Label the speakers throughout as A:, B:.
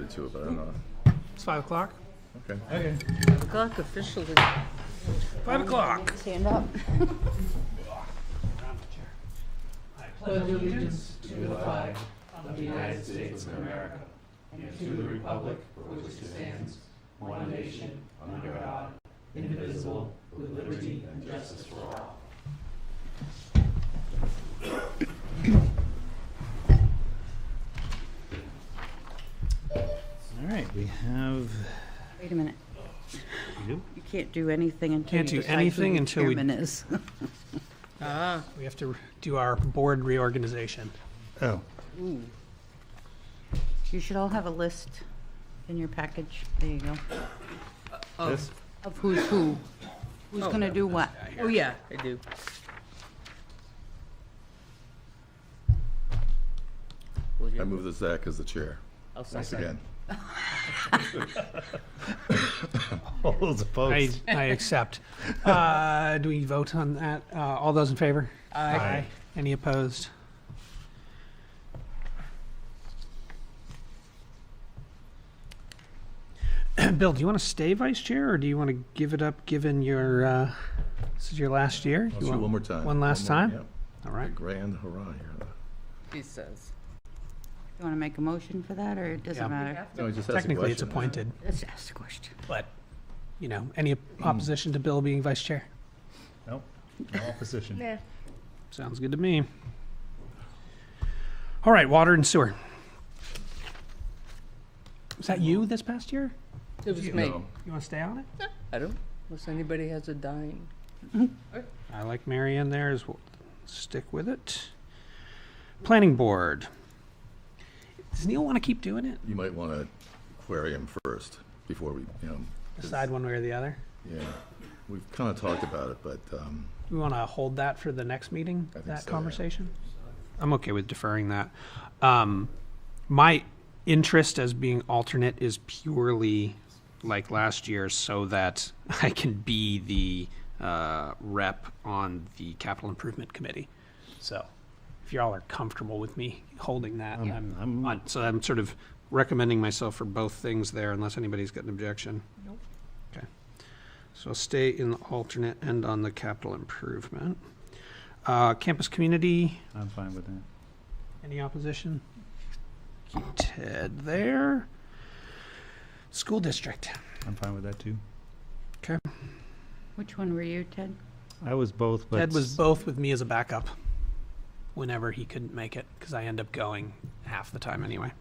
A: to it, but I don't know.
B: It's 5 o'clock.
A: Okay.
C: Okay.
D: 5 o'clock officially.
B: 5 o'clock.
E: Stand up.
C: Pledge allegiance to the flag of the United States of America and to the republic for which it stands, one nation, under God, indivisible, with liberty and justice for all.
F: All right, we have.
E: Wait a minute.
F: You do?
E: You can't do anything until
B: Can't
E: you
B: do
E: decide
B: anything
E: who the
B: until we-
E: chairman is.
B: We have to do our board reorganization.
F: Oh,
D: Ooh.
E: You should all have a list in your package. There you go.
F: this?
E: Of who's who. Who's
D: Oh.
E: gonna do what.
D: Oh, yeah, I do.
A: I move that Zach as the chair,
D: I'll
A: once
D: second.
A: again.
F: All those opposed?
B: I accept. Do we vote on that? All those in favor?
D: Aye.
B: Any opposed? Bill, do you want to stay vice chair, or do you want to give it up, given your, this is your last year?
A: Let's
B: You
A: do
B: want
A: one more time.
B: One last
A: more,
B: time?
A: yep.
B: All
A: A
B: right.
A: grand hurrah here.
D: He says.
E: You wanna make a motion for that, or it doesn't
B: Yeah.
E: matter?
A: No, he just asked a
B: Technically, it's
A: question.
B: appointed,
E: Let's ask the question.
B: but, any opposition to Bill being vice chair?
F: Nope, no opposition.
D: Nah.
B: Sounds good to me. All right, water and sewer. Was that you this past year?
D: It was me.
A: No.
B: You want to stay on it?
D: I don't, unless anybody has a dime.
B: I like Mary in there as well. Stick with it. Planning board. Does Neil want to keep doing it?
A: You might want to query him first before we,
B: Decide one way or the other?
A: yeah. We've kind of talked about it, but
B: Do we want to hold that for the next meeting,
A: I think
B: that
A: so, yeah.
B: conversation? I'm okay with deferring that. My interest as being alternate is purely like last year so that I can be the rep on the capital improvement committee. So if y'all are comfortable with me holding that, I'm sort of recommending myself for both things there unless anybody's got an objection. Nope. Okay. So I'll stay in the alternate and on the capital improvement. Campus community,
F: I'm fine with that.
B: any opposition? Keep Ted there. School district.
F: I'm fine with that too.
B: Okay.
E: Which one were you, Ted?
F: I was both, but.
B: Ted was both with me as a backup whenever he couldn't make it because I end up going half the time anyway.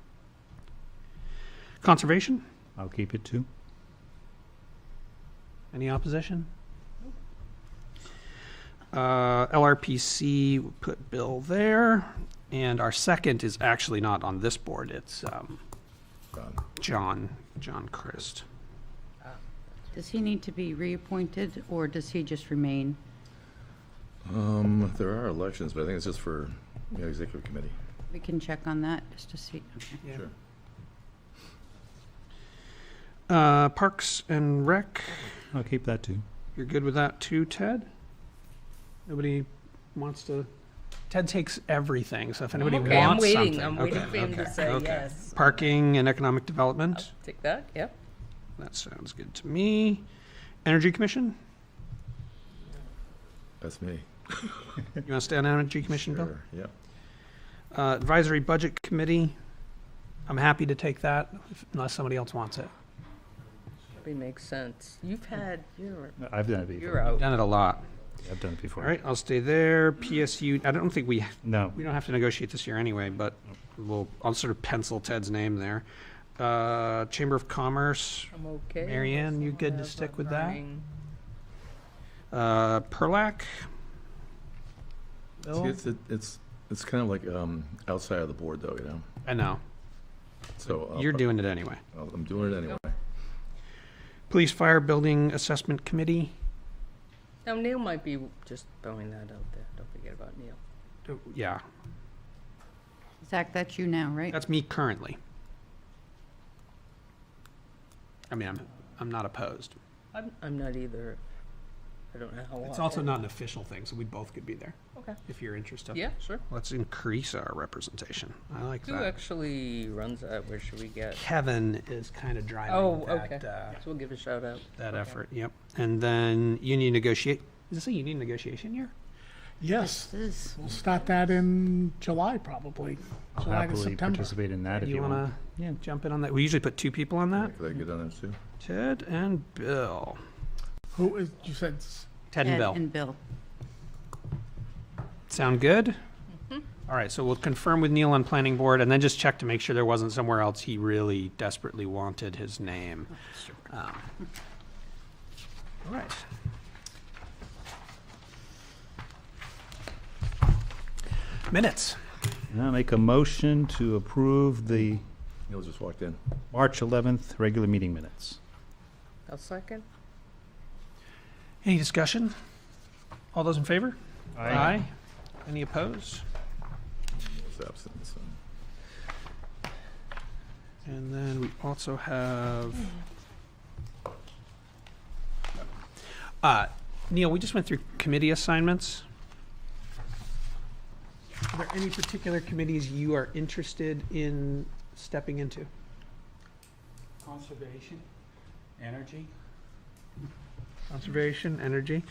B: Conservation,
F: I'll keep it too.
B: any opposition? LRPC, we'll put Bill there. And our second is actually not on this board. It's
A: John.
B: John Christ.
E: Does he need to be reappointed, or does he just remain?
A: There are elections, but I think it's just for the executive committee.
E: We can check on that, just to see. Okay.
B: Yeah.
A: Sure.
B: Parks and Rec,
F: I'll keep that too.
B: you're good with that too, Ted? Nobody wants to? Ted takes everything, so if anybody
D: Okay, I'm
B: wants
D: waiting.
B: something.
D: I'm waiting
B: Okay,
D: for him to
B: okay,
D: say
B: okay.
D: yes.
B: Parking and Economic Development,
D: Take that, yep.
B: that sounds good to me. Energy Commission,
A: That's me.
B: you want to stay on Energy Commission, Bill?
A: Sure, yep.
B: Advisory Budget Committee, I'm happy to take that unless somebody else wants it.
D: Probably makes sense. You've had,
F: I've done it before.
D: you're out.
B: Done it a lot.
F: I've done it before.
B: All right, I'll stay there. PSU, I don't think we
F: No,
B: don't have to negotiate this year anyway, but I'll sort of pencil Ted's name there. Chamber of Commerce,
D: I'm okay.
B: Mary Ann,
D: unless
B: you good to
D: have
B: stick
D: a
B: with that?
D: burning-
B: Perlac.
A: See,
B: Bill?
A: it's kind of like outside of the board, though,
B: I know,
A: So
B: you're doing it anyway.
A: I'm doing it anyway.
B: Police Fire Building Assessment Committee,
D: Now, Neil might be just throwing that out there. Don't forget about Neil.
B: yeah,
E: Zach, that's you now, right?
B: that's me currently. I mean, I'm not opposed.
D: I'm not either. I don't know how
B: It's
D: often.
B: also not an official thing, so we both could be there
D: Okay.
B: if you're interested.
D: Yeah, sure.
B: Let's increase our representation. I like
D: Who
B: that.
D: actually runs that? Where should we get?
B: Kevin is kind of driving
D: Oh,
B: that,
D: okay. So we'll give a shout out.
B: that
D: Okay.
B: effort. Yep. And then union negotiate. Is this a union negotiation year?
C: Yes,
E: This is,
C: we'll start that in July, probably.
F: I'll
C: July to
F: happily
C: September.
F: participate in that if
B: you
F: you
B: want
F: want.
B: to jump in on that? We usually put 2 people on that.
A: Could I get on that too?
B: Ted and Bill.
C: Who is, you said,
B: Ted and
E: Ed
B: Bill.
E: and Bill.
B: Sound good? All right, so we'll confirm with Neil on planning board and then just check to make sure there wasn't somewhere else he really desperately wanted his name. All right. Minutes.
F: I'll make a motion to approve the
A: Neil just walked in.
F: March 11th regular meeting minutes.
D: A second.
B: Any discussion? All those in favor? Any opposed?
A: Neil's absent, so.
B: And then we also have, Neil, we just went through committee assignments. Are there any particular committees you are interested in stepping into?
G: Conservation, energy.
B: Conservation, energy.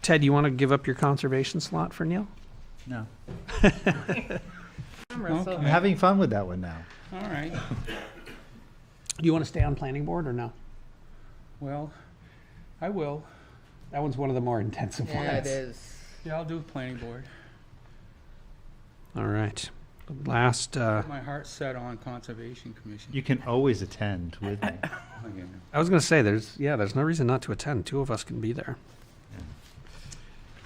B: Ted, you want to give up your conservation slot for Neil?
F: No.
D: Russell.
F: I'm having fun with that one now.
G: All right.
B: Do you want to stay on planning board or no?
G: Well, I will.
B: That one's one of the more intensive ones.
D: Yeah, it is.
G: Yeah, I'll do planning board.
B: All right. Last,
G: My heart's set on conservation commission.
F: You can always attend with me.
G: Again.
B: I was going to say, there's no reason not to attend. 2 of us can be there.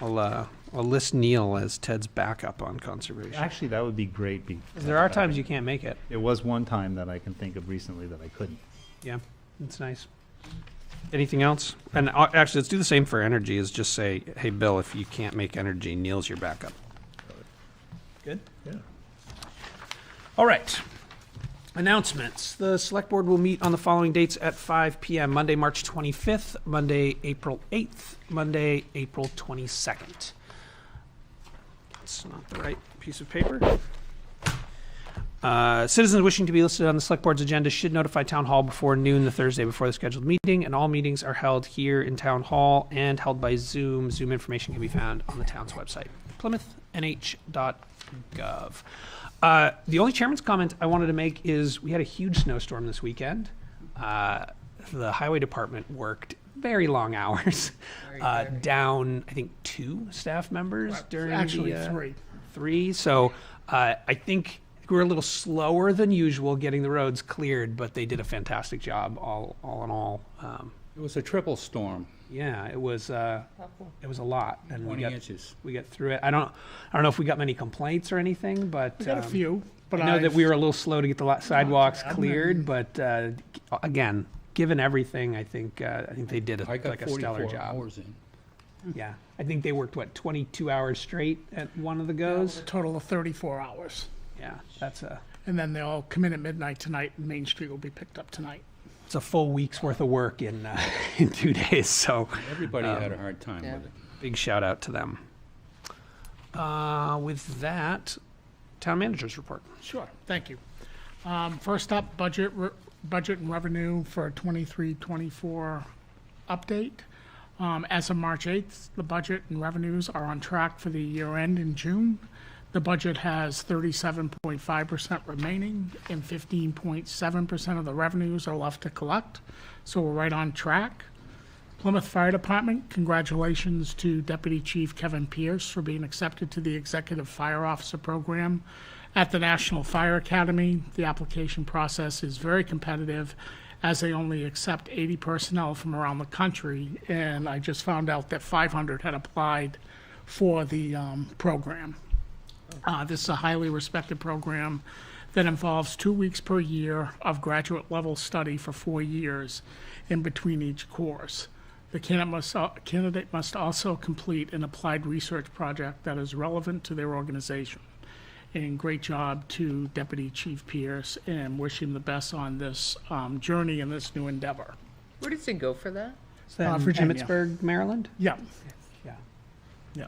B: I'll list Neil as Ted's backup on conservation.
F: Actually, that would be great.
B: There are times you can't make it.
F: There was one time that I can think of recently that I couldn't.
B: Yeah, it's nice. Anything else? And actually, let's do the same for energy, is just say, hey, Bill, if you can't make energy, Neil's your backup. Good?
A: Yeah.
B: All right. Announcements. The select board will meet on the following dates at 5 p.m. Monday, March 25th, Monday, April 8th, Monday, April 22nd. That's not the right piece of paper. Citizens wishing to be listed on the select board's agenda should notify town hall before noon the Thursday before the scheduled meeting, and all meetings are held here in town hall and held by Zoom. Zoom information can be found on the town's website, plymouthnh.gov. The only chairman's comment I wanted to make is we had a huge snowstorm this weekend. The highway department worked very long hours, down, I think, 2 staff members during
C: actually
B: the...
C: 3.
B: 3. So I think we were a little slower than usual getting the roads cleared, but they did a fantastic job all in all.
G: It was a triple storm,
B: Yeah, it was a lot, and
G: 20 inches.
B: we got through it. I don't know if we got many complaints or anything, but
C: We got a few, but
B: I know that
C: I've-
B: we were a little slow to get the sidewalks
C: I'm
B: cleared. But again, given everything, I think they did
G: I got
B: a stellar
G: 44
B: job.
G: hours in.
B: Yeah, I think they worked 22 hours straight at one of the goes.
C: a total of 34 hours.
B: Yeah, that's
C: And then they'll come in at midnight tonight, and Main Street will be picked up tonight.
B: it's a full week's worth of work in 2 days. So
G: Everybody had a hard time
D: yeah.
G: with it.
B: big shout out to them. With that, town manager's report.
C: Sure, thank you. First up, budget and revenue for 23-24 update. As of March 8th, the budget and revenues are on track for the year end in June. The budget has 37.5% remaining, and 15.7% of the revenues are left to collect, so we're right on track. Plymouth Fire Department, congratulations to Deputy Chief Kevin Pierce for being accepted to the Executive Fire Officer Program at the National Fire Academy. The application process is very competitive, as they only accept 80 personnel from around the country, and I just found out that 500 had applied for the program. This is a highly respected program that involves 2 weeks per year of graduate level study for 4 years in between each course. The candidate must also complete an applied research project that is relevant to their organization. And great job to Deputy Chief Pierce, and wish him the best on this journey and this new endeavor.
D: Where does he go for that?
B: Is that in
C: Virginia.
B: Emmitsburg, Maryland?
C: Yeah.
B: Yeah.
C: Yeah.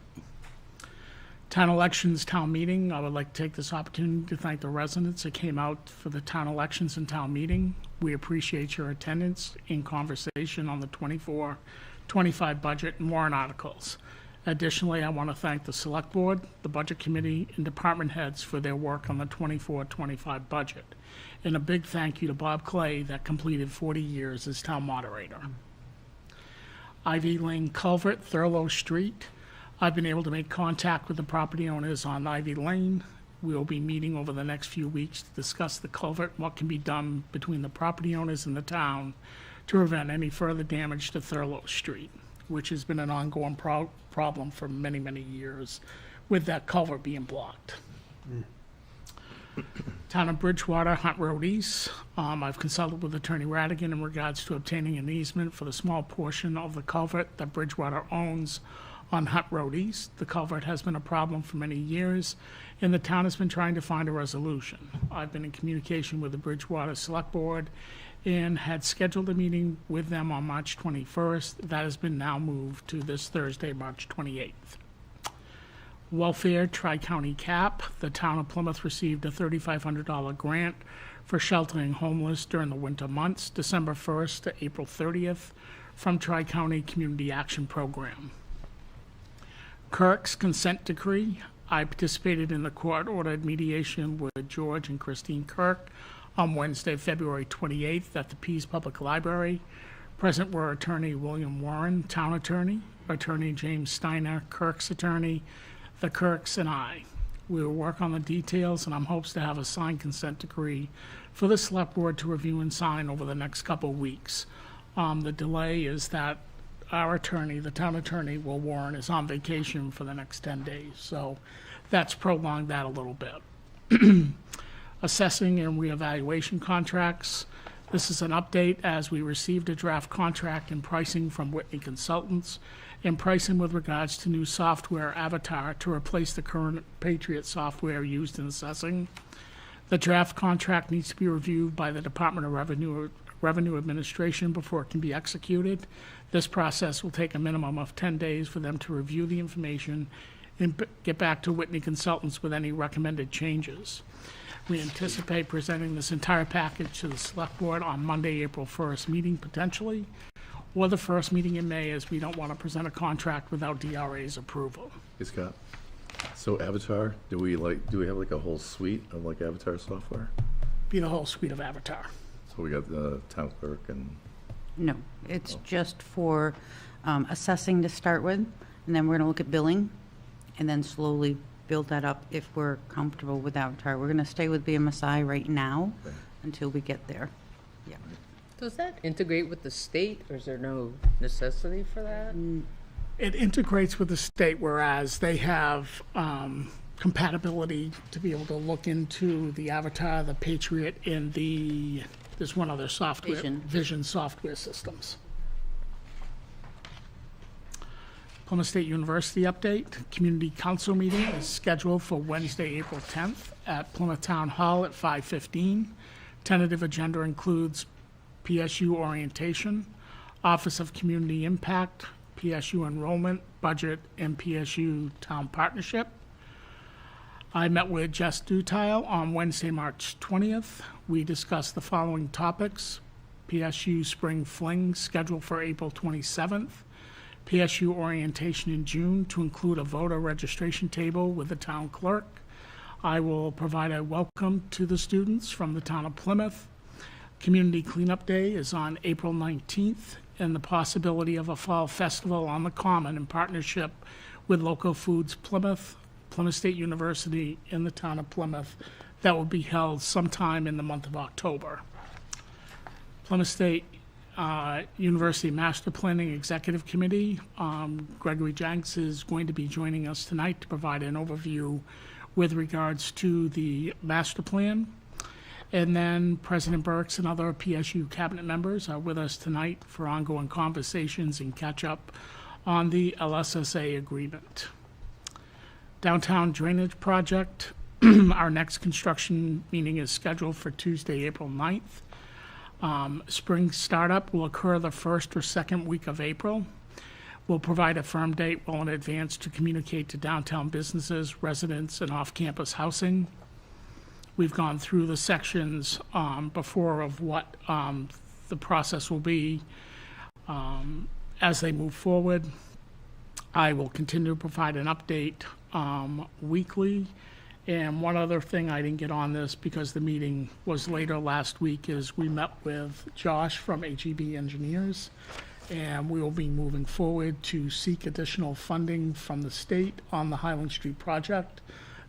C: Town elections, town meeting. I would like to take this opportunity to thank the residents that came out for the town elections and town meeting. We appreciate your attendance in conversation on the 24-25 budget and warrant articles. Additionally, I want to thank the Select Board, the Budget Committee, and department heads for their work on the 24-25 budget. And a big thank you to Bob Clay that completed 40 years as town moderator. Ivy Lane Culvert, Thurlow Street. I've been able to make contact with the property owners on Ivy Lane. We will be meeting over the next few weeks to discuss the culvert, and what can be done between the property owners and the town to prevent any further damage to Thurlow Street, which has been an ongoing problem for many, many years with that culvert being blocked. Town of Bridgewater, Hunt Road East. I've consulted with Attorney Radigan in regards to obtaining an easement for the small portion of the culvert that Bridgewater owns on Hunt Road East. The culvert has been a problem for many years, and the town has been trying to find a resolution. I've been in communication with the Bridgewater Selectboard and had scheduled a meeting with them on March 21st. That has been now moved to this Thursday, March 28th. Welfare Tri-County Cap. The town of Plymouth received a $3,500 grant for sheltering homeless during the winter months, December 1st to April 30th, from Tri-County Community Action Program. Kirk's consent decree. I participated in the court-ordered mediation with George and Christine Kirk on Wednesday, February 28th at the Pease Public Library. Present were Attorney William Warren, Town Attorney, Attorney James Steiner, Kirk's attorney, the Kirks, and I. We will work on the details, and I'm hopes to have a signed consent decree for the Select Board to review and sign over the next couple of weeks. The delay is that our attorney, the town attorney, Will Warren, is on vacation for the next 10 days, so that's prolonged that a little bit. Assessing and reevaluation contracts. This is an update as we received a draft contract and pricing from Whitney Consultants and pricing with regards to new software Avatar to replace the current Patriot software used in assessing. The draft contract needs to be reviewed by the Department of Revenue Administration before it can be executed. This process will take a minimum of 10 days for them to review the information and get back to Whitney Consultants with any recommended changes. We anticipate presenting this entire package to the Select Board on Monday, April 1st meeting potentially, or the first meeting in May, as we don't want to present a contract without DRA's approval.
A: Hey, Scott. So Avatar, do we have like a whole suite of like Avatar software?
C: Be the whole suite of Avatar.
A: So we got the town clerk and,
E: No, it's just for assessing to start with, and then we're going to look at billing, and then slowly build that up if we're comfortable with Avatar. We're going to stay with BMSI right now
A: Okay.
E: until we get there. Yeah.
D: Does that integrate with the state, or is there no necessity for that?
C: It integrates with the state, whereas they have compatibility to be able to look into the Avatar, the Patriot, and there's one other software, Vision software systems. Plymouth State University update. Community Council meeting is scheduled for Wednesday, April 10th at Plymouth Town Hall at 5:15. Tentative agenda includes PSU orientation, Office of Community Impact, PSU enrollment, budget, and PSU town partnership. I met with Jess Dutile on Wednesday, March 20th. We discussed the following topics: PSU Spring Fling scheduled for April 27th, PSU orientation in June to include a voter registration table with the town clerk. I will provide a welcome to the students from the town of Plymouth. Community Cleanup Day is on April 19th, and the possibility of a fall festival on the Common in partnership with Local Foods Plymouth, Plymouth State University, in the town of Plymouth, that will be held sometime in the month of October. Plymouth State University Master Planning Executive Committee, Gregory Jenks is going to be joining us tonight to provide an overview with regards to the master plan. And then President Burks and other PSU cabinet members are with us tonight for ongoing conversations and catch up on the LSSA agreement. Downtown Drainage Project, our next construction meeting is scheduled for Tuesday, April 9th. Spring startup will occur the first or second week of April. We'll provide a firm date well in advance to communicate to downtown businesses, residents, and off-campus housing. We've gone through the sections before of what the process will be as they move forward. I will continue to provide an update weekly. And one other thing, I didn't get on this because the meeting was later last week, is we met with Josh from HEB Engineers, and we will be moving forward to seek additional funding from the state on the Highland Street project.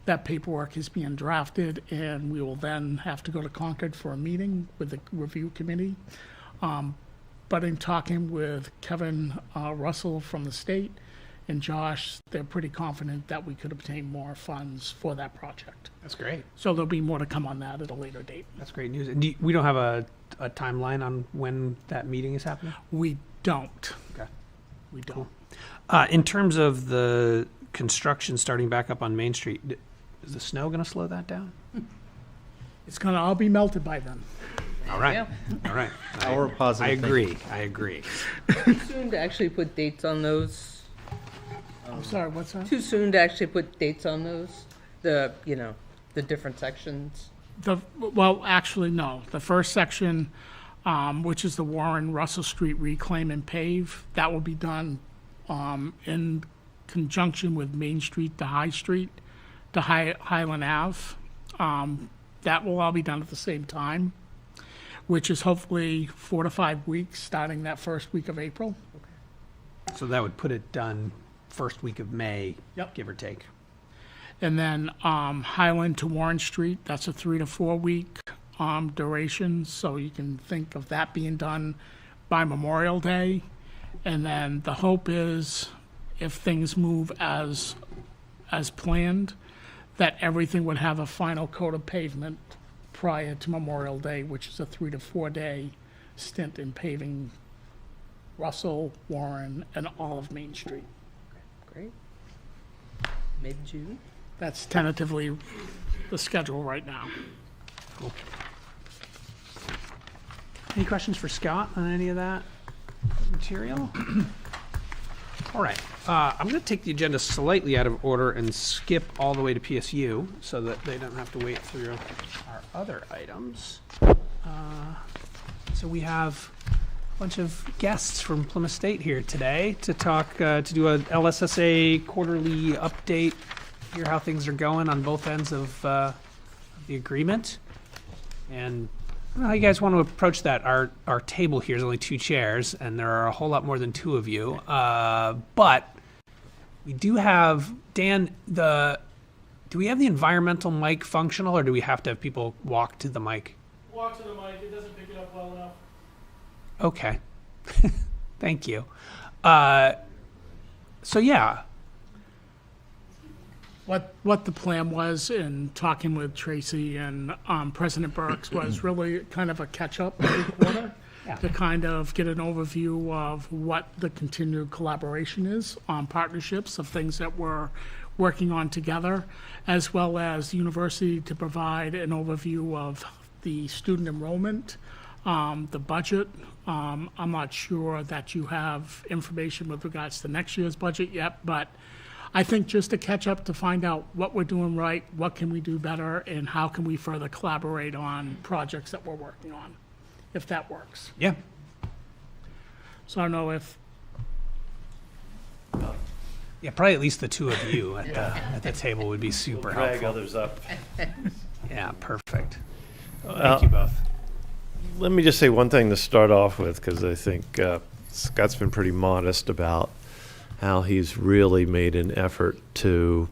C: That paperwork is being drafted, and we will then have to go to Concord for a meeting with the review committee. But in talking with Kevin Russell from the state and Josh, they're pretty confident that we could obtain more funds for that project.
B: That's great.
C: So there'll be more to come on that at a later date.
B: That's great news. And we don't have a timeline on when that meeting is happening?
C: We don't.
B: Okay.
C: We don't.
B: In terms of the construction starting back up on Main Street, is the snow going to slow that down?
C: It's gonna all be melted by then.
B: All right.
D: Yeah.
B: All right.
F: Our positive
B: I
F: thinking.
B: agree. I agree.
D: Too soon to actually put dates on those.
C: I'm sorry, what's that?
D: Too soon to actually put dates on those. The different sections.
C: Well, actually, no. The first section, which is the Warren Russell Street Reclaim and Pave, that will be done in conjunction with Main Street to High Street to Highland Ave. That will all be done at the same time, which is hopefully 4 to 5 weeks, starting that first week of April.
B: So that would put it done first week of May,
C: Yep.
B: give or take.
C: And then Highland to Warren Street, that's a 3 to 4 week duration, so you can think of that being done by Memorial Day. And then the hope is, if things move as planned, that everything would have a final coat of pavement prior to Memorial Day, which is a 3 to 4 day stint in paving Russell, Warren, and all of Main Street.
D: Great. Mid-June.
C: That's tentatively the schedule right now.
B: Any questions for Scott on any of that material? All right. I'm going to take the agenda slightly out of order and skip all the way to PSU so that they don't have to wait through our other items. So we have a bunch of guests from Plymouth State here today to talk, to do a LSSA quarterly update, hear how things are going on both ends of the agreement. And I don't know how you guys want to approach that. Our table here is only 2 chairs, and there are a whole lot more than 2 of you. But we do have, Dan, do we have the environmental mic functional, or do we have to have people walk to the mic?
C: Walk to the mic, it doesn't pick it up well enough.
B: Okay. Thank you. So yeah,
C: What the plan was in talking with Tracy and President Burks was really kind of a catch-up every quarter
B: Yeah.
C: to kind of get an overview of what the continued collaboration is on partnerships of things that we're working on together, as well as the university to provide an overview of the student enrollment, the budget. I'm not sure that you have information with regards to next year's budget yet, but I think just to catch up to find out what we're doing right, what can we do better, and how can we further collaborate on projects that we're working on, if that works.
B: yeah.
C: So I don't know if,
B: Yeah, probably at least the 2 of you at the table would be super
H: Drag
B: helpful.
H: others up.
B: Yeah, perfect. Thank you both.
H: Let me just say one thing to start off with, because I think Scott's been pretty modest about how he's really made an effort to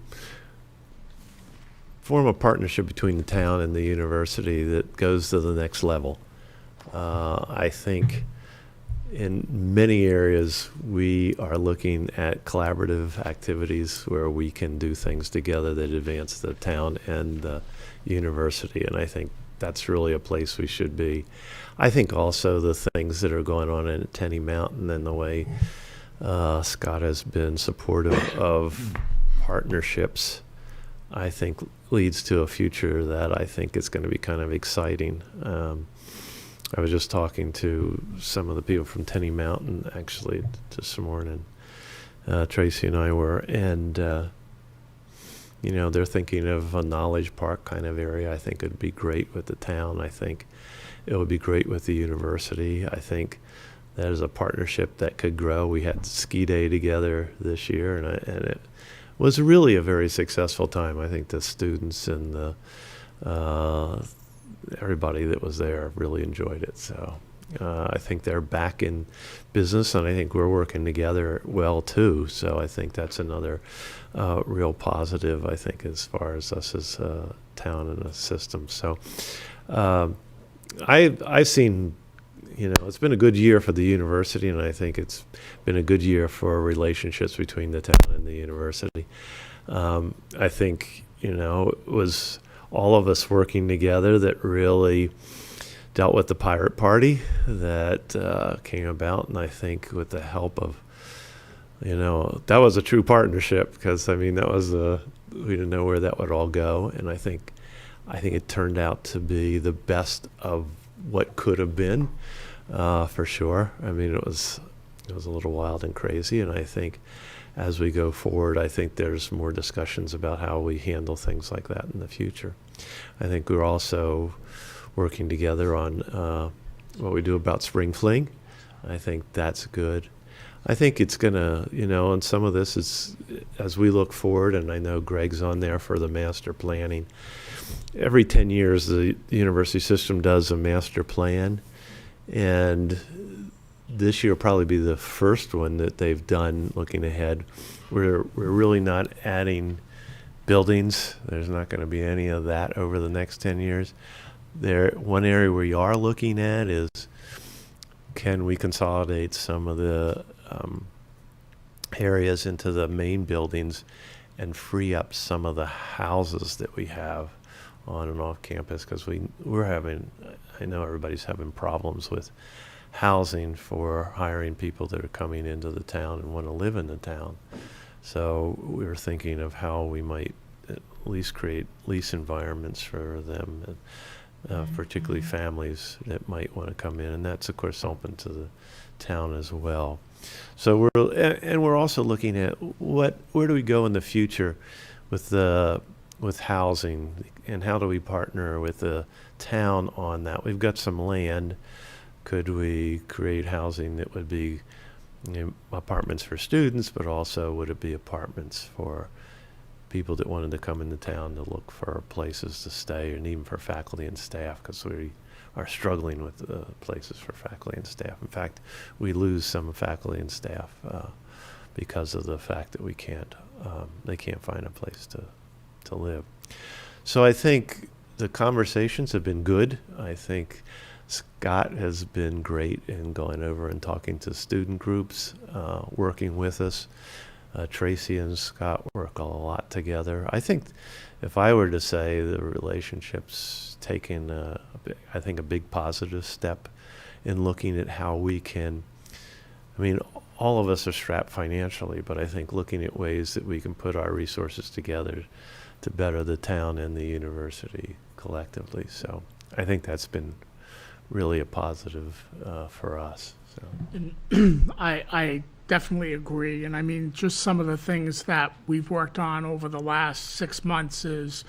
H: form a partnership between the town and the university that goes to the next level. I think in many areas we are looking at collaborative activities where we can do things together that advance the town and the university, and I think that's really a place we should be. I think also the things that are going on in Tenny Mountain and the way Scott has been supportive of partnerships, I think leads to a future that I think is going to be kind of exciting. I was just talking to some of the people from Tenny Mountain, actually, this morning. Tracy and I were, and they're thinking of a knowledge park kind of area. I think it'd be great with the town. I think it would be great with the university. I think that is a partnership that could grow. We had ski day together this year, and it was really a very successful time. I think the students and the everybody that was there really enjoyed it. So I think they're back in business, and I think we're working together well too. So I think that's another real positive, I think, as far as us as a town and a system. So I've seen, it's been a good year for the university, and I think it's been a good year for relationships between the town and the university. I think, it was all of us working together that really dealt with the pirate party that came about, and I think with the help of, that was a true partnership, because that was we didn't know where that would all go, and I think it turned out to be the best of what could have been, for sure. It was a little wild and crazy, and I think as we go forward, I think there's more discussions about how we handle things like that in the future. I think we're also working together on what we do about Spring Fling. I think that's good. I think it's going to, and some of this is, as we look forward, and I know Greg's on there for the master planning. Every 10 years, the university system does a master plan, and this year will probably be the first one that they've done looking ahead. We're really not adding buildings. There's not going to be any of that over the next 10 years. One area we are looking at is, can we consolidate some of the areas into the main buildings and free up some of the houses that we have on and off campus? Because I know everybody's having problems with housing for hiring people that are coming into the town and want to live in the town. So we were thinking of how we might at least create lease environments for them, particularly families that might want to come in, and that's of course open to the town as well. So we're also looking at where do we go in the future with housing, and how do we partner with the town on that? We've got some land. Could we create housing that would be apartments for students, but also would it be apartments for people that wanted to come into town to look for places to stay, and even for faculty and staff, because we are struggling with places for faculty and staff. In fact, we lose some faculty and staff because of the fact that they can't find a place to live. So I think the conversations have been good. I think Scott has been great in going over and talking to student groups, working with us. Tracy and Scott work a lot together. I think if I were to say the relationship's taken, I think, a big positive step in looking at how we can, all of us are strapped financially, but I think looking at ways that we can put our resources together to better the town and the university collectively. So I think that's been really a positive for us. So.
C: And I definitely agree. And just some of the things that we've worked on over the last 6 months is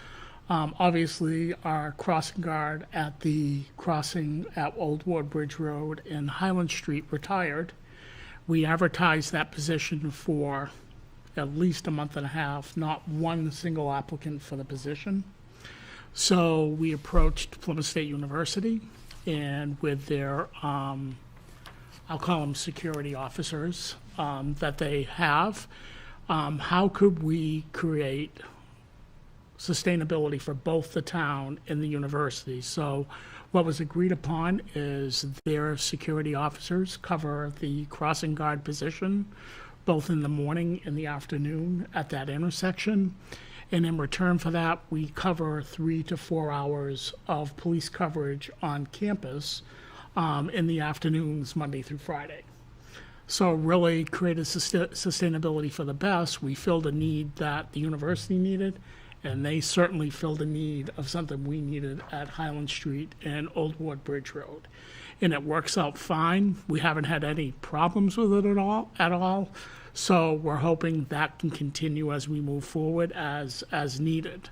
C: obviously our crossing guard at the crossing at Old Ward Bridge Road and Highland Street retired. We advertised that position for at least a month and a half, not one single applicant for the position. So we approached Plymouth State University, and with their, I'll call them security officers that they have, how could we create sustainability for both the town and the university? So what was agreed upon is their security officers cover the crossing guard position, both in the morning and the afternoon at that intersection. And in return for that, we cover 3 to 4 hours of police coverage on campus in the afternoons, Monday through Friday. So really created sustainability for the best. We filled a need that the university needed, And they certainly filled a need of something we needed at Highland Street and Old Ward Bridge Road. And it works out fine. We haven't had any problems with it at all. So we're hoping that can continue as we move forward as needed.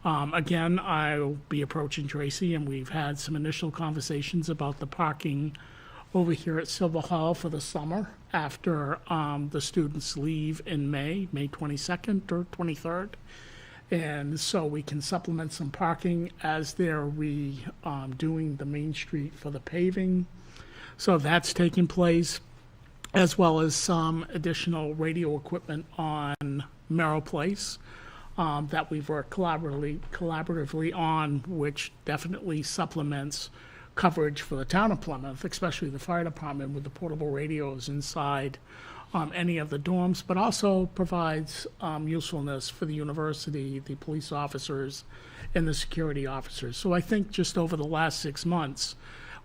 C: Again, I'll be approaching Tracy, and we've had some initial conversations about the parking over here at Silver Hall for the summer after the students leave in May 22nd or 23rd. And so we can supplement some parking as they're doing the Main Street for the paving. So that's taking place, as well as some additional radio equipment on Merrill Place that we've worked collaboratively on, which definitely supplements coverage for the town of Plymouth, especially the fire department with the portable radios inside any of the dorms, but also provides usefulness for the university, the police officers, and the security officers. So I think just over the last 6 months,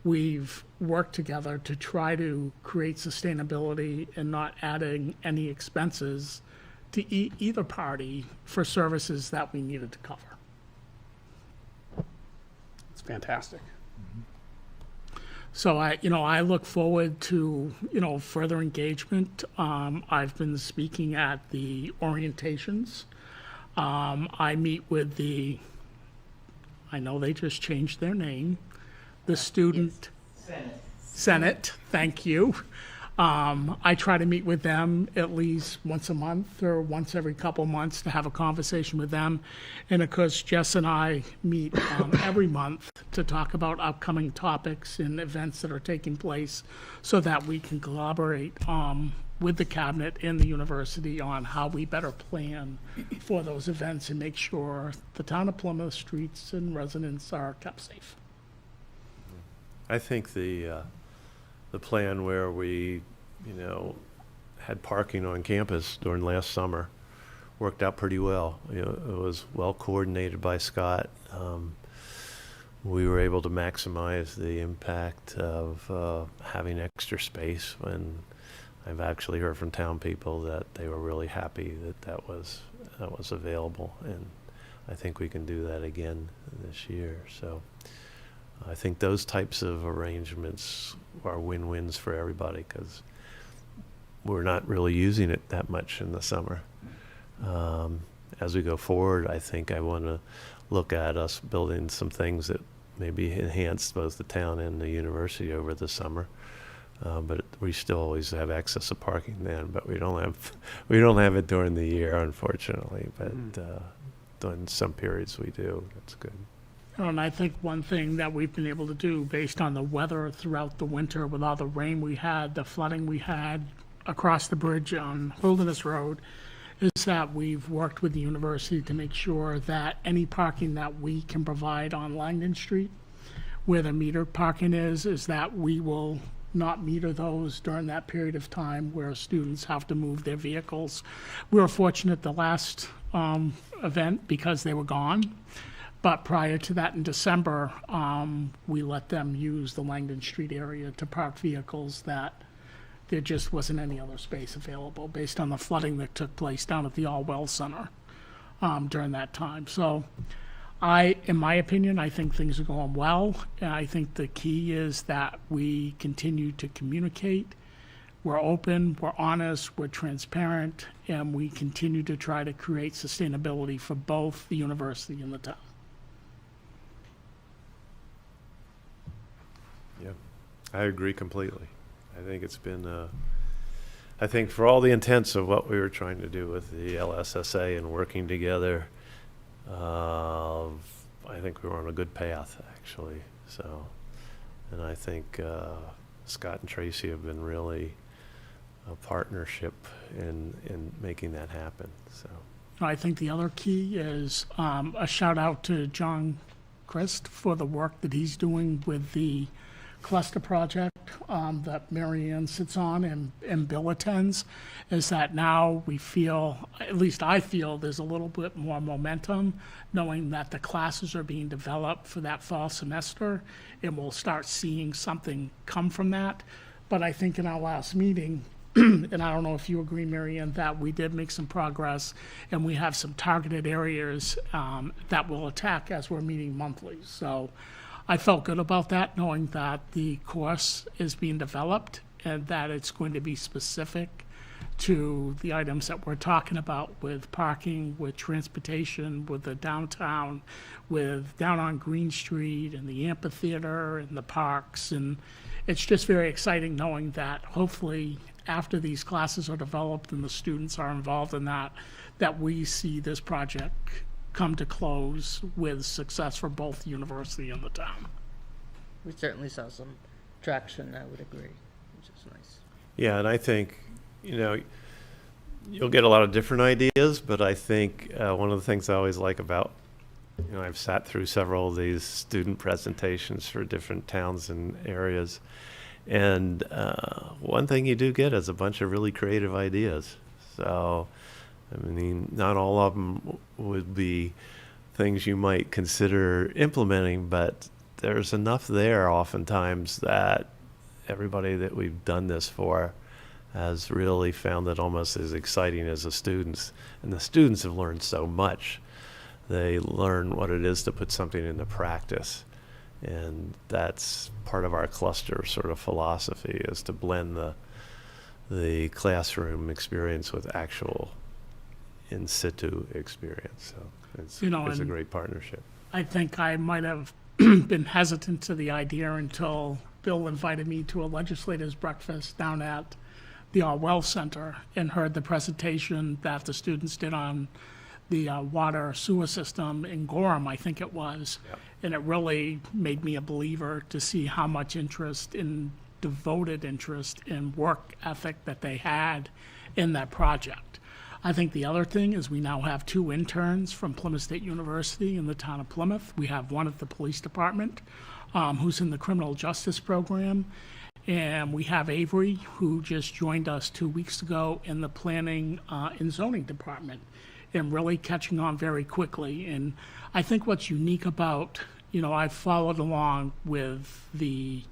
C: we've worked together to try to create sustainability and not adding any expenses to either party for services that we needed to cover.
B: It's fantastic.
C: So I look forward to, further engagement. I've been speaking at the orientations. I meet with I know they just changed their name, the Student Senate, thank you. I try to meet with them at least once a month or once every couple months to have a conversation with them. And of course, Jess and I meet every month to talk about upcoming topics and events that are taking place so that we can collaborate with the cabinet and the university on how we better plan for those events and make sure the town of Plymouth streets and residents are kept safe.
H: I think the plan where we, had parking on campus during last summer worked out pretty well. It was well coordinated by Scott. We were able to maximize the impact of having extra space, and I've actually heard from town people that they were really happy that was available, and I think we can do that again this year. So I think those types of arrangements are win-wins for everybody because we're not really using it that much in the summer. As we go forward, I think I want to look at us building some things that maybe enhance both the town and the university over the summer. But we still always have access to parking then, but we don't have it during the year, unfortunately. But during some periods we do. That's good.
C: And I think one thing that we've been able to do based on the weather throughout the winter with all the rain we had, the flooding we had across the bridge on Holderness Road, is that we've worked with the university to make sure that any parking that we can provide on Langdon Street, where the metered parking is that we will not meter those during that period of time where students have to move their vehicles. We were fortunate the last event because they were gone. But prior to that in December, we let them use the Langdon Street area to park vehicles that there just wasn't any other space available based on the flooding that took place down at the All-Well Center during that time. So in my opinion, I think things are going well. And I think the key is that we continue to communicate. We're open, we're honest, we're transparent, and we continue to try to create sustainability for both the university and the town.
H: Yeah, I agree completely. I think it's been, I think for all the intents of what we were trying to do with the LSSA and working together, I think we were on a good path, actually. So, and I think Scott and Tracy have been really a partnership in making that happen. So,
C: I think the other key is a shout out to John Christ for the work that he's doing with the cluster project that Marianne sits on and Bill attends, is that now we feel, at least I feel, there's a little bit more momentum knowing that the classes are being developed for that fall semester, and we'll start seeing something come from that. But I think in our last meeting, and I don't know if you agree, Mary Ann, that we did make some progress, and we have some targeted areas that we'll attack as we're meeting monthly. So I felt good about that, knowing that the course is being developed and that it's going to be specific to the items that we're talking about with parking, with transportation, with the downtown, with down on Green Street and the amphitheater and the parks. And it's just very exciting knowing that hopefully after these classes are developed and the students are involved in that, that we see this project come to close with success for both the university and the town.
D: We certainly saw some traction, I would agree, which is nice.
H: Yeah, and I think, you'll get a lot of different ideas, but I think one of the things I always like about, I've sat through several of these student presentations for different towns and areas, and one thing you do get is a bunch of really creative ideas. So, I mean, not all of them would be things you might consider implementing, but there's enough there oftentimes that everybody that we've done this for has really found it almost as exciting as the students. And the students have learned so much. They learn what it is to put something into practice. And that's part of our cluster sort of philosophy, is to blend the classroom experience with actual in situ experience. So it's a great partnership.
C: I think I might have been hesitant to the idea until Bill invited me to a legislators breakfast down at the Orwell Center and heard the presentation that the students did on the water sewer system in Gorham, I think it was.
H: Yep.
C: And it really made me a believer to see how much devoted interest and work ethic that they had in that project. I think the other thing is we now have 2 interns from Plymouth State University in the town of Plymouth. We have one at the police department who's in the criminal justice program. And we have Avery, who just joined us 2 weeks ago in the planning and zoning department, and really catching on very quickly. And I think what's unique about, I've followed along with the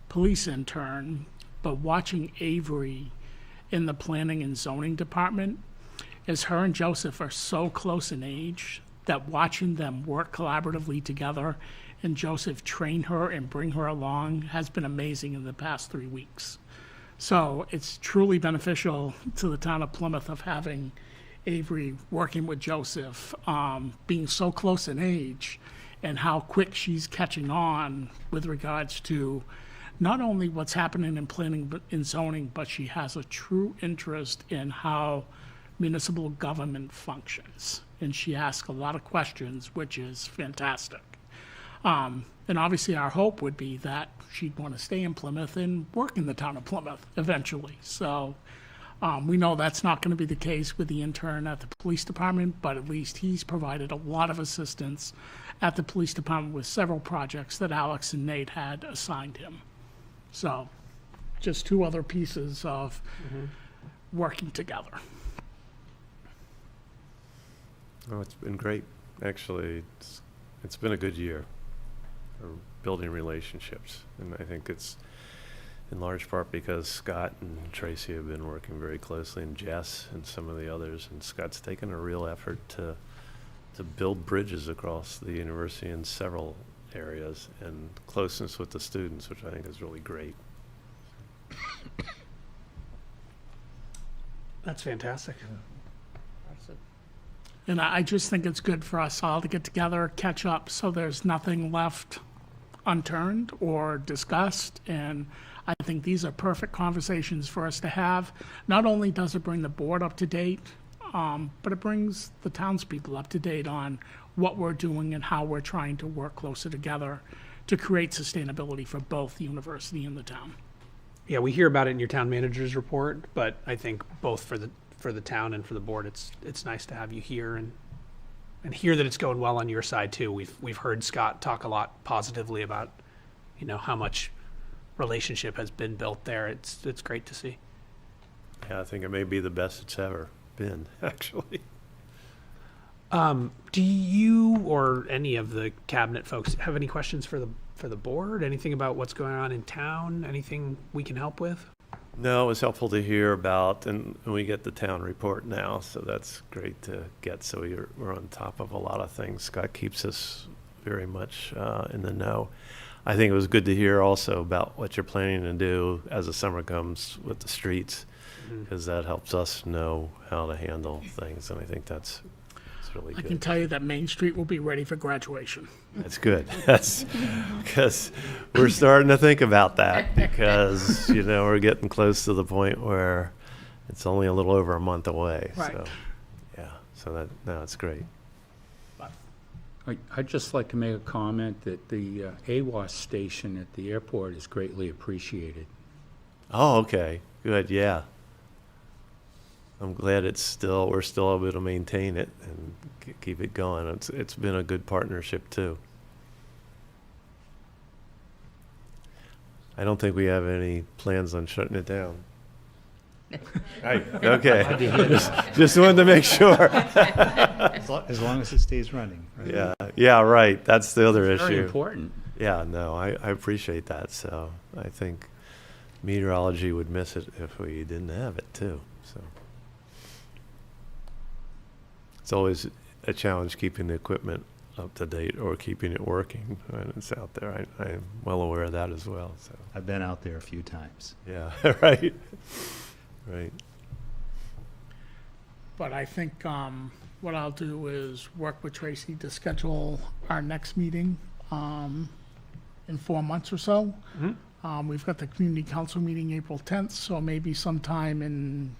C: police intern, but watching Avery in the planning and zoning department is her and Joseph are so close in age that watching them work collaboratively together and Joseph train her and bring her along has been amazing in the past 3 weeks. So it's truly beneficial to the town of Plymouth of having Avery working with Joseph, being so close in age, and how quick she's catching on with regards to not only what's happening in planning and zoning, but she has a true interest in how municipal government functions. And she asks a lot of questions, which is fantastic. And obviously our hope would be that she'd want to stay in Plymouth and work in the town of Plymouth eventually. So we know that's not going to be the case with the intern at the police department, but at least he's provided a lot of assistance at the police department with several projects that Alex and Nate had assigned him. So just 2 other pieces of working together.
H: Oh, it's been great. Actually, it's been a good year for building relationships. And I think it's in large part because Scott and Tracy have been working very closely, and Jess and some of the others. And Scott's taken a real effort to build bridges across the university in several areas, and closeness with the students, which I think is really great.
B: That's fantastic.
C: And I just think it's good for us all to get together, catch up, so there's nothing left unturned or discussed. And I think these are perfect conversations for us to have. Not only does it bring the board up to date, but it brings the townspeople up to date on what we're doing and how we're trying to work closer together to create sustainability for both the university and the town.
B: Yeah, we hear about it in your town manager's report, but I think both for the town and for the board, it's nice to have you here and hear that it's going well on your side too. We've heard Scott talk a lot positively about, how much relationship has been built there. It's great to see.
H: Yeah, I think it may be the best it's ever been, actually.
B: Do you or any of the cabinet folks have any questions for the board? Anything about what's going on in town? Anything we can help with?
H: No, it was helpful to hear about, and we get the town report now, so that's great to get. So we're on top of a lot of things. Scott keeps us very much in the know. I think it was good to hear also about what you're planning to do as the summer comes with the streets, because that helps us know how to handle things, and I think that's really
C: I
H: good.
C: can tell you that Main Street will be ready for graduation.
H: That's good. That's because we're starting to think about that because, we're getting close to the point where it's only a little over a month away.
C: Right.
H: So, yeah. So it's great.
G: I'd just like to make a comment that the AWAS station at the airport is greatly appreciated.
H: Oh, okay. Good. Yeah. I'm glad we're still able to maintain it and keep it going. It's been a good partnership too. I don't think we have any plans on shutting it down. Right. Okay. Just wanted to make sure.
F: As long as it stays running. Right?
H: Yeah. Yeah. Right. That's the other issue.
G: Very important.
H: Yeah. No, I appreciate that. So I think meteorology would miss it if we didn't have it too. So. It's always a challenge keeping the equipment up to date or keeping it working when it's out there. I'm well aware of that as well. So
F: I've been out there a few times.
H: yeah, right, right.
C: But I think what I'll do is work with Tracy to schedule our next meeting in 4 months or so. We've got the community council meeting April 10th, so maybe sometime in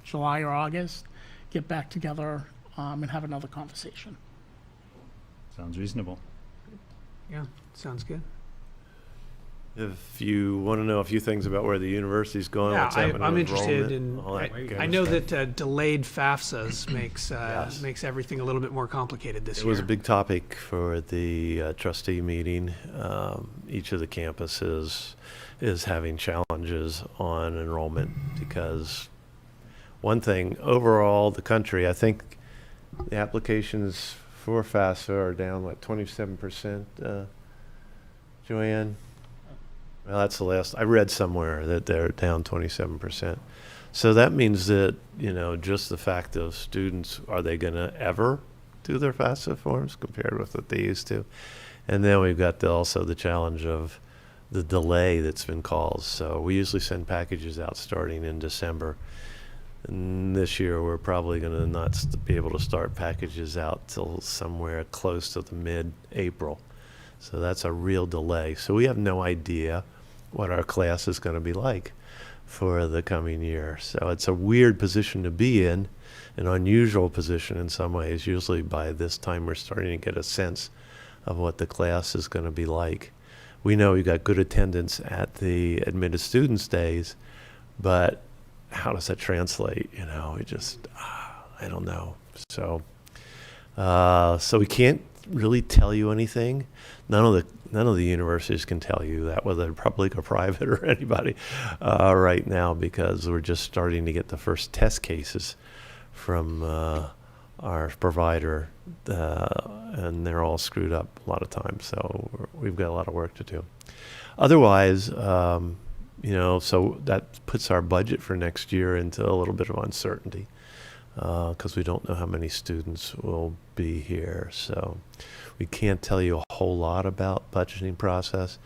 C: July or August, get back together and have another conversation.
F: Sounds reasonable.
B: Yeah, sounds good.
H: If you want to know a few things about where the university's going,
B: Yeah,
H: what's happening
B: I'm
H: with
B: interested
H: enrollment, all that
B: in.
H: kind
B: I
H: of
B: know
H: stuff.
B: that delayed FAFSAs
H: Yes.
B: makes everything a little bit more complicated this
H: It
B: year.
H: was a big topic for the trustee meeting. Each of the campuses is having challenges on enrollment because one thing, overall, the country, I think the applications for FAFSA are down, 27%, Joanne? Well, that's the last, I read somewhere that they're down 27%. So that means that, just the fact of students, are they going to ever do their FAFSA forms compared with what they used to? And then we've got also the challenge of the delay that's been caused. So we usually send packages out starting in December. And this year, we're probably going to not be able to start packages out till somewhere close to the mid-April. So that's a real delay. So we have no idea what our class is going to be like for the coming year. So it's a weird position to be in, an unusual position in some ways. Usually by this time, we're starting to get a sense of what the class is going to be like. We know we got good attendance at the admitted students days, but how does that translate? We just, I don't know. So, so we can't really tell you anything. None of the universities can tell you that, whether they're public or private or anybody, right now, because we're just starting to get the first test cases from our provider, and they're all screwed up a lot of times. So we've got a lot of work to do. Otherwise, so that puts our budget for next year into a little bit of uncertainty because we don't know how many students will be here. So we can't tell you a whole lot about budgeting process.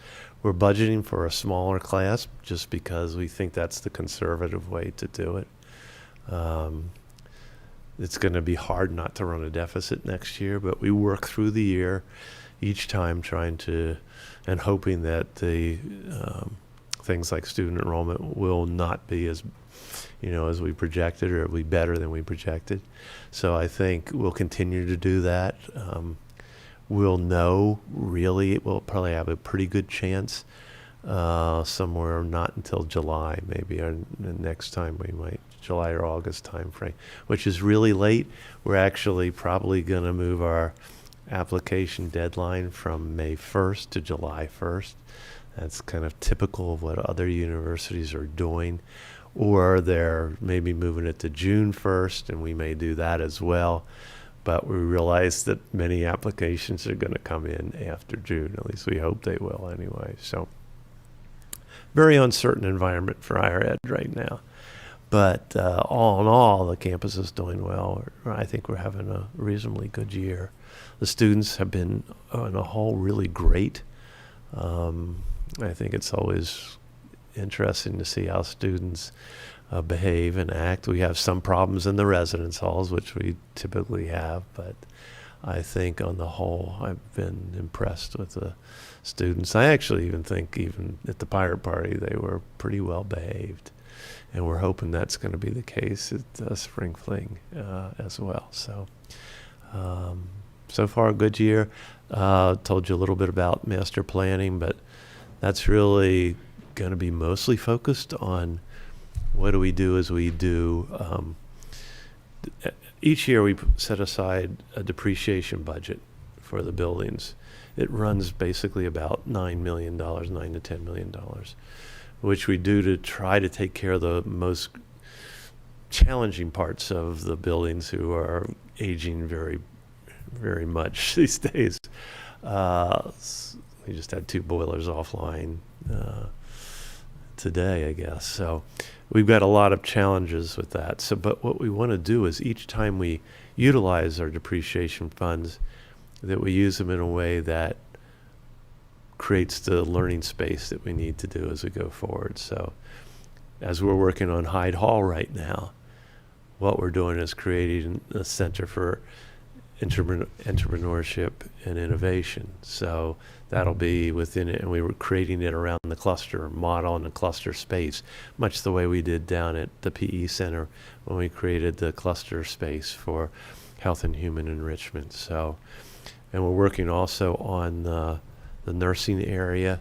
H: We're budgeting for a smaller class just because we think that's the conservative way to do it. It's going to be hard not to run a deficit next year, but we work through the year each time trying to and hoping that the things like student enrollment will not be as we projected, or it'll be better than we projected. So I think we'll continue to do that. We'll know, really, we'll probably have a pretty good chance somewhere not until July, maybe, or the next time we might, July or August time frame, which is really late. We're actually probably going to move our application deadline from May 1st to July 1st. That's kind of typical of what other universities are doing. Or they're maybe moving it to June 1st, and we may do that as well. But we realize that many applications are going to come in after June. At least we hope they will anyway. So very uncertain environment for higher ed right now. But all in all, the campus is doing well. I think we're having a reasonably good year. The students have been, on a whole, really great. I think it's always interesting to see how students behave and act. We have some problems in the residence halls, which we typically have, but I think on the whole, I've been impressed with the students. I actually even think even at the pirate party, they were pretty well behaved. And we're hoping that's going to be the case at Spring Fling as well. So, so far a good year. Told you a little bit about master planning, but that's really going to be mostly focused on what do we do as we do. Each year we set aside a depreciation budget for the buildings. It runs basically about $9 million, $9 to $10 million, which we do to try to take care of the most challenging parts of the buildings who are aging very, very much these days. We just had 2 boilers offline today, I guess. So we've got a lot of challenges with that. So, but what we want to do is each time we utilize our depreciation funds, that we use them in a way that creates the learning space that we need to do as we go forward. So as we're working on Hyde Hall right now, what we're doing is creating a center for entrepreneurship and innovation. So that'll be within it, and we were creating it around the cluster model and the cluster space, much the way we did down at the PE Center when we created the cluster space for health and human enrichment. So, and we're working also on the nursing area.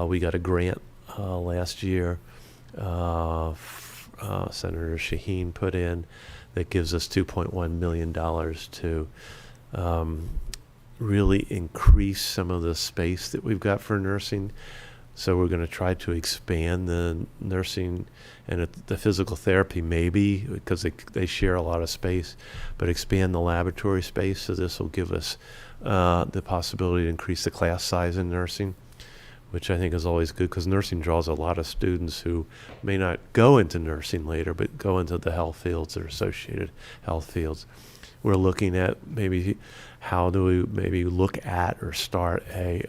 H: We got a grant last year, Senator Shaheen put in, that gives us $2.1 million to really increase some of the space that we've got for nursing. So we're going to try to expand the nursing and the physical therapy, maybe, because they share a lot of space, but expand the laboratory space. So this will give us the possibility to increase the class size in nursing, which I think is always good, because nursing draws a lot of students who may not go into nursing later, but go into the health fields or associated health fields. We're looking at maybe how do we maybe look at or start a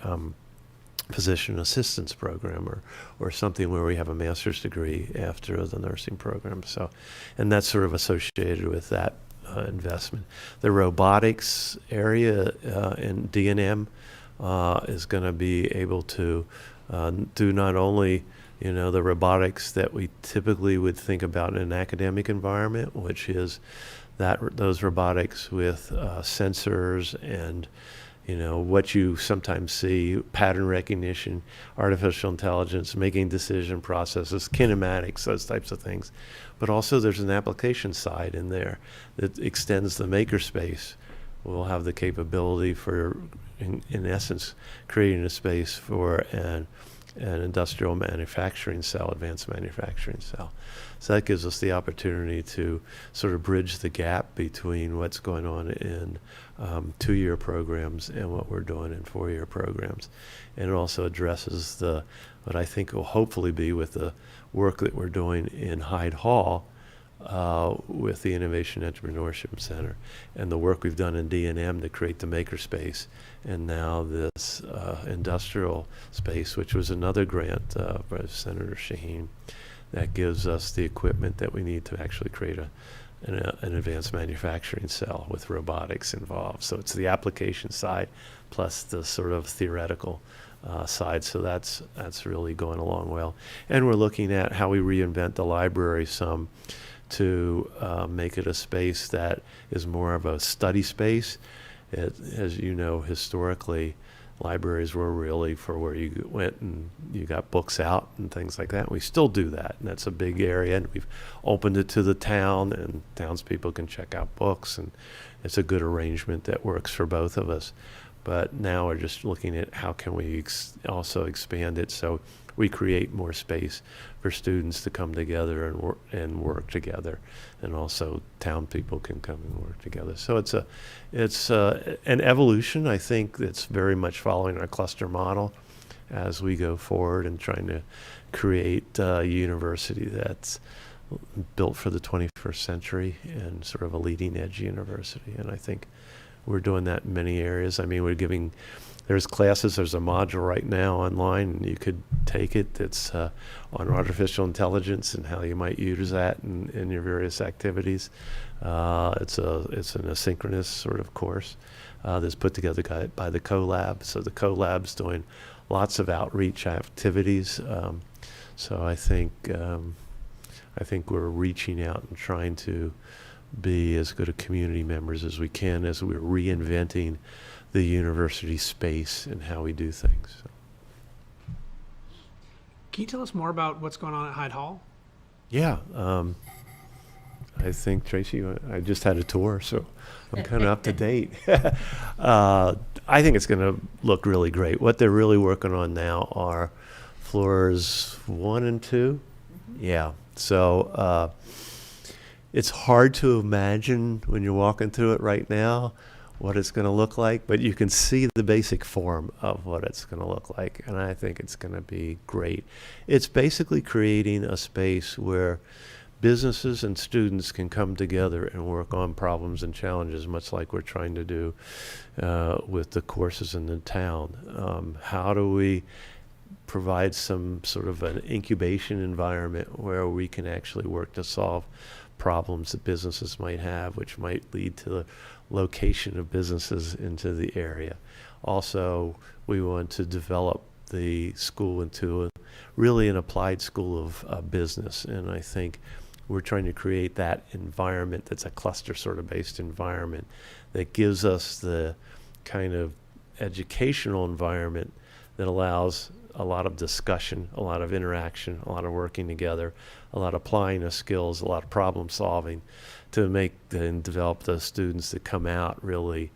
H: physician assistance program or something where we have a master's degree after the nursing program. So, and that's sort of associated with that investment. The robotics area in D&M is going to be able to do not only, the robotics that we typically would think about in an academic environment, which is those robotics with sensors and what you sometimes see, pattern recognition, artificial intelligence, making decision processes, kinematics, those types of things. But also there's an application side in there that extends the makerspace. We'll have the capability for, in essence, creating a space for an industrial manufacturing cell, advanced manufacturing cell. So that gives us the opportunity to sort of bridge the gap between what's going on in 2-year programs and what we're doing in 4-year programs. And it also addresses what I think will hopefully be with the work that we're doing in Hyde Hall with the Innovation Entrepreneurship Center and the work we've done in D&M to create the makerspace, and now this industrial space, which was another grant by Senator Shaheen, that gives us the equipment that we need to actually create an advanced manufacturing cell with robotics involved. So it's the application side plus the sort of theoretical side. So that's really going along well. And we're looking at how we reinvent the library some to make it a space that is more of a study space. As you know, historically, libraries were really for where you went and you got books out and things like that. We still do that, and that's a big area, and we've opened it to the town, and townspeople can check out books, and it's a good arrangement that works for both of us. But now we're just looking at how can we also expand it so we create more space for students to come together and work together, and also town people can come and work together. So it's an evolution, I think, that's very much following our cluster model. as we go forward and trying to create a university that's built for the 21st century and sort of a leading edge university. And I think we're doing that in many areas. I mean, there's classes, there's a module right now online, and you could take it that's on artificial intelligence and how you might use that in your various activities. It's an asynchronous sort of course that's put together by the CoLab. So the CoLab's doing lots of outreach activities. So I think we're reaching out and trying to be as good a community members as we can as we're reinventing the university space and how we do things. So.
B: Can you tell us more about what's going on at Hyde Hall?
H: Yeah, I think, Tracy, I just had a tour, so I'm kind of up to date. I think it's going to look really great. What they're really working on now are floors 1 and 2. Yeah, so it's hard to imagine when you're walking through it right now what it's going to look like, but you can see the basic form of what it's going to look like, and I think it's going to be great. It's basically creating a space where businesses and students can come together and work on problems and challenges, much like we're trying to do with the courses in the town. How do we provide some sort of an incubation environment where we can actually work to solve problems that businesses might have, which might lead to the location of businesses into the area. Also, we want to develop the school into really an applied school of business, and I think we're trying to create that environment that's a cluster sort of based environment that gives us the kind of educational environment that allows a lot of discussion, a lot of interaction, a lot of working together, a lot of applying of skills, a lot of problem solving to make and develop those students that come out really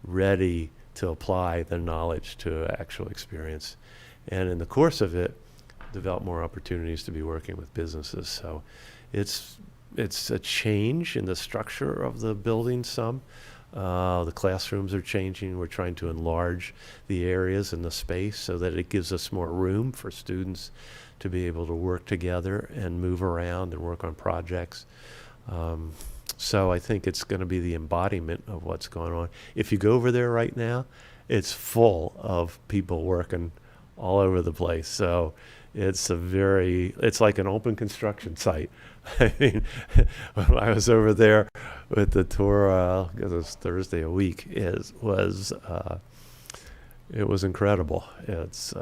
H: ready to apply the knowledge to actual experience. And in the course of it, develop more opportunities to be working with businesses. So it's a change in the structure of the building some. The classrooms are changing. We're trying to enlarge the areas and the space so that it gives us more room for students to be able to work together and move around and work on projects. So I think it's going to be the embodiment of what's going on. If you go over there right now, it's full of people working all over the place. So it's like an open construction site. I mean, when I was over there with the tour, because it was Thursday a week, it was incredible. It's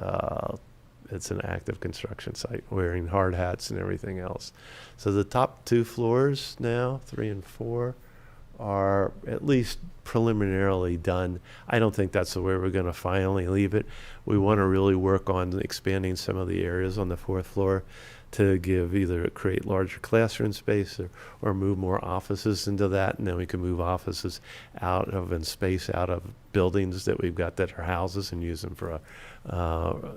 H: an active construction site, wearing hard hats and everything else. So the top 2 floors now, 3 and 4, are at least preliminarily done. I don't think that's the way we're going to finally leave it. We want to really work on expanding some of the areas on the 4th floor to create larger classroom space or move more offices into that, and then we can move offices out of buildings that we've got that are houses and use them for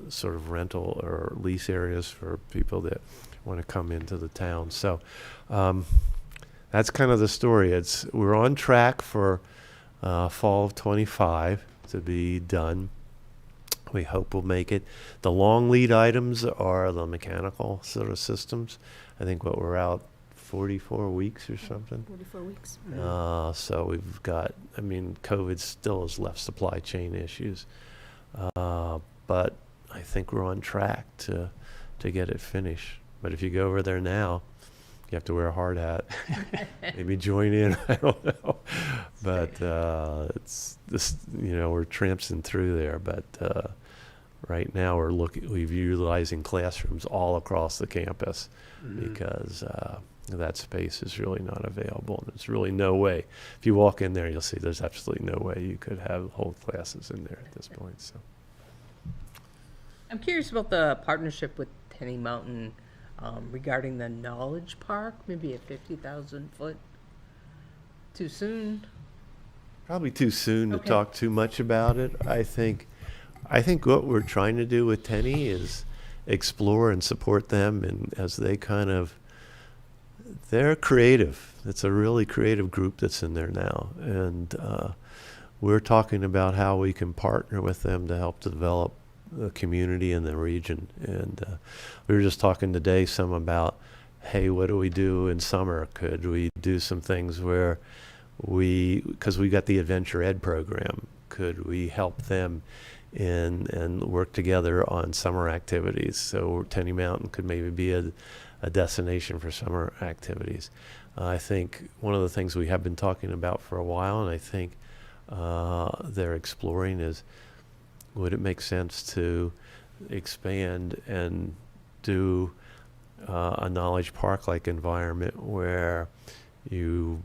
H: sort of rental or lease areas for people that want to come into the town. So that's kind of the story. We're on track for fall of 25 to be done. We hope we'll make it. The long lead items are the mechanical sort of systems. I think we're out 44 weeks or something.
D: 44 weeks.
H: So we've got, COVID still has left supply chain issues. But I think we're on track to get it finished. But if you go over there now, you have to wear a hard hat. Maybe join in. I don't know. But it's this. We're tramping through there. But right now we're utilizing classrooms all across the campus because that space is really not available. And there's really no way. If you walk in there, you'll see there's absolutely no way you could have whole classes in there at this point. So
D: I'm curious about the partnership with Tenny Mountain regarding the Knowledge Park, maybe a 50,000 foot. Too soon?
H: probably too soon to
D: Okay.
H: talk too much about it. I think what we're trying to do with Tenny is explore and support them, and as they they're creative. It's a really creative group that's in there now, and we're talking about how we can partner with them to help develop the community and the region. And we were just talking today some about, hey, what do we do in summer? Could we do some things where because we got the Adventure Ed program, could we help them and work together on summer activities? So Tenny Mountain could maybe be a destination for summer activities. I think one of the things we have been talking about for a while, and I think they're exploring, is would it make sense to expand and do a knowledge park-like environment where you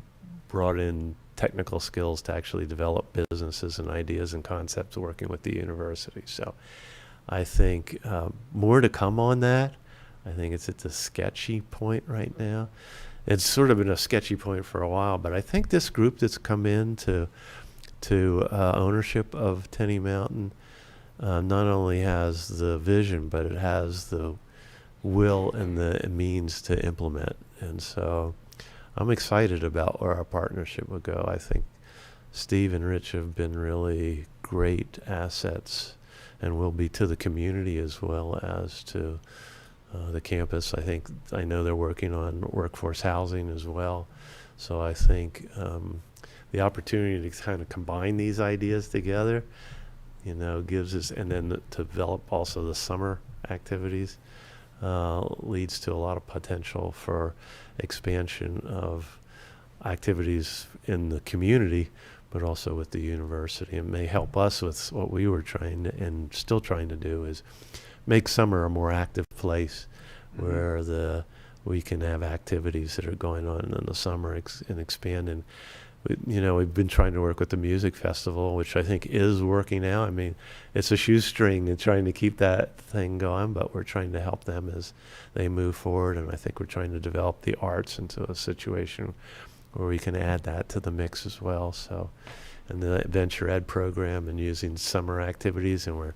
H: brought in technical skills to actually develop businesses and ideas and concepts working with the university. So I think more to come on that. I think it's at the sketchy point right now. It's sort of been a sketchy point for a while, but I think this group that's come in to ownership of Tenny Mountain not only has the vision, but it has the will and the means to implement. And so I'm excited about where our partnership will go. I think Steve and Rich have been really great assets and will be to the community as well as to the campus. I know they're working on workforce housing as well. So I think the opportunity to kind of combine these ideas together, gives us, and then to develop also the summer activities, leads to a lot of potential for expansion of activities in the community, but also with the university. It may help us with what we were trying to, and still trying to do, is make summer a more active place where we can have activities that are going on in the summer and expand. And we've been trying to work with the music festival, which I think is working out. I mean, it's a shoestring and trying to keep that thing going, but we're trying to help them as they move forward. And I think we're trying to develop the arts into a situation where we can add that to the mix as well. So, and the Adventure Ed program and using summer activities, and we're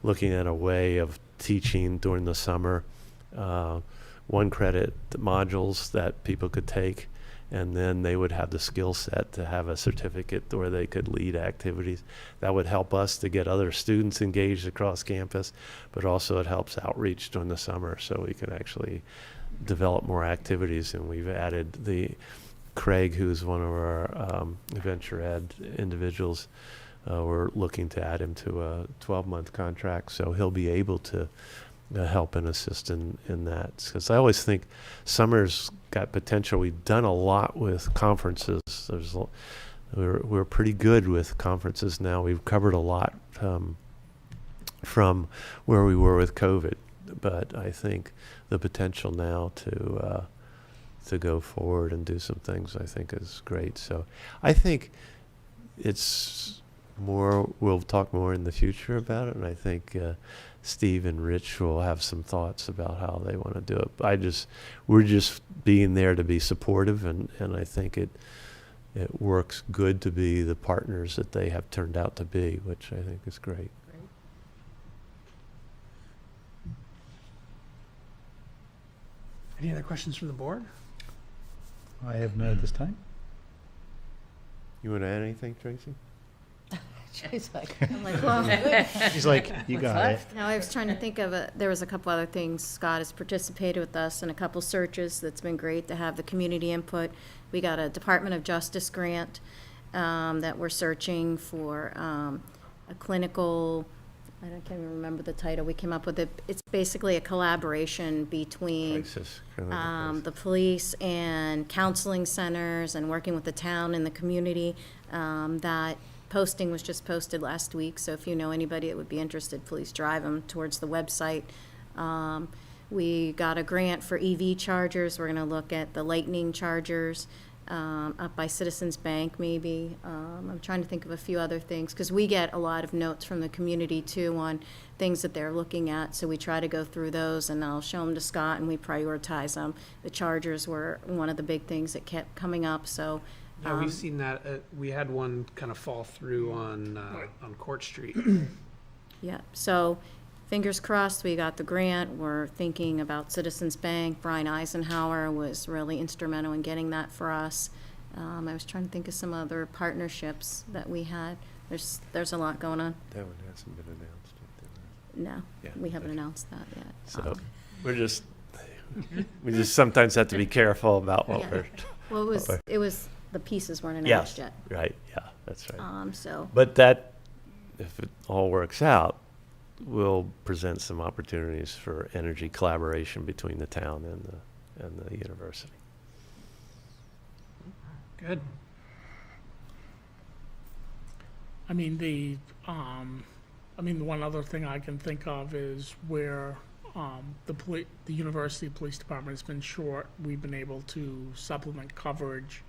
H: looking at a way of teaching during the summer, 1 credit modules that people could take, and then they would have the skill set to have a certificate where they could lead activities. That would help us to get other students engaged across campus, but also it helps outreach during the summer so we can actually develop more activities. And we've added Craig, who's one of our Adventure Ed individuals. We're looking to add him to a 12-month contract, so he'll be able to help and assist in that. Because I always think summer's got potential. We've done a lot with conferences. We're pretty good with conferences now. We've covered a lot from where we were with COVID, but I think the potential now to go forward and do some things, I think, is great. So I think it's more, we'll talk more in the future about it, and I think Steve and Rich will have some thoughts about how they want to do it. We're just being there to be supportive, and I think it works good to be the partners that they have turned out to be, which I think is great.
B: Any other questions from the board?
F: I have none at this time.
H: You want to add anything, Tracy?
E: She's like,
I: I'm like, well, good.
F: She's like, you got it.
I: Now, I was trying to think of there was a couple other things. Scott has participated with us in a couple searches. That's been great to have the community input. We got a Department of Justice grant that we're searching for a clinical, I can't even remember the title. We came up with it. It's basically a collaboration between
H: Crisis.
I: the police and counseling centers and working with the town and the community. That posting was just posted last week, so if you know anybody that would be interested, please drive them towards the website. We got a grant for EV chargers. We're going to look at the Lightning chargers up by Citizens Bank, maybe. I'm trying to think of a few other things, because we get a lot of notes from the community, too, on things that they're looking at, so we try to go through those, and I'll show them to Scott, and we prioritize them. The chargers were one of the big things that kept coming up, so...
B: Yeah, we've seen that. We had one kind of fall through on Court Street.
I: Yeah, so fingers crossed we got the grant. We're thinking about Citizens Bank. Brian Eisenhower was really instrumental in getting that for us. I was trying to think of some other partnerships that we had. There's a lot going on.
H: That one hasn't been announced yet.
I: No,
H: Yeah.
I: we haven't announced that yet.
H: So we just sometimes have to be careful about what
I: Yeah.
H: we're.
I: Well, it was, the pieces weren't announced
H: Yes,
I: yet.
H: right, yeah, that's right.
I: So,
H: But that, if it all works out, will present some opportunities for energy collaboration between the town and the university.
B: Good.
C: I mean, the one other thing I can think of is where the university police department has been short. We've been able to supplement coverage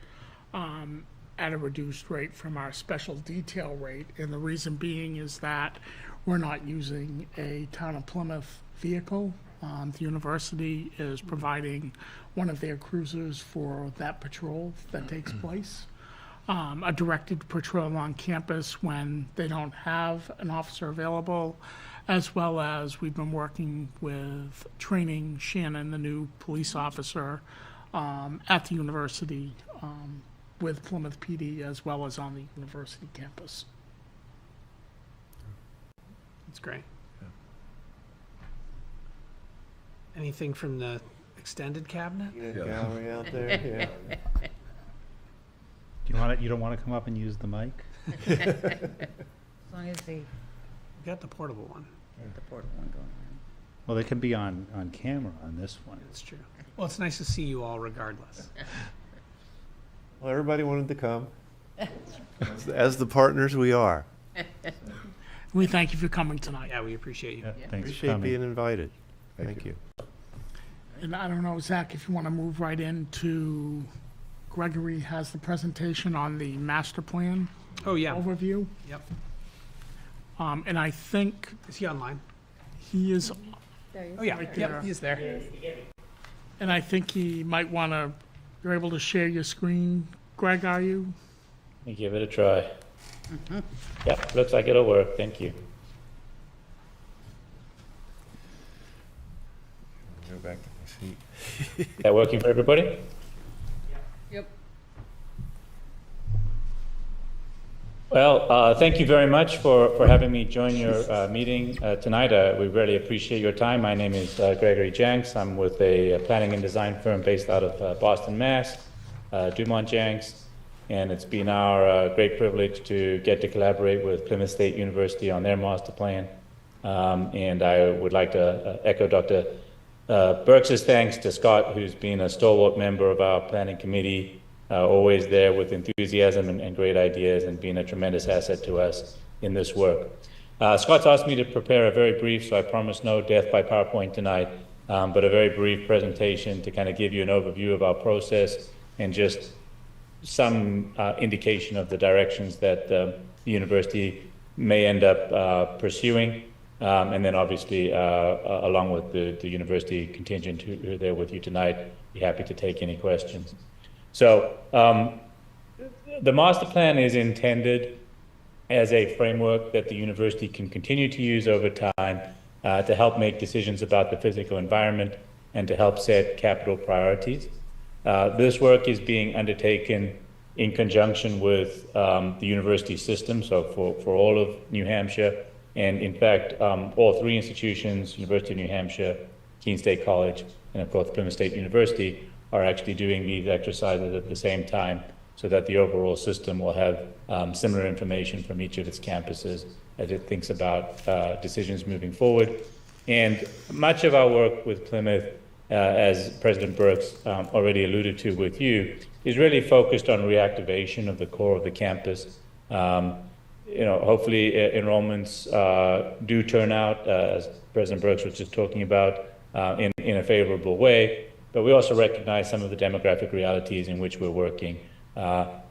C: at a reduced rate from our special detail rate. And the reason being is that we're not using a town of Plymouth vehicle. The university is providing one of their cruisers for that patrol that takes place. A directed patrol on campus when they don't have an officer available, as well as we've been working with training Shannon, the new police officer, at the university with Plymouth PD, as well as on the university campus.
B: That's great. Anything from the extended cabinet?
H: Gallery out there, yeah.
F: You don't want to come up and use the mic?
E: As long as they,
B: We got the portable one.
E: the portable one going around.
F: Well, they can be on camera on this one.
B: That's true. Well, it's nice to see you all regardless.
H: Well, everybody wanted to come. As the partners we are.
C: We thank you for coming tonight.
B: Yeah, we appreciate you.
F: Yeah, thanks for
H: Appreciate
F: coming.
H: being invited. Thank you.
C: And I don't know, Zach, if you want to move right into, Gregory has the presentation on the master plan
B: Oh, yeah.
C: overview.
B: Yep.
C: And I think
B: Is he online?
C: he is,
B: Oh, yeah.
C: Right
B: Yep,
C: there.
B: he's there.
C: and I think he might want to, you're able to share your screen, Greg, are you?
J: Let me give it a try. Yeah, looks like it'll work. Thank you.
H: Go back to my seat.
J: That working for everybody?
D: Yep.
J: Well, thank you very much for having me join your meeting tonight. We really appreciate your time. My name is Gregory Jenks. I'm with a planning and design firm based out of Boston, Mass, Dumont Jenks. And it's been our great privilege to get to collaborate with Plymouth State University on their master plan. And I would like to echo Dr. Burks' thanks to Scott, who's been a stalwart member of our planning committee, always there with enthusiasm and great ideas, and being a tremendous asset to us in this work. Scott's asked me to prepare a very brief, so I promise no death by PowerPoint tonight, but a very brief presentation to kind of give you an overview of our process and just some indication of the directions that the university may end up pursuing. And then obviously, along with the university contingent who are there with you tonight, be happy to take any questions. So the master plan is intended as a framework that the university can continue to use over time to help make decisions about the physical environment and to help set capital priorities. This work is being undertaken in conjunction with the university system, so for all of New Hampshire, and in fact, all three institutions, University of New Hampshire, Keene State College, and of course Plymouth State University, are actually doing these exercises at the same time so that the overall system will have similar information from each of its campuses as it thinks about decisions moving forward. And much of our work with Plymouth, as President Burks already alluded to with you, is really focused on reactivation of the core of the campus. Hopefully enrollments do turn out, as President Burks was just talking about, in a favorable way. But we also recognize some of the demographic realities in which we're working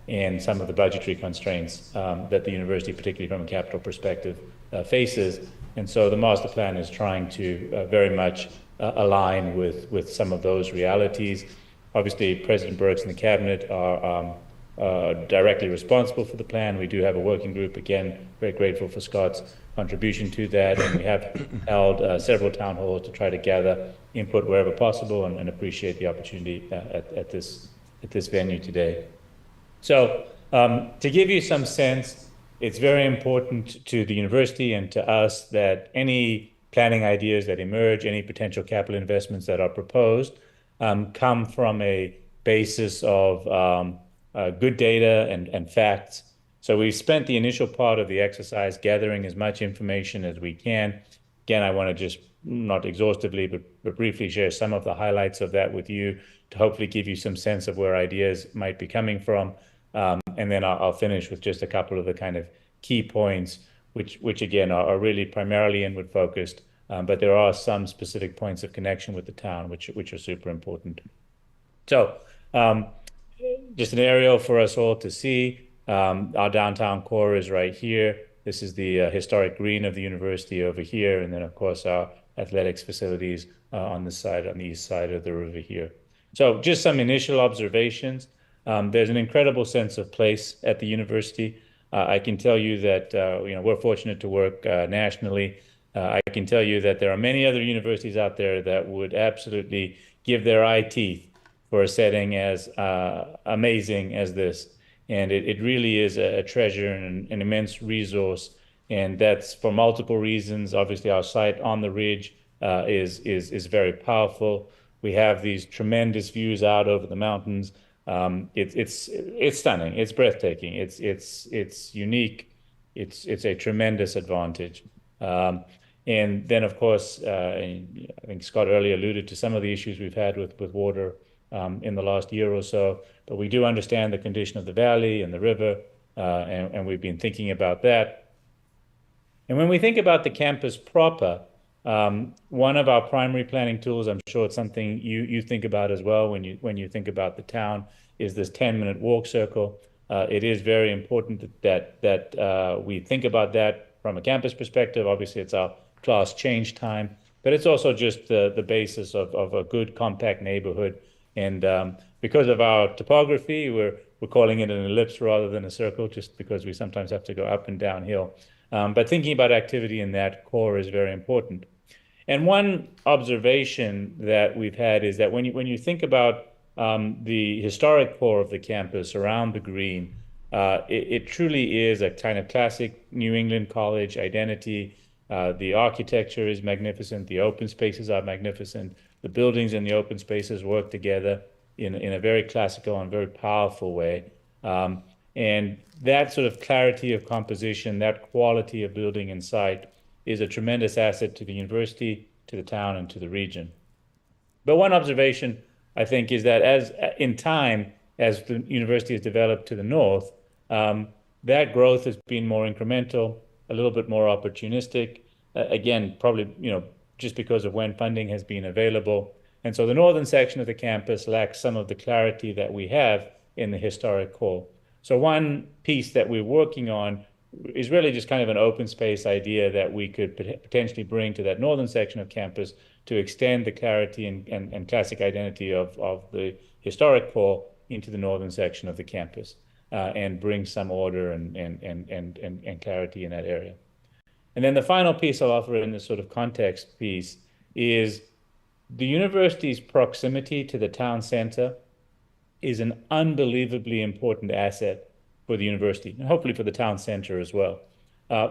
J: and some of the budgetary constraints that the university, particularly from a capital perspective, faces. And so the master plan is trying to very much align with some of those realities. Obviously, President Burks and the cabinet are directly responsible for the plan. We do have a working group, again, very grateful for Scott's contribution to that, and we have held several town halls to try to gather input wherever possible, and appreciate the opportunity at this venue today. So to give you some sense, it's very important to the university and to us that any planning ideas that emerge, any potential capital investments that are proposed, come from a basis of good data and facts. So we spent the initial part of the exercise gathering as much information as we can. Again, I want to just, not exhaustively, but briefly share some of the highlights of that with you to hopefully give you some sense of where ideas might be coming from. And then I'll finish with just a couple of the kind of key points, which again are really primarily inward focused, but there are some specific points of connection with the town, which are super important. So just an aerial for us all to see. Our downtown core is right here. This is the historic green of the university over here, and then of course our athletics facilities on the east side of the river here. So just some initial observations. There's an incredible sense of place at the university. I can tell you that we're fortunate to work nationally. I can tell you that there are many other universities out there that would absolutely give their eye teeth for a setting as amazing as this. And it really is a treasure and an immense resource. And that's for multiple reasons. Obviously, our site on the ridge is very powerful. We have these tremendous views out over the mountains. It's stunning. It's breathtaking. It's unique. It's a tremendous advantage. And then, of course, I think Scott earlier alluded to some of the issues we've had with water in the last year or so. But we do understand the condition of the valley and the river, and we've been thinking about that. And when we think about the campus proper, one of our primary planning tools, I'm sure it's something you think about as well when you think about the town, is this 10-minute walk circle. It is very important that we think about that from a campus perspective. Obviously, it's our class change time, but it's also just the basis of a good compact neighborhood. And because of our topography, we're calling it an ellipse rather than a circle, just because we sometimes have to go up and downhill. But thinking about activity in that core is very important. And one observation that we've had is that when you think about the historic core of the campus around the green, it truly is a kind of classic New England college identity. The architecture is magnificent. The open spaces are magnificent. The buildings and the open spaces work together in a very classical and very powerful way. And that sort of clarity of composition, that quality of building and site is a tremendous asset to the university, to the town, and to the region. But one observation, I think, is that as the university has developed to the north, that growth has been more incremental, a little bit more opportunistic, again, probably, just because of when funding has been available. And so the northern section of the campus lacks some of the clarity that we have in the historic core. So one piece that we're working on is really just kind of an open space idea that we could potentially bring to that northern section of campus to extend the clarity and classic identity of the historic core into the northern section of the campus, and bring some order and clarity in that area. And then the final piece I'll offer in this sort of context piece is the university's proximity to the town center is an unbelievably important asset for the university, and hopefully for the town center as well.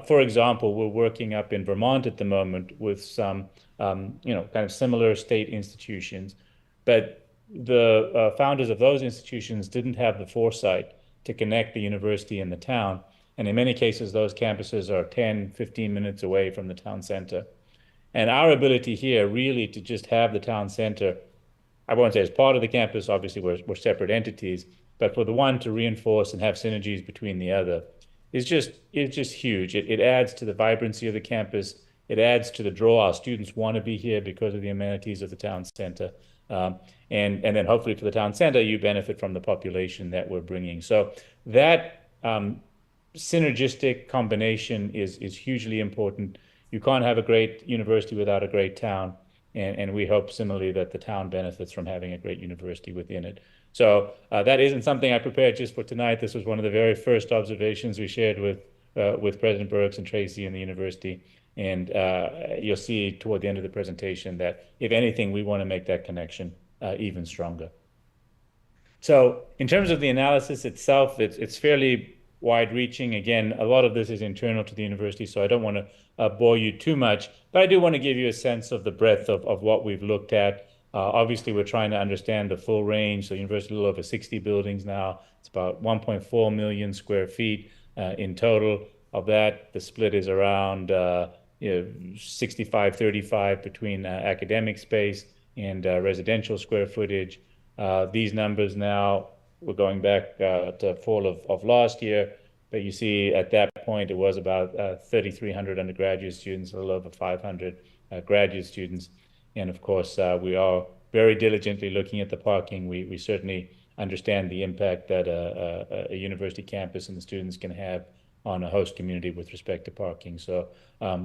J: For example, we're working up in Vermont at the moment with some, kind of similar state institutions, but the founders of those institutions didn't have the foresight to connect the university and the town. And in many cases, those campuses are 10, 15 minutes away from the town center. And our ability here really to just have the town center, I won't say as part of the campus, obviously we're separate entities, but for the one to reinforce and have synergies between the other is just huge. It adds to the vibrancy of the campus. It adds to the draw. Our students want to be here because of the amenities of the town center. And then hopefully for the town center, you benefit from the population that we're bringing. So that synergistic combination is hugely important. You can't have a great university without a great town. And we hope similarly that the town benefits from having a great university within it. So that isn't something I prepared just for tonight. This was one of the very first observations we shared with President Burks and Tracy and the university. And you'll see toward the end of the presentation that, if anything, we want to make that connection even stronger. So in terms of the analysis itself, it's fairly wide-reaching. Again, a lot of this is internal to the university, so I don't want to bore you too much, but I do want to give you a sense of the breadth of what we've looked at. Obviously, we're trying to understand the full range. So university, a little over 60 buildings now. It's about 1.4 million square feet in total. Of that, the split is around 65-35 between academic space and residential square footage. These numbers now, we're going back to fall of last year, but you see at that point it was about 3,300 undergraduate students, a little over 500 graduate students. And of course, we are very diligently looking at the parking. We certainly understand the impact that a university campus and the students can have on a host community with respect to parking. So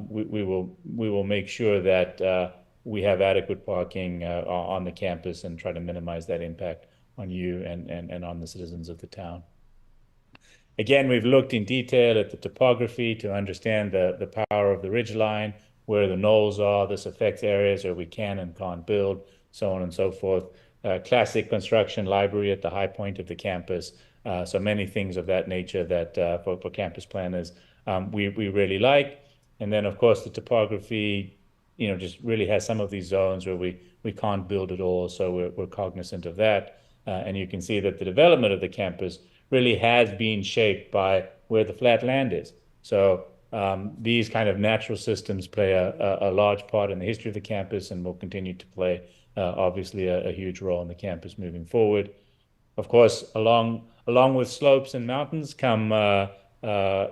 J: we will make sure that we have adequate parking on the campus and try to minimize that impact on you and on the citizens of the town. Again, we've looked in detail at the topography to understand the power of the ridgeline, where the knolls are. This affects areas where we can and can't build, so on and so forth. Classic construction library at the high point of the campus. So many things of that nature that for campus planners we really like. And then, of course, the topography, just really has some of these zones where we can't build at all. So we're cognizant of that. And you can see that the development of the campus really has been shaped by where the flat land is. So these kind of natural systems play a large part in the history of the campus and will continue to play, obviously, a huge role in the campus moving forward. Of course, along with slopes and mountains come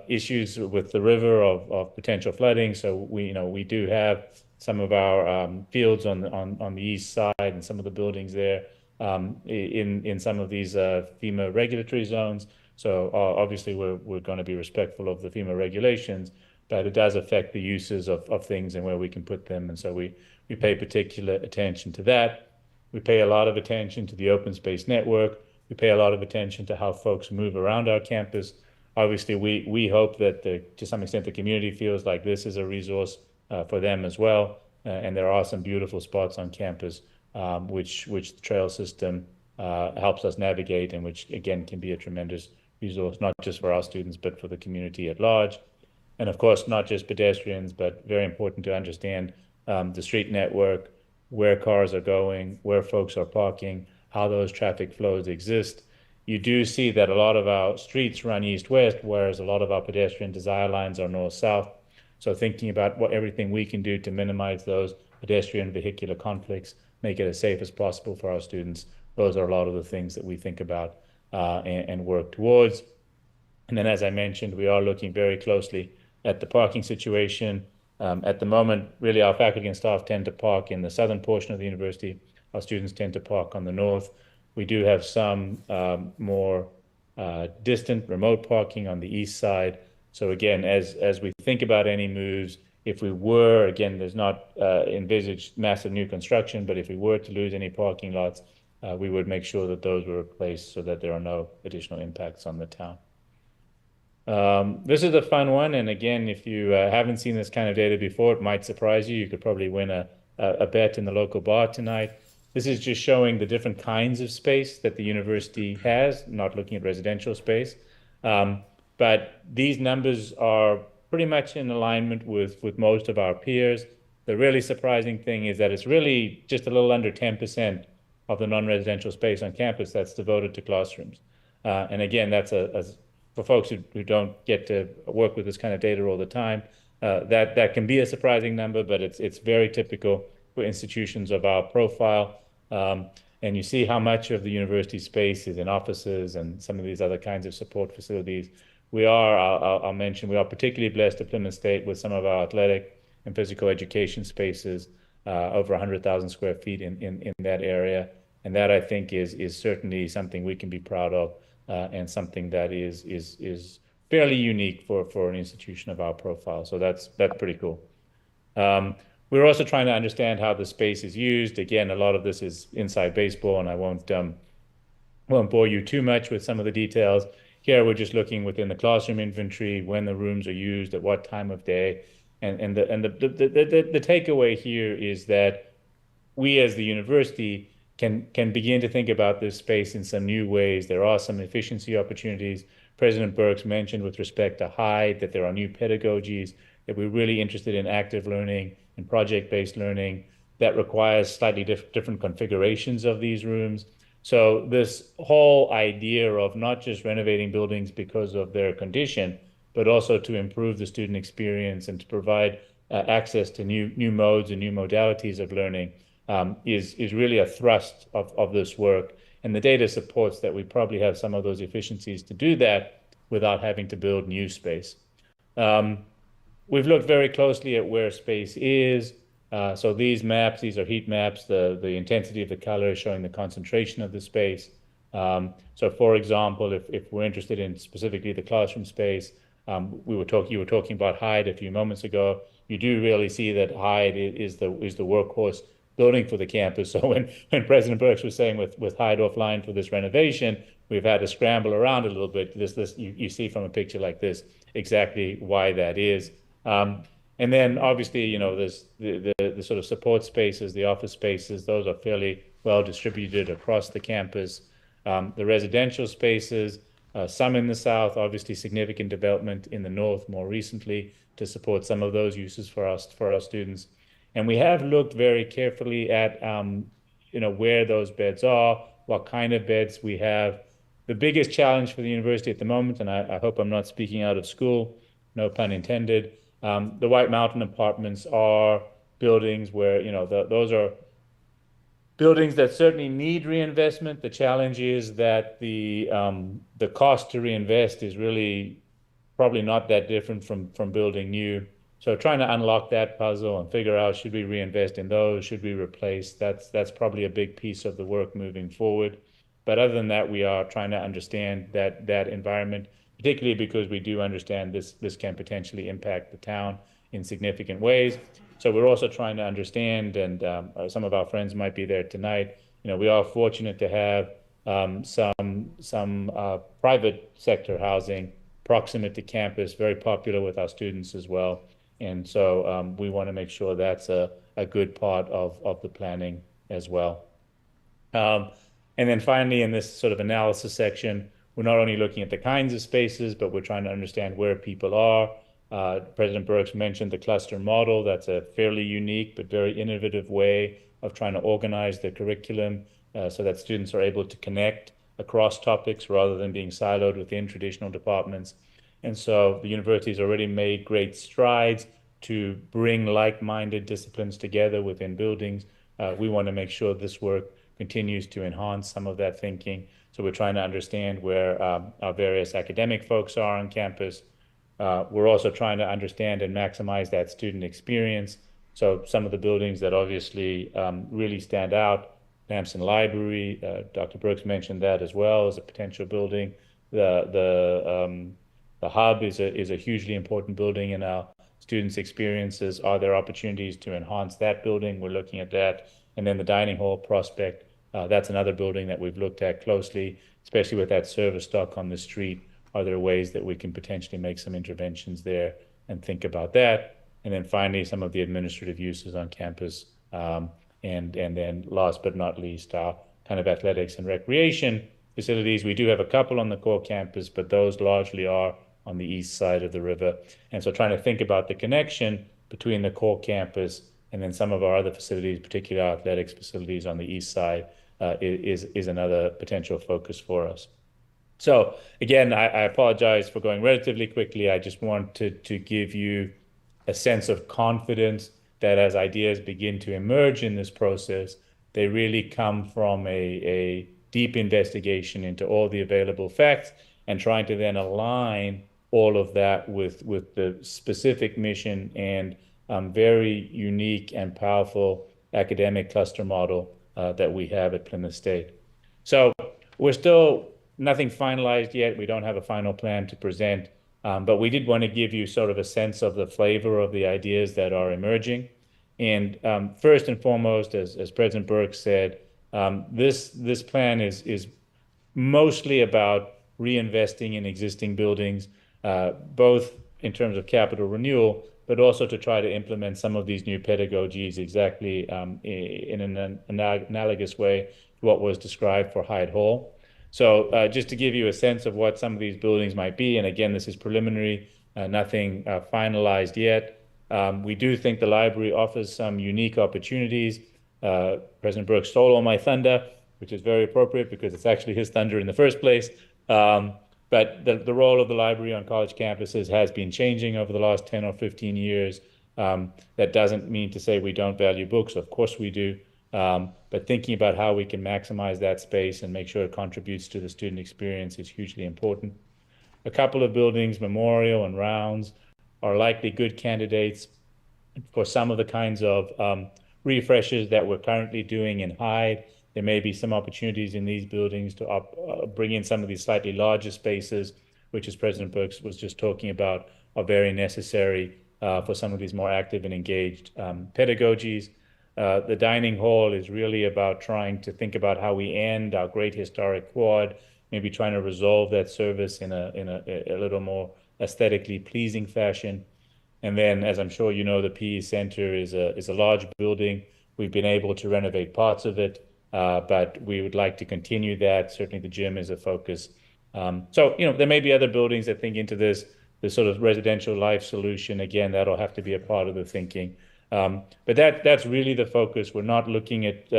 J: issues with the river of potential flooding. So we do have some of our fields on the east side and some of the buildings there in some of these FEMA regulatory zones. So obviously we're going to be respectful of the FEMA regulations, but it does affect the uses of things and where we can put them. And so we pay particular attention to that. We pay a lot of attention to the open space network. We pay a lot of attention to how folks move around our campus. Obviously, we hope that to some extent the community feels like this is a resource for them as well. And there are some beautiful spots on campus which the trail system helps us navigate, and which again can be a tremendous resource, not just for our students, but for the community at large. And of course, not just pedestrians, but very important to understand the street network, where cars are going, where folks are parking, how those traffic flows exist. You do see that a lot of our streets run east-west, whereas a lot of our pedestrian desire lines are north-south. So thinking about everything we can do to minimize those pedestrian vehicular conflicts, make it as safe as possible for our students, those are a lot of the things that we think about and work towards. And then, as I mentioned, we are looking very closely at the parking situation. At the moment, really our faculty and staff tend to park in the southern portion of the university. Our students tend to park on the north. We do have some more distant, remote parking on the east side. So again, as we think about any moves, if we were, again, there's not envisaged massive new construction, but if we were to lose any parking lots, we would make sure that those were replaced so that there are no additional impacts on the town. This is a fun one, and again, if you haven't seen this kind of data before, it might surprise you. You could probably win a bet in the local bar tonight. This is just showing the different kinds of space that the university has, not looking at residential space. But these numbers are pretty much in alignment with most of our peers. The really surprising thing is that it's really just a little under 10% of the non-residential space on campus that's devoted to classrooms. And again, that's for folks who don't get to work with this kind of data all the time, that can be a surprising number, but it's very typical for institutions of our profile. And you see how much of the university space is in offices and some of these other kinds of support facilities. I'll mention, we are particularly blessed at Plymouth State with some of our athletic and physical education spaces, over 100,000 square feet in that area. And that, I think, is certainly something we can be proud of, and something that is fairly unique for an institution of our profile. So that's pretty cool. We're also trying to understand how the space is used. Again, a lot of this is inside baseball, and I won't bore you too much with some of the details. Here, we're just looking within the classroom inventory, when the rooms are used, at what time of day. And the takeaway here is that we as the university can begin to think about this space in some new ways. There are some efficiency opportunities President Burks mentioned with respect to Hyde, that there are new pedagogies, that we're really interested in active learning and project-based learning that requires slightly different configurations of these rooms. So this whole idea of not just renovating buildings because of their condition, but also to improve the student experience and to provide access to new modes and new modalities of learning is really a thrust of this work. And the data supports that we probably have some of those efficiencies to do that without having to build new space. We've looked very closely at where space is. So these maps, these are heat maps, the intensity of the color is showing the concentration of the space. So for example, if we're interested in specifically the classroom space, you were talking about Hyde a few moments ago. You do really see that Hyde is the workhorse building for the campus. So when President Burks was saying with Hyde offline for this renovation, we've had to scramble around a little bit. You see from a picture like this exactly why that is. And then obviously, there's the sort of support spaces, the office spaces, those are fairly well distributed across the campus. The residential spaces, some in the south, obviously significant development in the north more recently to support some of those uses for our students. And we have looked very carefully at where those beds are, what kind of beds we have. The biggest challenge for the university at the moment, and I hope I'm not speaking out of school, no pun intended, the White Mountain apartments are buildings where, those are buildings that certainly need reinvestment. The challenge is that the cost to reinvest is really probably not that different from building new. So trying to unlock that puzzle and figure out, should we reinvest in those? Should we replace? That's probably a big piece of the work moving forward. But other than that, we are trying to understand that environment, particularly because we do understand this can potentially impact the town in significant ways. So we're also trying to understand, and some of our friends might be there tonight. We are fortunate to have some private sector housing proximate to campus, very popular with our students as well. And so we want to make sure that's a good part of the planning as well. And then finally, in this sort of analysis section, we're not only looking at the kinds of spaces, but we're trying to understand where people are. President Burks mentioned the cluster model. That's a fairly unique but very innovative way of trying to organize the curriculum so that students are able to connect across topics rather than being siloed within traditional departments. And so the university has already made great strides to bring like-minded disciplines together within buildings. We want to make sure this work continues to enhance some of that thinking. So we're trying to understand where our various academic folks are on campus. We're also trying to understand and maximize that student experience. So some of the buildings that obviously really stand out, Lamson Library, Dr. Brooks mentioned that as well as a potential building. The Hub is a hugely important building in our students' experiences. Are there opportunities to enhance that building? We're looking at that. And then the dining hall prospect, that's another building that we've looked at closely, especially with that service stock on the street. Are there ways that we can potentially make some interventions there and think about that? And then finally, some of the administrative uses on campus. And then last but not least, our kind of athletics and recreation facilities. We do have a couple on the core campus, but those largely are on the east side of the river. And so trying to think about the connection between the core campus and then some of our other facilities, particularly our athletics facilities on the east side, is another potential focus for us. So again, I apologize for going relatively quickly. I just wanted to give you a sense of confidence that as ideas begin to emerge in this process, they really come from a deep investigation into all the available facts and trying to then align all of that with the specific mission and very unique and powerful academic cluster model that we have at Plymouth State. So we're still nothing finalized yet. We don't have a final plan to present, but we did want to give you sort of a sense of the flavor of the ideas that are emerging. And first and foremost, as President Burke said, this plan is mostly about reinvesting in existing buildings, both in terms of capital renewal, but also to try to implement some of these new pedagogies exactly in an analogous way to what was described for Hyde Hall. So just to give you a sense of what some of these buildings might be, and again, this is preliminary, nothing finalized yet. We do think the library offers some unique opportunities. President Brooks stole all my thunder, which is very appropriate because it's actually his thunder in the first place. But the role of the library on college campuses has been changing over the last 10 or 15 years. That doesn't mean to say we don't value books. Of course we do. But thinking about how we can maximize that space and make sure it contributes to the student experience is hugely important. A couple of buildings, Memorial and Rounds, are likely good candidates for some of the kinds of refreshes that we're currently doing in Hyde. There may be some opportunities in these buildings to bring in some of these slightly larger spaces, which, as President Burks was just talking about, are very necessary for some of these more active and engaged pedagogies. The dining hall is really about trying to think about how we end our great historic quad, maybe trying to resolve that service in a little more aesthetically pleasing fashion. And then, as I'm sure you know, the PE Center is a large building. We've been able to renovate parts of it, but we would like to continue that. Certainly the gym is a focus. So, there may be other buildings that think into this sort of residential life solution. Again, that'll have to be a part of the thinking. But that's really the focus. We're not looking at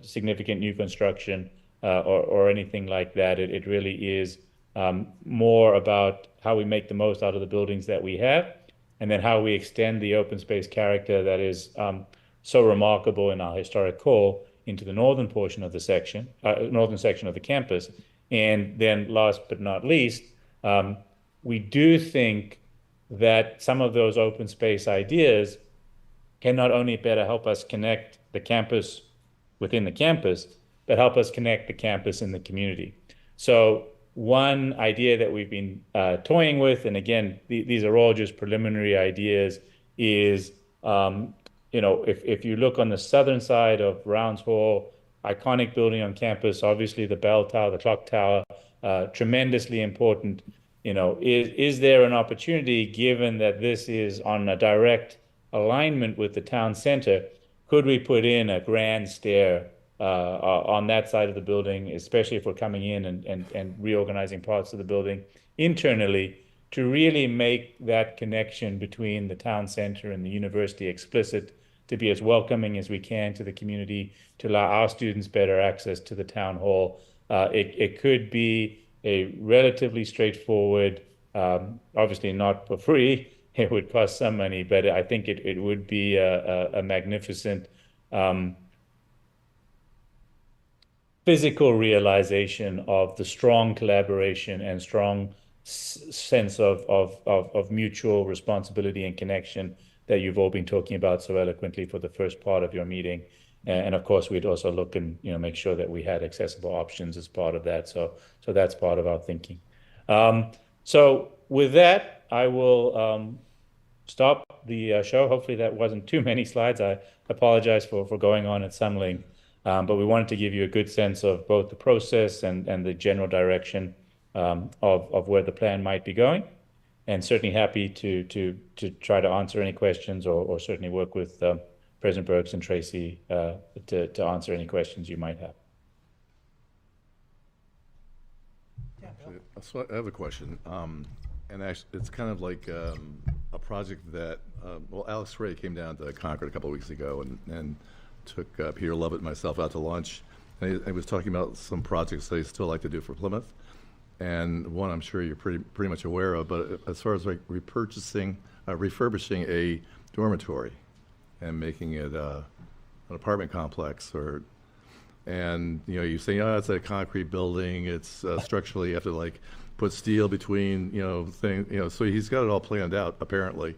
J: significant new construction or anything like that. It really is more about how we make the most out of the buildings that we have, and then how we extend the open space character that is so remarkable in our historic core into the northern portion of the northern section of the campus. And then last but not least, we do think that some of those open space ideas can not only better help us connect the campus within the campus, but help us connect the campus in the community. So one idea that we've been toying with, and again, these are all just preliminary ideas, is if you look on the southern side of Rounds Hall, iconic building on campus, obviously the bell tower, the clock tower, tremendously important. Is there an opportunity, given that this is on a direct alignment with the town center, could we put in a grand stair on that side of the building, especially if we're coming in and reorganizing parts of the building internally, to really make that connection between the town center and the university explicit, to be as welcoming as we can to the community, to allow our students better access to the town hall. It could be a relatively straightforward, obviously not for free, it would cost some money, but I think it would be a magnificent physical realization of the strong collaboration and strong sense of mutual responsibility and connection that you've all been talking about so eloquently for the first part of your meeting. And of course, we'd also look and make sure that we had accessible options as part of that. So that's part of our thinking. So with that, I will stop the show. Hopefully that wasn't too many slides. I apologize for going on at some length, but we wanted to give you a good sense of both the process and the general direction of where the plan might be going, and certainly happy to try to answer any questions or certainly work with President Burks and Tracy to answer any questions you might have.
A: So I have a question. And actually, it's kind of like a project that, Alex Ray came down to Concord a couple of weeks ago and took Peter Lovett and myself out to lunch. And he was talking about some projects that he'd still like to do for Plymouth. And one I'm sure you're pretty much aware of, but as far as like refurbishing a dormitory and making it an apartment complex, and you say, it's a concrete building, it's structurally you have to like put steel between, things, so he's got it all planned out, apparently.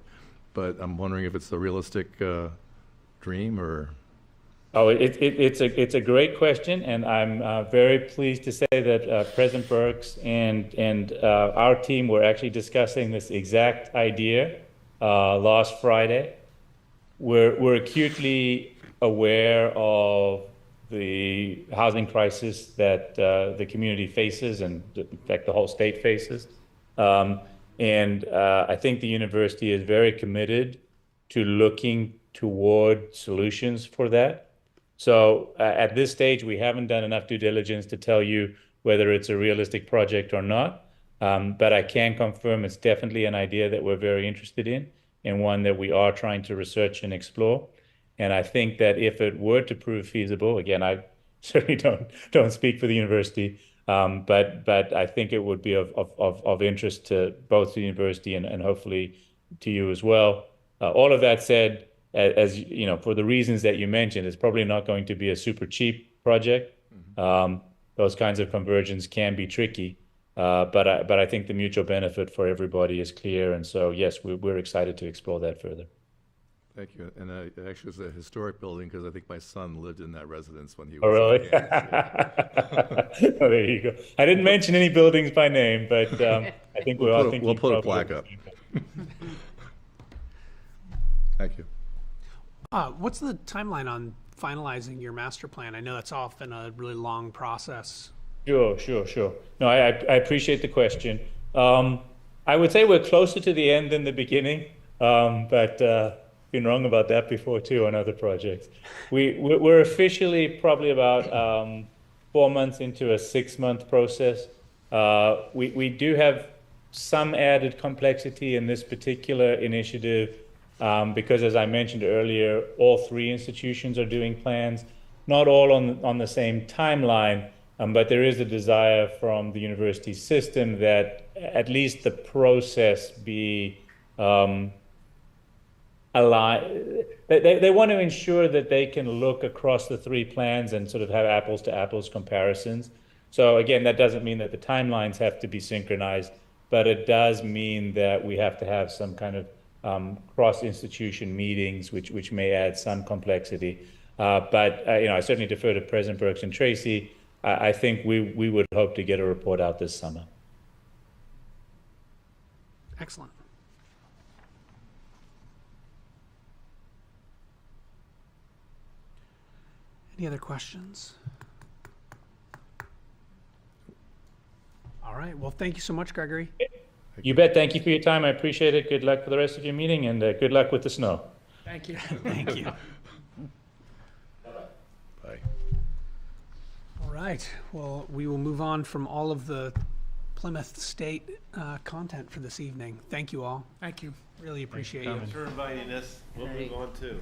A: But I'm wondering if it's a realistic dream or...
J: Oh, it's a great question, and I'm very pleased to say that President Burks and our team were actually discussing this exact idea last Friday. We're acutely aware of the housing crisis that the community faces, and in fact the whole state faces. And I think the university is very committed to looking toward solutions for that. So at this stage, we haven't done enough due diligence to tell you whether it's a realistic project or not. But I can confirm it's definitely an idea that we're very interested in, and one that we are trying to research and explore. And I think that if it were to prove feasible, again, I certainly don't speak for the university, but I think it would be of interest to both the university and hopefully to you as well. All of that said, as you know, for the reasons that you mentioned, it's probably not going to be a super cheap project. Those kinds of conversions can be tricky, but I think the mutual benefit for everybody is clear, and so yes, we're excited to explore that further.
A: Thank you. And actually, it's a historic building because I think my son lived in that residence when he was.
J: Oh, really?
A: in Kansas.
J: Oh, there you go. I didn't mention any buildings by name, but I think we're all thinking.
A: We'll put a
J: probably-
A: plaque up. Thank you.
B: What's the timeline on finalizing your master plan? I know that's often a really long process.
J: Sure. No, I appreciate the question. I would say we're closer to the end than the beginning, but been wrong about that before too on other projects. We're officially probably about 4 months into a 6-month process. We do have some added complexity in this particular initiative because, as I mentioned earlier, all 3 institutions are doing plans, not all on the same timeline, but there is a desire from the university system that at least the process be they want to ensure that they can look across the 3 plans and sort of have apples to apples comparisons. So again, that doesn't mean that the timelines have to be synchronized, but it does mean that we have to have some kind of cross-institution meetings, which may add some complexity. But I certainly defer to President Burks and Tracy. I think we would hope to get a report out this summer.
B: Excellent. Any other questions? All right. Well, thank you so much, Gregory.
J: You bet. Thank you for your time. I appreciate it. Good luck for the rest of your meeting, and good luck with the snow.
B: Thank you. Thank you.
A: Bye.
B: All right. Well, we will move on from all of the Plymouth State content for this evening. Thank you all.
C: Thank you.
B: Really appreciate you.
K: Thanks for inviting us. We'll move on too.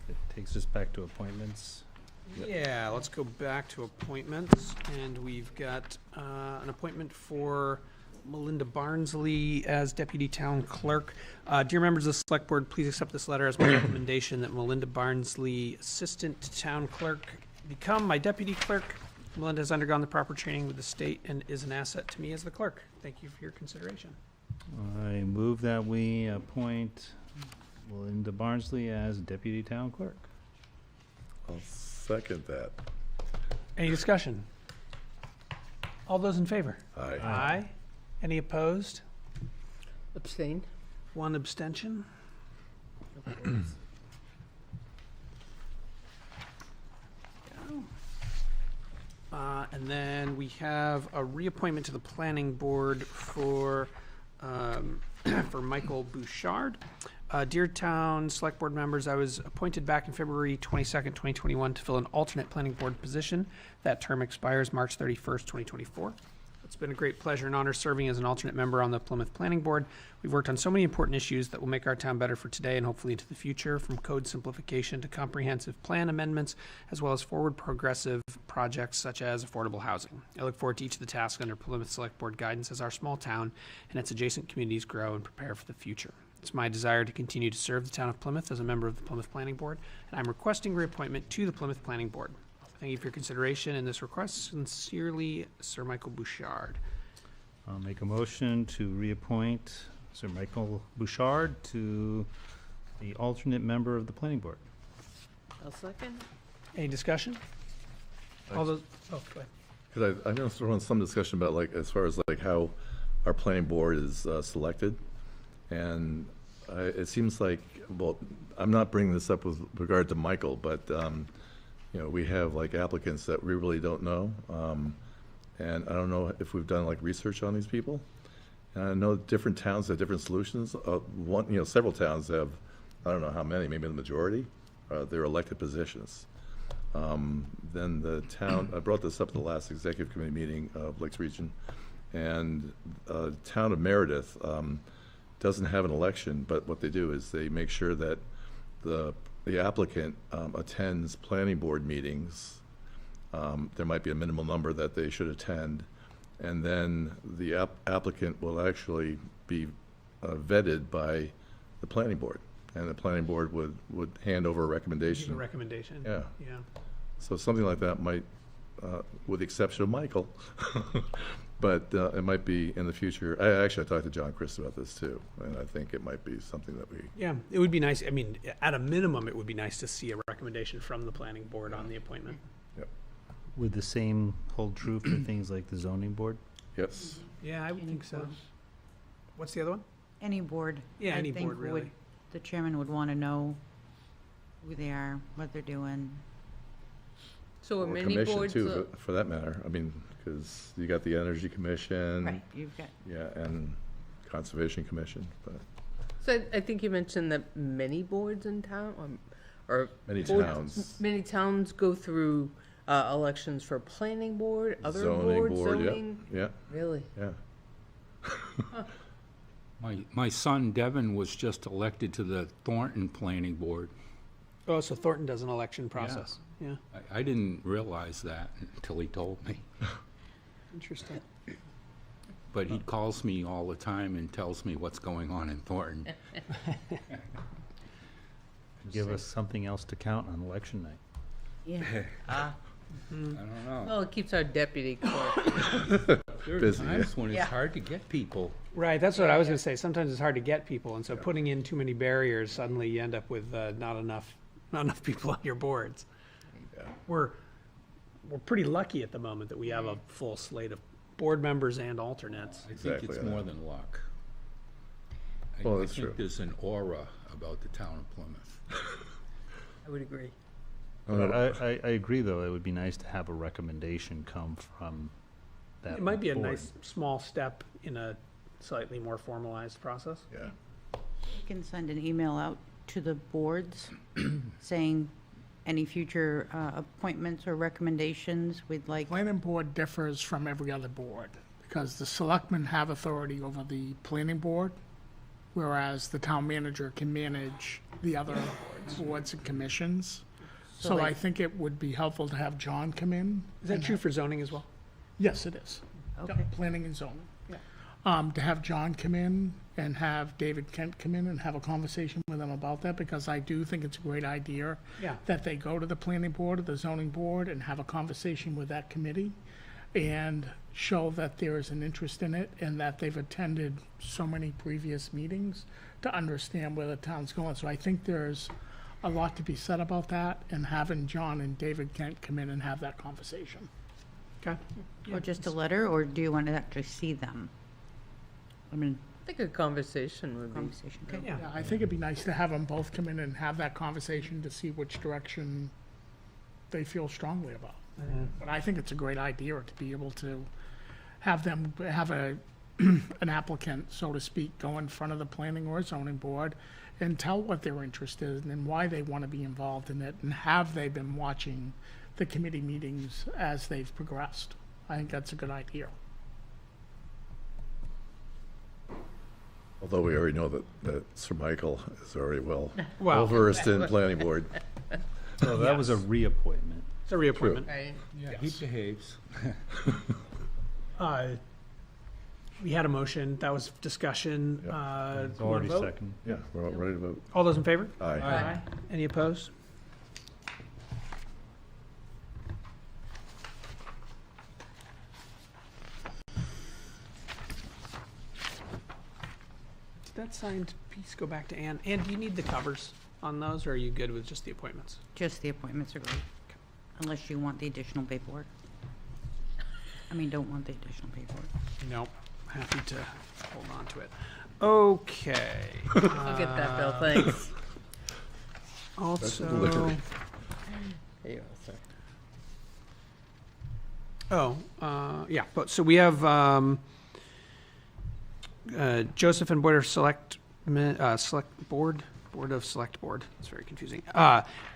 F: It takes us back to appointments.
B: Yeah, let's go back to appointments, and we've got an appointment for Melinda Barnsley as Deputy Town Clerk. Dear members of the Select Board, please accept this letter as my recommendation that Melinda Barnsley, Assistant Town Clerk, become my Deputy Clerk. Melinda has undergone the proper training with the state and is an asset to me as the clerk. Thank you for your consideration.
F: I move that we appoint Linda Barnsley as Deputy Town Clerk.
A: I'll second that.
B: Any discussion? All those in favor?
A: Aye.
B: Aye. Any opposed?
D: Abstain?
B: 1 abstention. And then we have a reappointment to the planning board for for Michael Bouchard. Dear Town Select Board members, I was appointed back in February 22nd, 2021 to fill an alternate planning board position. That term expires March 31st, 2024. It's been a great pleasure and honor serving as an alternate member on the Plymouth Planning Board. We've worked on so many important issues that will make our town better for today and hopefully into the future, from code simplification to comprehensive plan amendments, as well as forward progressive projects such as affordable housing. I look forward to each of the tasks under Plymouth Select Board guidance as our small town and its adjacent communities grow and prepare for the future. It's my desire to continue to serve the town of Plymouth as a member of the Plymouth Planning Board, and I'm requesting reappointment to the Plymouth Planning Board. Thank you for your consideration in this request. Sincerely, Sir Michael Bouchard.
F: I'll make a motion to reappoint Sir Michael Bouchard to the alternate member of the Planning Board.
D: I'll second.
B: Any discussion? All those, oh, go ahead.
A: Because I'm going to throw in some discussion about, like, as far as like how our planning board is selected, and it seems like, well, I'm not bringing this up with regard to Michael, but you know, we have like applicants that we really don't know, And I don't know if we've done like research on these people. And I know different towns have different solutions. Several towns have, I don't know how many, maybe the majority, they're elected positions. Then the town, I brought this up at the last executive committee meeting of Lakes Region, and town of Meredith doesn't have an election, but what they do is they make sure that the applicant attends planning board meetings. There might be a minimal number that they should attend, and then the applicant will actually be vetted by the planning board, and the planning board would hand over a
B: Give a
A: recommendation.
B: recommendation.
A: Yeah.
B: Yeah.
A: So something like that might, with the exception of Michael, but it might be in the future. I talked to John Christ about this too, and I think it might be something that we,
B: Yeah, it would be nice, I mean, at a minimum, it would be nice to see a recommendation from the planning board on the appointment.
F: Would the same hold true for things like the zoning board?
A: yes.
B: Yeah, I would
E: Any
B: think so.
E: board.
B: What's the other one?
E: Any board.
B: Yeah,
E: I
B: any
E: think
B: board, really.
E: The chairman would want to know who they are, what they're doing.
D: So are
A: Or
D: many
A: commission
D: boards,
A: too, for that matter. I mean, because you got the Energy Commission.
E: Right, you've got,
A: Yeah, and Conservation Commission, but
D: so I think you mentioned that many boards in town, or
A: many
D: boards-
A: towns.
D: many towns go through elections for planning board, other
A: Zoning
D: boards,
A: board, yeah.
D: zoning?
A: Yeah,
D: Really?
A: yeah.
G: My son Devin was just elected to the Thornton Planning Board.
B: Oh, so Thornton does an election process. Yeah,
G: I didn't realize that until he told me.
B: interesting.
G: But he calls me all the time and tells me what's going on in Thornton.
F: Give us something else to count on election night.
E: yeah.
G: I don't know.
D: Well, it keeps our deputy clerk.
G: There are
A: Busy,
G: times when
E: Yeah.
G: it's hard to get people.
B: Right, that's what I was gonna say. Sometimes it's hard to get people, and so putting in too many barriers, suddenly you end up with not enough people on your boards.
A: Yeah.
B: We're pretty lucky at the moment that we have a full slate of board members and alternates.
G: I think
A: Exactly,
G: it's
A: I know.
G: more than luck.
A: Well,
G: I
A: that's true.
G: think there's an aura about the town of Plymouth.
D: I would agree.
F: But I agree, though, it would be nice to have a recommendation come from that
B: It might be a
F: board.
B: nice small step in a slightly more formalized process.
A: Yeah.
E: You can send an email out to the boards saying any future appointments or recommendations we'd like.
C: Planning board differs from every other board, because the selectmen have authority over the planning board, whereas the town manager can manage the other boards and commissions.
E: So
C: So
E: like-
C: I think it would be helpful to have John come in.
B: Is that true for zoning as well?
C: Yes, it is.
E: Okay.
C: Yep, planning and zoning. To have John come in and have David Kent come in and have a conversation with them about that, because I do think it's a great idea
B: Yeah.
C: that they go to the planning board or the zoning board and have a conversation with that committee and show that there is an interest in it and that they've attended so many previous meetings to understand where the town's going. So I think there's a lot to be said about that, and having John and David Kent come in and have that conversation.
B: Okay.
E: Or just a letter, or do you want to actually see them? I mean,
D: I think a conversation would be.
E: conversation, okay?
B: Yeah.
C: Yeah, I think it'd be nice to have them both come in and have that conversation to see which direction they feel strongly about. But I think it's a great idea to be able to have them, have an applicant, so to speak, go in front of the planning or zoning board and tell what their interest is and why they want to be involved in it, and have they been watching the committee meetings as they've progressed. I think that's a good idea.
A: Although we already know that Sir Michael is already well
B: Well-
A: versed in planning board.
F: So that was a reappointment.
B: It's a reappointment.
D: Right.
G: Yeah, he behaves.
B: We had a motion, that was discussion.
A: Yep.
F: It's
B: You wanna
F: already
B: vote?
F: second.
A: Yeah, we're all ready to vote.
B: All those in favor?
A: Aye.
B: Any opposed? Did that signed piece go back to Ann? Ann, do you need the covers on those, or are you good with just the appointments?
E: Just the appointments are great, unless you want the additional paperwork. I mean, don't want the additional paperwork.
B: Nope, happy to hold on to it. Okay.
D: I'll get that, Bill, thanks.
B: Also,
A: delivery.
D: Here you go, sir.
B: Yeah, but, so we have, Joseph and Board of Select Board. It's very confusing.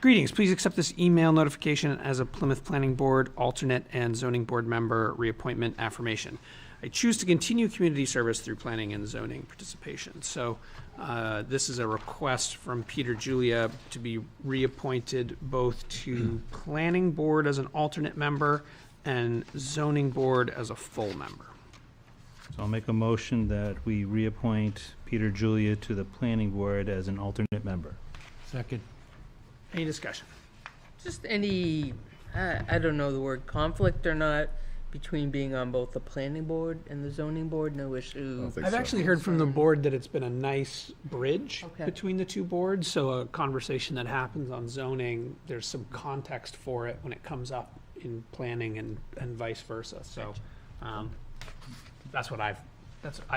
B: Greetings. Please accept this email notification as a Plymouth Planning Board alternate and zoning board member reappointment affirmation. I choose to continue community service through planning and zoning participation. So this is a request from Peter Julia to be reappointed both to Planning Board as an alternate member and Zoning Board as a full member.
F: So I'll make a motion that we reappoint Peter Julia to the Planning Board as an alternate member.
G: Second.
B: Any discussion?
D: Just any, I don't know the word conflict or not, between being on both the planning board and the zoning board, no issue.
B: I've actually heard from the board that it's been a nice bridge
D: Okay.
B: between the two boards, so a conversation that happens on zoning, there's some context for it when it comes up in planning and vice versa, so, that's what I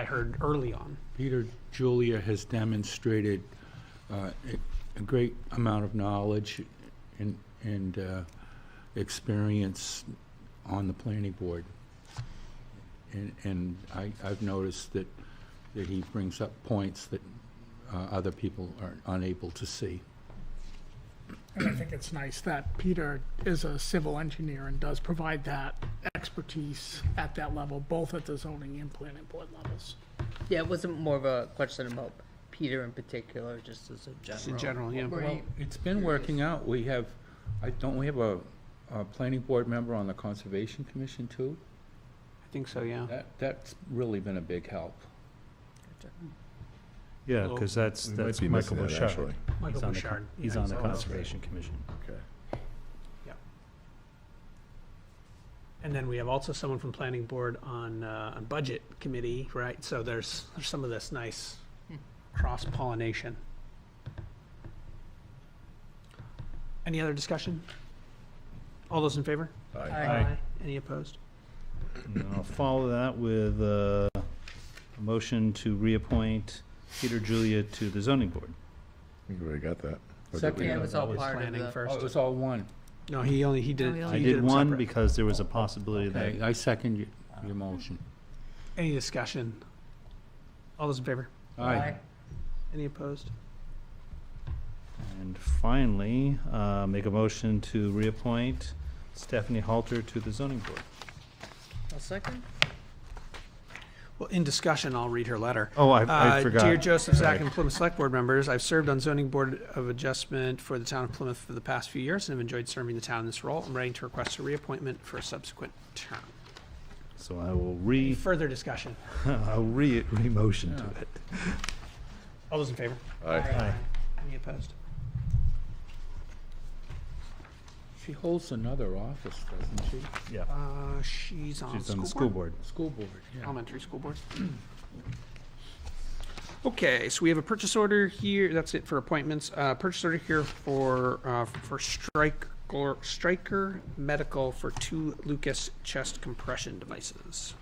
B: heard early on.
G: Peter Julia has demonstrated a great amount of knowledge and experience on the planning board. And I've noticed that he brings up points that other people are unable to see.
C: And I think it's nice that Peter is a civil engineer and does provide that expertise at that level, both at the zoning and planning board levels.
D: Yeah, it wasn't more of a question about Peter in particular, just as a general.
B: Just in general, yeah.
G: Well, it's been working out. We have, don't we have a planning board member on the Conservation Commission too?
B: I think so, yeah.
G: That's really been a big help.
F: Yeah, because that's
A: We might be
F: Michael
A: missing that,
F: Bouchard.
A: actually.
B: Michael
F: He's on the
B: Bouchard.
F: He's
B: Yeah,
F: on the
B: he's
F: Conservation Commission.
A: Okay.
B: And then we have also someone from planning board on budget committee, right? So there's some of this nice cross-pollination. Any other discussion? All those in favor?
A: Aye.
B: Any opposed?
F: And I'll follow that with a motion to reappoint Peter Julia to the zoning board.
A: I think we already got that. Or did
G: Second.
A: we?
D: Yeah, it was all
B: Was
D: part of
B: planning
D: the.
G: Oh,
B: first.
G: it was all one.
B: No, he did.
E: Oh, he
B: he
F: I
B: did
F: did
B: them
F: one
B: separate.
F: because there was a possibility
G: Okay,
F: that,
G: I second your motion.
B: Any discussion? All those in favor?
G: Aye.
B: Any opposed?
F: and finally, make a motion to reappoint Stephanie Halter to the zoning board.
D: A second?
B: Well, in discussion, I'll read her letter.
F: Oh, I forgot.
B: Dear Joseph, Zach,
F: Sorry.
B: and Plymouth Select Board members, I've served on Zoning Board of Adjustment for the town of Plymouth for the past few years and have enjoyed serving the town in this role. I'm ready to request a reappointment for a subsequent term.
F: So I will
B: Any further discussion?
F: I'll re-motion to it.
B: All those in favor?
A: Aye.
B: Any opposed?
G: She holds another office, doesn't she?
F: Yeah,
B: She's on
F: she's on the school board.
G: School board, yeah.
B: Elementary school board. Okay, so we have a purchase order here. That's it for appointments. Purchase order here for Stryker Medical for 2 Lucas chest compression devices.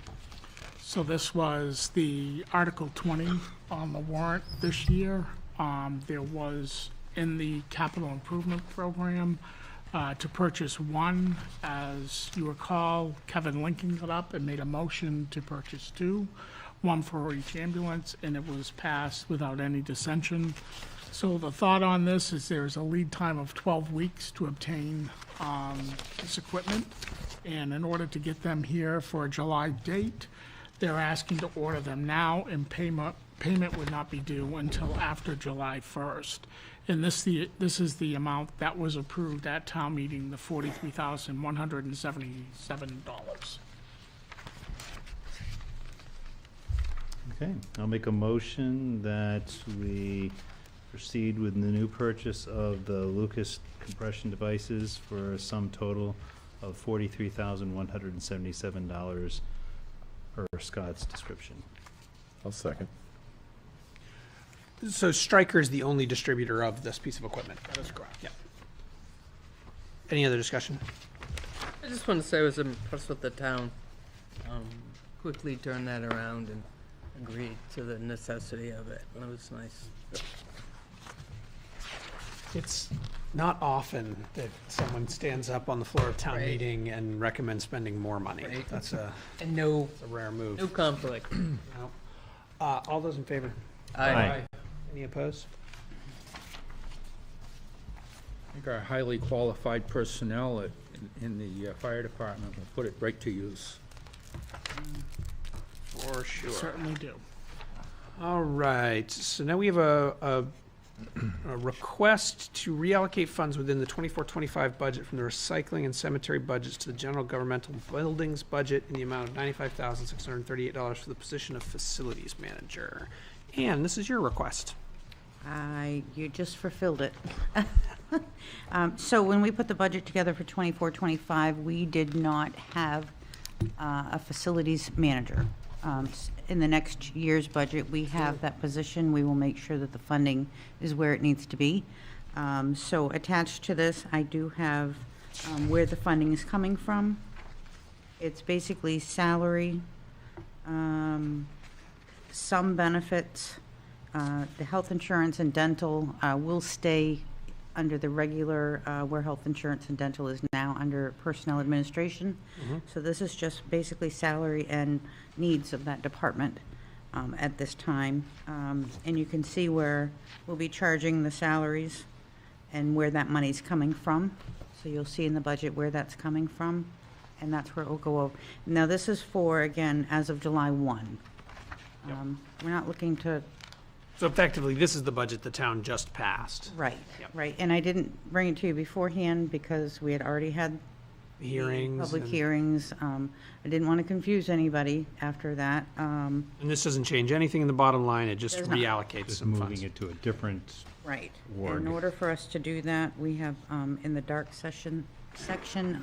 C: So this was the Article 20 on the warrant this year. There was in the capital improvement program to purchase one. As you recall, Kevin Lincoln got up and made a motion to purchase 2, one for each ambulance, and it was passed without any dissension. So the thought on this is there's a lead time of 12 weeks to obtain this equipment. And in order to get them here for a July date, they're asking to order them now, and payment would not be due until after July 1st. And this is the amount that was approved at town meeting, the $43,177.
F: Okay, I'll make a motion that we proceed with the new purchase of the Lucas compression devices for a sum total of $43,177 per Scott's description.
A: I'll second.
B: So Stryker is the only distributor of this piece of equipment.
C: That is correct.
B: Yeah. Any other discussion?
D: I just want to say I was impressed with the town. Quickly turned that around and agreed to the necessity of it. It was nice.
B: not often that someone stands up on the floor of town
D: Right.
B: meeting and recommends spending more money.
D: Right.
B: That's a
D: And no,
B: rare move.
D: no conflict.
B: No. All those in favor?
F: Aye.
B: Any opposed?
G: I think our highly qualified personnel in the fire department will put it right to use.
B: For sure.
C: Certainly do.
B: All right, so now we have a request to reallocate funds within the 24-25 budget from the recycling and cemetery budgets to the general governmental buildings budget in the amount of $95,638 for the position of facilities manager. And this is your request.
E: You just fulfilled it. So when we put the budget together for 24-25, we did not have a facilities manager. In the next year's budget, we have that position. We will make sure that the funding is where it needs to be. So attached to this, I do have where the funding is coming from. It's basically salary, some benefits. The health insurance and dental will stay under the regular, where health insurance and dental is now under personnel administration. So this is just basically salary and needs of that department at this time. And you can see where we'll be charging the salaries and where that money's coming from. So you'll see in the budget where that's coming from, and that's where it will go over. Now, this is for, again, as of July 1. We're not looking to.
B: So effectively, this is the budget the town just passed.
E: Right,
B: Yep.
E: right. And I didn't bring it to you beforehand because we had already had the
B: Hearings.
E: public
B: and-
E: hearings. I didn't want to confuse anybody after that.
B: And this doesn't change anything in the bottom line, it just
E: Does not.
B: reallocates
F: Just
B: some funds.
F: moving it to a different,
E: Right.
F: Ward.
E: In order for us to do that, we have, in the dark section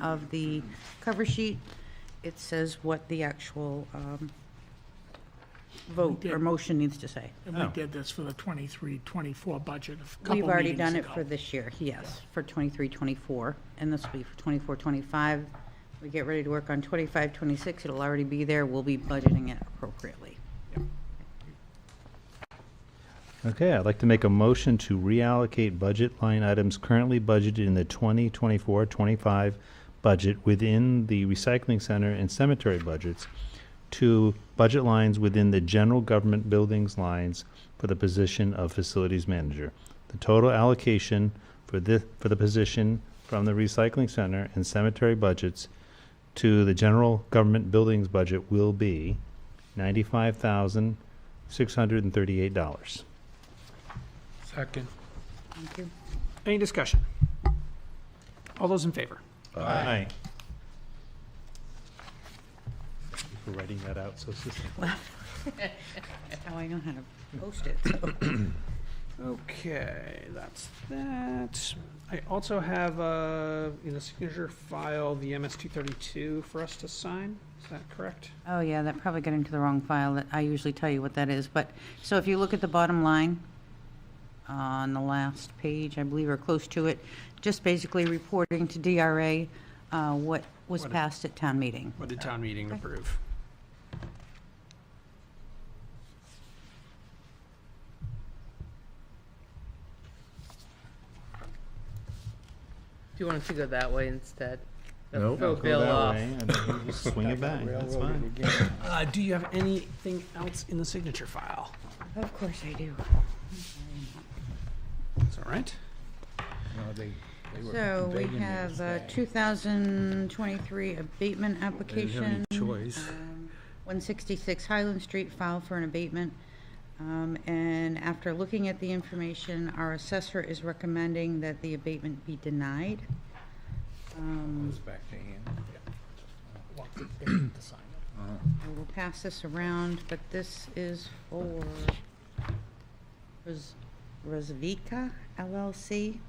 E: of the cover sheet, it says what the actual vote or
C: did.
E: motion needs to say.
C: And we did this for the 23-24 budget a couple
E: We've already
C: meetings
E: done it
C: ago.
E: for this year, yes, for 23-24, and this will be for 24-25. We get ready to work on 25-26, it'll already be there, we'll be budgeting it appropriately.
F: okay, I'd like to make a motion to reallocate budget line items currently budgeted in the 2024-25 budget within the recycling center and cemetery budgets to budget lines within the general government buildings lines for the position of facilities manager. The total allocation for the position from the recycling center and cemetery budgets to the general government buildings budget will be $95,638.
G: Second.
E: Thank you.
B: Any discussion? All those in favor?
F: Aye. Thank you for writing that out so succinctly.
E: That's how I know how to post it, so.
B: Okay, that's that. I also have, in the signature file, the MS 232 for us to sign. Is that correct?
E: Oh, yeah, that probably got into the wrong file. That I usually tell you what that is. But, so if you look at the bottom line on the last page, I believe, or close to it, just basically reporting to DRA what was
B: What-
E: passed at town meeting.
B: What did town meeting approve?
D: Do you want it to go that way instead?
A: Nope.
D: Throw
F: Go
D: Bill
F: that
D: off.
F: way, and then you just swing it back, that's fine.
B: Do you have anything else in the signature file?
E: Of course I do.
B: That's all right.
G: No, they were
E: So we
G: conveying
E: have
G: this
E: a
G: day.
E: 2023 abatement
G: They didn't have
E: application.
G: any choice.
E: 166 Highland Street, filed for an abatement. And after looking at the information, our assessor is recommending that the abatement be denied.
G: Goes back to Ann.
E: I will pass this around, but this is for Rosvika LLC,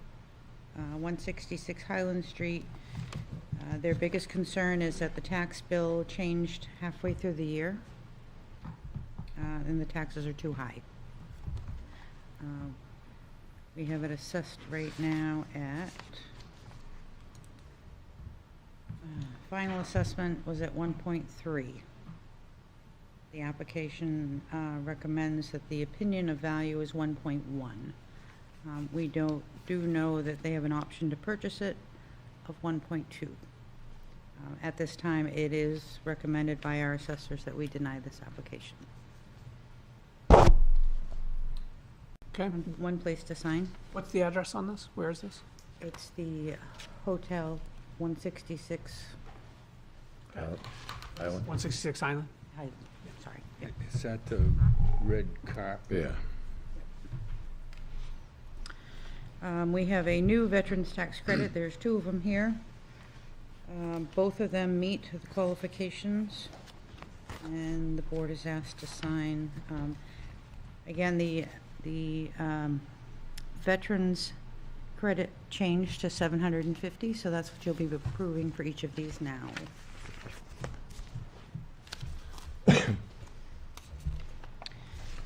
E: 166 Highland Street. Their biggest concern is that the tax bill changed halfway through the year, and the taxes are too high. We have it assessed right now at, final assessment was at 1.3. The application recommends that the opinion of value is 1.1. We do know that they have an option to purchase it of 1.2. At this time, it is recommended by our assessors that we deny this application.
B: Okay.
E: One place to sign.
B: What's the address on this? Where is this?
E: It's the Hotel 166.
A: Island.
B: 166 Island?
E: Sorry. Yeah.
G: Is that the red carpet?
A: Yeah.
E: We have a new veterans tax credit. There's two of them here. Both of them meet the qualifications, and the board is asked to sign. Again, the veterans credit changed to 750, so that's what you'll be approving for each of these now.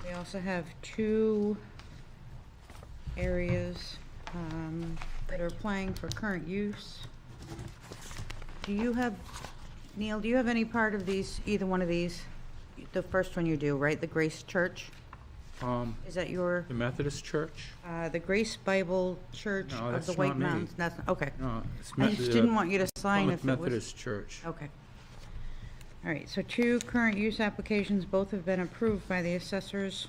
E: We also have two areas that are applying for current use. Do you have, Neil, do you have any part of these, either one of these? The first one you do, right? The Grace Church? Is that your,
G: The Methodist Church?
E: the Grace Bible Church
G: No,
E: of
G: that's
E: the White
G: not me.
E: Mountains? That's, okay.
G: No, it's
E: I just didn't want you to sign
G: Plymouth
E: if it was.
G: Methodist Church.
E: Okay. All right, so two current use applications, both have been approved by the assessors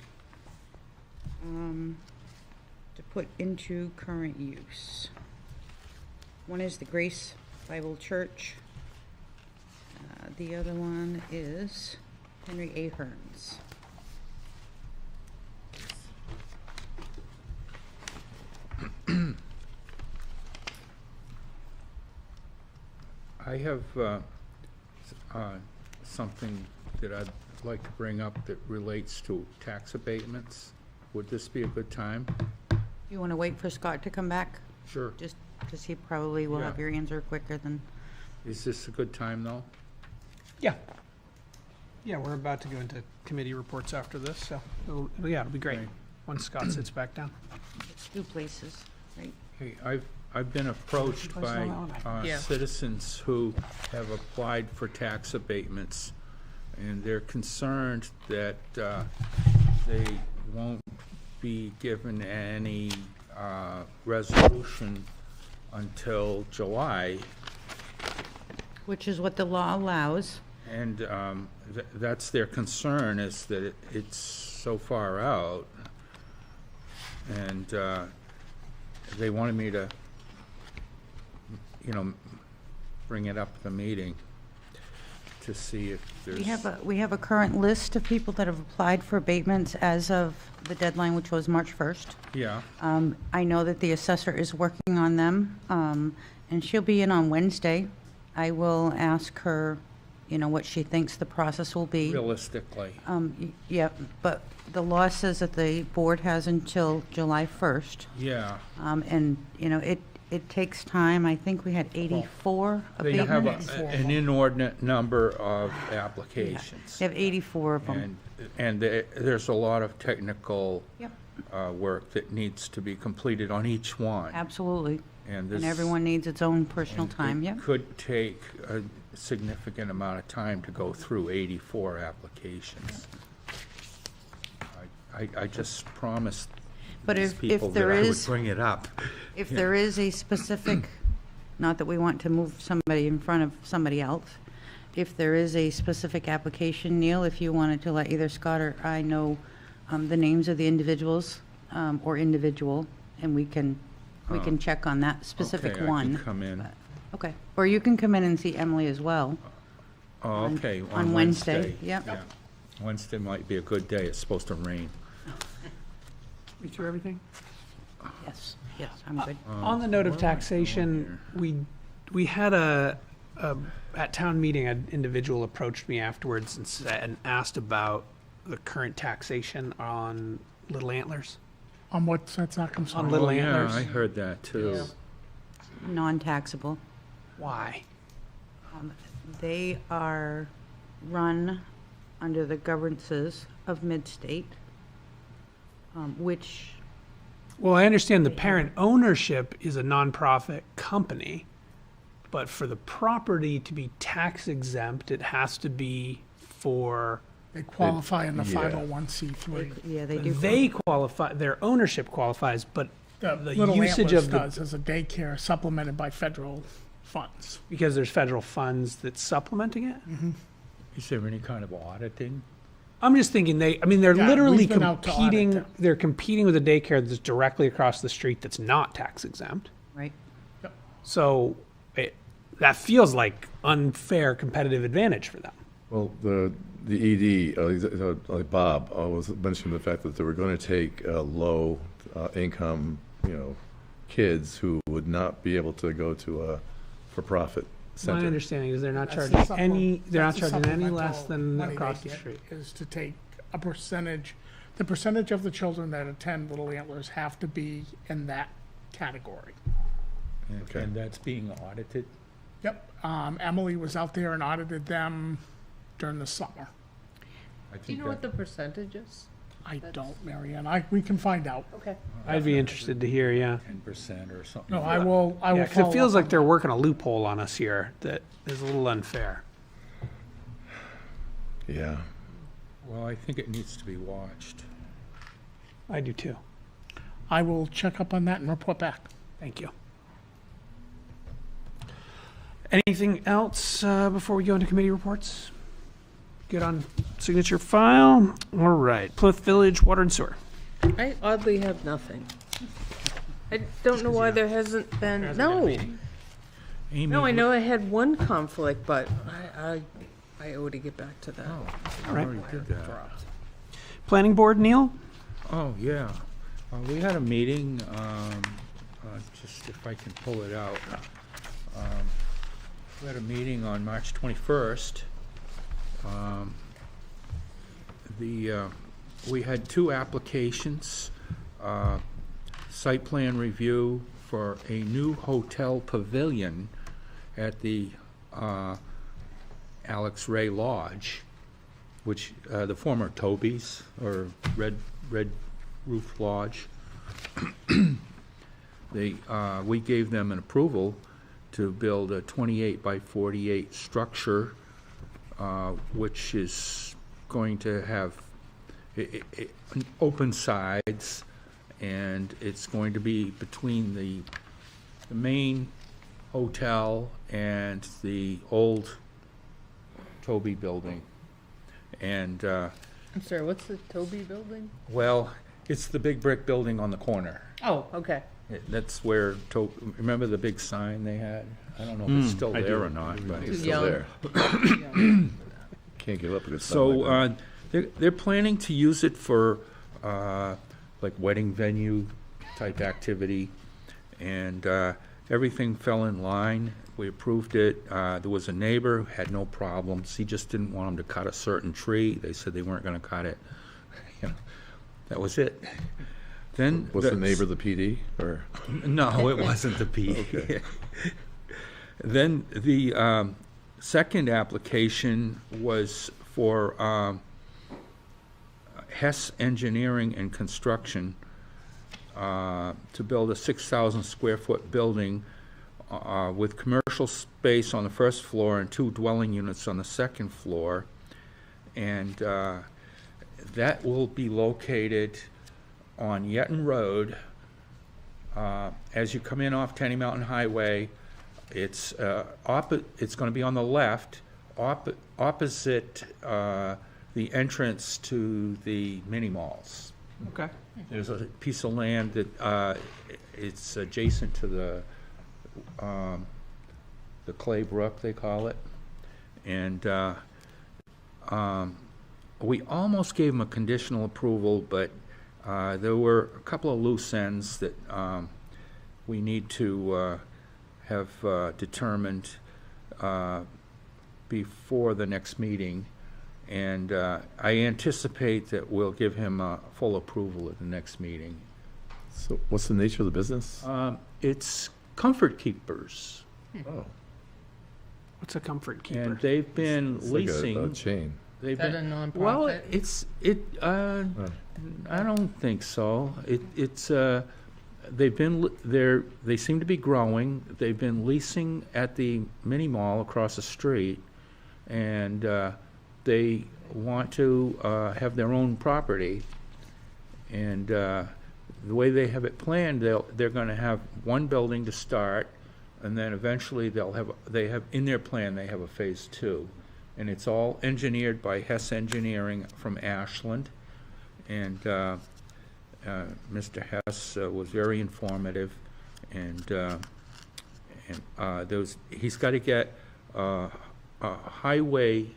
E: to put into current use. One is the Grace Bible Church. The other one is Henry Ahern's.
G: I have something that I'd like to bring up that relates to tax abatements. Would this be a good time?
E: You want to wait for Scott to come back?
G: Sure.
E: Just because he probably will have
G: Yeah.
E: your answer quicker than,
G: Is this a good time, though?
B: Yeah. Yeah, we're about to go into committee reports after this, so, it'll be great
G: Okay.
B: once Scott sits back down.
E: it's two places, right?
G: Hey, I've been approached by
D: Yeah.
G: citizens who have applied for tax abatements, and they're concerned that they won't be given any resolution until July,
E: Which is what the law allows.
G: and that's their concern, is that it's so far out. And they wanted me to, bring it up at the meeting to see if there's...
E: We have a current list of people that have applied for abatements as of the deadline, which was March 1st.
G: Yeah,
E: I know that the assessor is working on them, and she'll be in on Wednesday. I will ask her, what she thinks the process will be.
G: realistically.
E: Yeah, but the law says that the board has until July 1st.
G: Yeah.
E: And, it takes time. I think we had 84
G: They have
E: abatements.
G: an inordinate number of applications.
E: They have 84 of them.
G: And there's a lot of technical
E: Yep,
G: work that needs to be completed on each one.
E: absolutely.
G: And
E: And
G: this-
E: everyone needs its own personal
G: and
E: time,
G: it
E: yep.
G: could take a significant amount of time to go through 84 applications. I just promised
E: But
G: these
E: if
G: people that
E: there
G: I would
E: is,
G: bring it up.
E: if there is a specific, not that we want to move somebody in front of somebody else, if there is a specific application, Neil, if you wanted to let either Scott or I know the names of the individuals, or individual, and we can check on that specific
G: Okay,
E: one.
G: I can come in.
E: Okay, or you can come in and see Emily as well.
G: Oh, okay,
E: on Wednesday, yep.
G: Yeah. Wednesday might be a good day. It's supposed to rain.
B: We through everything?
E: Yes, I'm good.
B: On the note of
G: where am I going
B: taxation, we had at town meeting, an individual approached me afterwards and asked about the current taxation on Little Antlers.
C: On what, that's not, I'm sorry.
B: On Little
G: Oh, yeah,
B: Antlers.
G: I heard that, too.
E: Non-taxable.
B: Why?
E: They are run under the governances of Midstate, which,
B: Well, I understand the parent ownership is a nonprofit company, but for the property to be tax exempt, it has to be for,
C: They qualify in the
A: Yeah.
C: 501c3.
E: yeah, they do.
B: they qualify, their ownership qualifies, but
C: The
B: The
C: Little
B: usage
C: Antlers
B: of the-
C: does as a daycare supplemented by federal funds.
B: Because there's federal funds that's supplementing it?
G: Is there any kind of auditing?
B: I'm just thinking they're
C: Yeah,
B: literally
C: we've been out to audit
B: competing,
C: them.
B: they're competing with a daycare that's directly across the street that's not tax exempt.
E: Right?
B: So that feels like unfair competitive advantage for them.
A: Well, the ED, like Bob, was mentioning the fact that they were going to take low income, kids who would not be able to go to a for-profit
B: My
A: center.
B: understanding is they're not
C: That's
B: charging
C: the
B: any, they're not
C: that's the
B: charging any less
C: supplemental
B: than
C: money they
B: across the
C: get
B: street.
C: Is to take a percentage, the percentage of the children that attend Little Antlers have to be in that category.
A: Okay.
G: And that's being audited?
C: Yep, Emily was out there and audited them during the summer.
G: I
D: Do you
G: think
D: know what
G: that-
D: the percentage is?
C: I don't, Mary Ann, we can find out.
D: Okay.
B: I'd be interested to hear, yeah.
G: 10% or something?
C: No, I will
B: Yeah, because
C: follow
B: it feels
C: up
B: like
C: on
B: they're working a loophole on us here that is a little unfair.
A: Yeah.
G: Well, I think it needs to be watched.
B: I do too.
C: I will check up on that and report back.
B: Thank you. Anything else before we go into committee reports? Good on signature file. All right, Plymouth Village Water and Sewer.
D: I oddly have nothing. I don't know why there hasn't been, no.
G: Amy,
D: No, I know I had one conflict, but I owe to get back to that.
G: I already did that.
B: Planning Board, Neil?
G: Oh, yeah. We had a meeting, just if I can pull it out. We had a meeting on March 21st. We had two applications, site plan review for a new hotel pavilion at the Alex Ray Lodge, which, the former Toby's, or Red Roof Lodge. We gave them an approval to build a 28 by 48 structure, which is going to have open sides, and it's going to be between the main hotel and the old Toby building. And,
D: I'm sorry, what's the Toby building?
G: well, it's the big brick building on the corner.
D: Oh, okay.
G: That's where, remember the big sign they had? I don't know if it's still
F: I do.
G: there or not, but.
A: It's
D: Too
A: still
D: young.
A: there. Can't give up a good sign
G: So,
A: like that.
G: they're planning to use it for, like wedding venue type activity, and, everything fell in line. We approved it. There was a neighbor who had no problems. He just didn't want them to cut a certain tree. They said they weren't gonna cut it. You know, that was it. Then.
A: Was the neighbor the PD, or?
G: No, it wasn't the P.
A: Okay.
G: Then the second application was for Hess Engineering and Construction to build a 6,000 square foot building with commercial space on the first floor and 2 dwelling units on the second floor. And that will be located on Yetton Road. As you come in off Tenny Mountain Highway, it's it's going to be on the left, opposite the entrance to the mini malls.
B: Okay.
G: There's a piece of land that it's adjacent to the Clay Brook, they call it. And we almost gave them a conditional approval, but there were a couple of loose ends that we need to have determined before the next meeting. And I anticipate that we'll give him full approval at the next meeting.
A: So what's the nature of the business?
G: It's Comfort Keepers,
A: Oh,
B: What's a comfort keeper?
G: and they've been
A: it's like
G: leasing.
A: a chain.
G: They've
D: Is that
G: been,
D: a
G: well,
D: nonprofit?
G: I don't think so. They seem to be growing. They've been leasing at the mini mall across the street, and they want to have their own property. And the way they have it planned, they're gonna have one building to start, and then eventually they have, in their plan, they have a phase two. And it's all engineered by Hess Engineering from Ashland. And Mr. Hess was very informative, and he's got to get a highway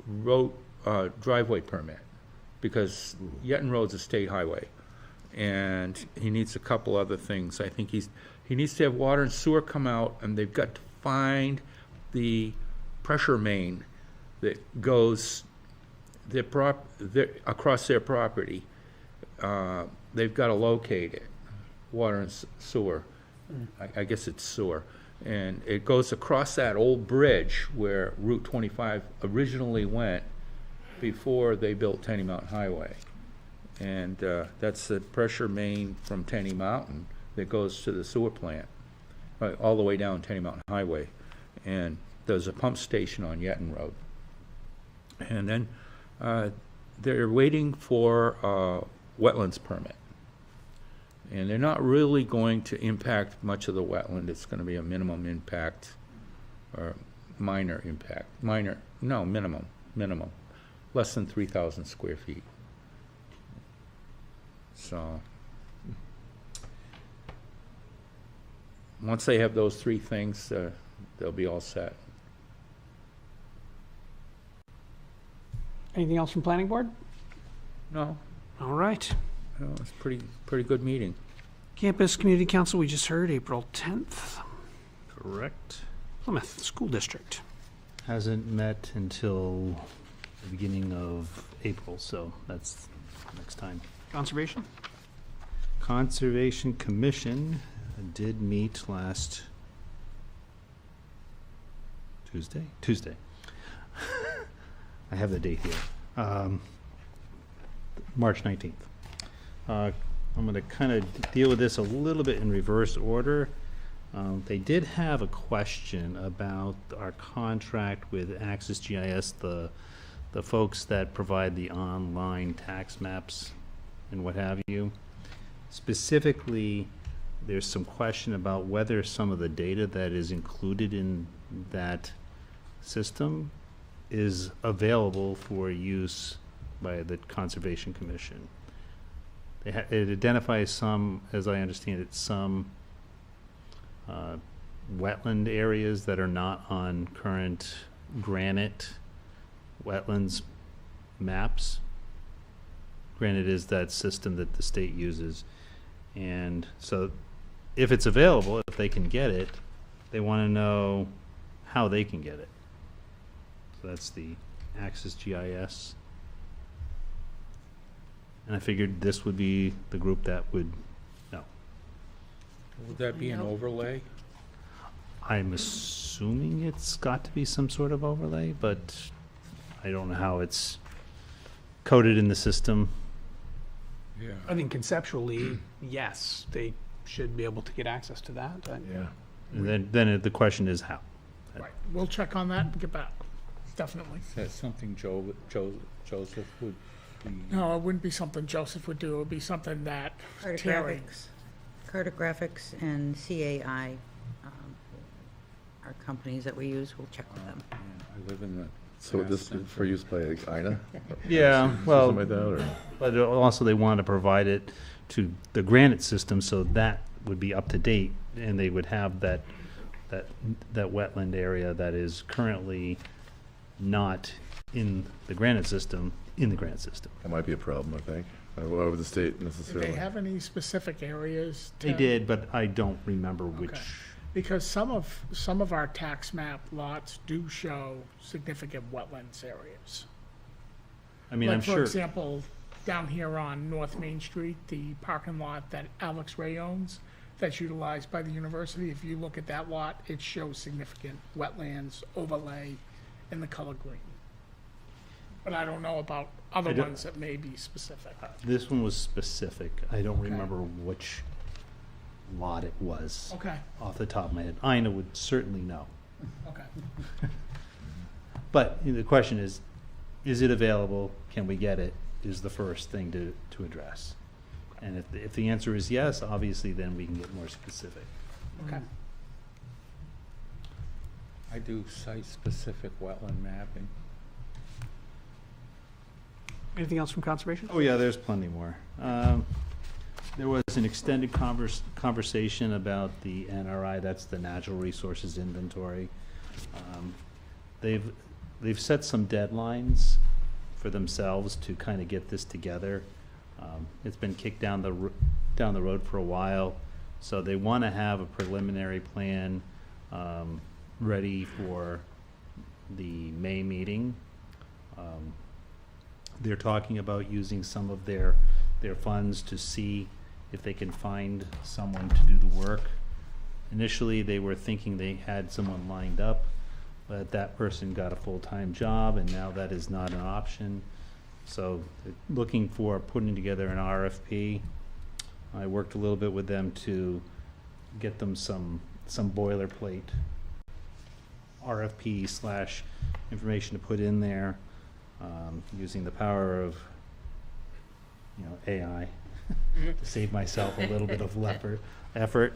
G: road driveway permit, because Yetton Road's a state highway, and he needs a couple other things. I think he needs to have water and sewer come out, and they've got to find the pressure main that goes across their property. They've got to locate it, water and sewer. I guess it's sewer. And it goes across that old bridge where Route 25 originally went before they built Tenny Mountain Highway. And that's the pressure main from Tenny Mountain that goes to the sewer plant, all the way down Tenny Mountain Highway. And there's a pump station on Yetton Road. And then they're waiting for a wetlands permit. And they're not really going to impact much of the wetland. It's going to be a minimum impact, or minor impact. Minimum. Less than 3,000 square feet. So, once they have those three things, they'll be all set.
B: Anything else from planning board?
G: No,
B: All right.
G: it's pretty good meeting.
B: Campus Community Council, we just heard, April 10th.
F: Correct.
B: Plymouth School District.
F: Hasn't met until the beginning of April, so that's next time.
B: Conservation?
F: Conservation Commission did meet last Tuesday. I have the date here. March 19th. I'm going to kind of deal with this a little bit in reverse order. They did have a question about our contract with Access GIS, the folks that provide the online tax maps and what have you. Specifically, there's some question about whether some of the data that is included in that system is available for use by the Conservation Commission. It identifies some, as I understand it, some wetland areas that are not on current granite wetlands maps. Granite is that system that the state uses. And so if it's available, if they can get it, they want to know how they can get it. So that's the Access GIS. And I figured this would be the group that would know.
G: Would that be an overlay?
F: I'm assuming it's got to be some sort of overlay, but I don't know how it's coded in the system.
G: Yeah.
B: I think conceptually, yes, they should be able to get access to that.
A: Yeah.
F: And then the question is how.
C: Right, we'll check on that and get back, definitely.
G: Is that something Joseph would be?
C: No, it wouldn't be something Joseph would do, it would be something that Terry.
E: Cartographics and CAI are companies that we use. We'll check with them.
G: I live in the.
A: So this is for use by INA?
F: Yeah, well,
A: Something like that, or?
F: but also they want to provide it to the granite system, so that would be up to date, and they would have that wetland area that is currently not in the granite system,
A: That might be a problem, I think. Why would the state
C: Do
A: necessarily?
C: they have any specific areas?
F: They did, but I don't remember which.
C: Okay. Because some of our tax map lots do show significant wetlands areas.
F: I mean, I'm
C: Like, for
F: sure,
C: example, down here on North Main Street, the parking lot that Alex Ray owns, that's utilized by the university, if you look at that lot, it shows significant wetlands overlay in the color green. But I don't know about other
F: I don't-
C: ones that may be specific.
F: this one was specific. I don't
C: Okay.
F: remember which lot it was
C: Okay,
F: off the top of my head. Ina would certainly know.
C: okay.
F: But the question is it available? Can we get it? Is the first thing to address. And if the answer is yes, obviously then we can get more specific.
B: Okay.
G: I do site-specific wetland mapping.
B: Anything else from conservation?
F: Oh, yeah, there's plenty more. There was an extended conversation about the NRI, that's the Natural Resources Inventory. They've set some deadlines for themselves to kind of get this together. It's been kicked down the road for a while, so they want to have a preliminary plan ready for the May meeting. They're talking about using some of their funds to see if they can find someone to do the work. Initially, they were thinking they had someone lined up, but that person got a full-time job, and now that is not an option. So they're looking for putting together an RFP. I worked a little bit with them to get them some boilerplate RFP / information to put in there, using the power of, AI to save myself a little bit of effort.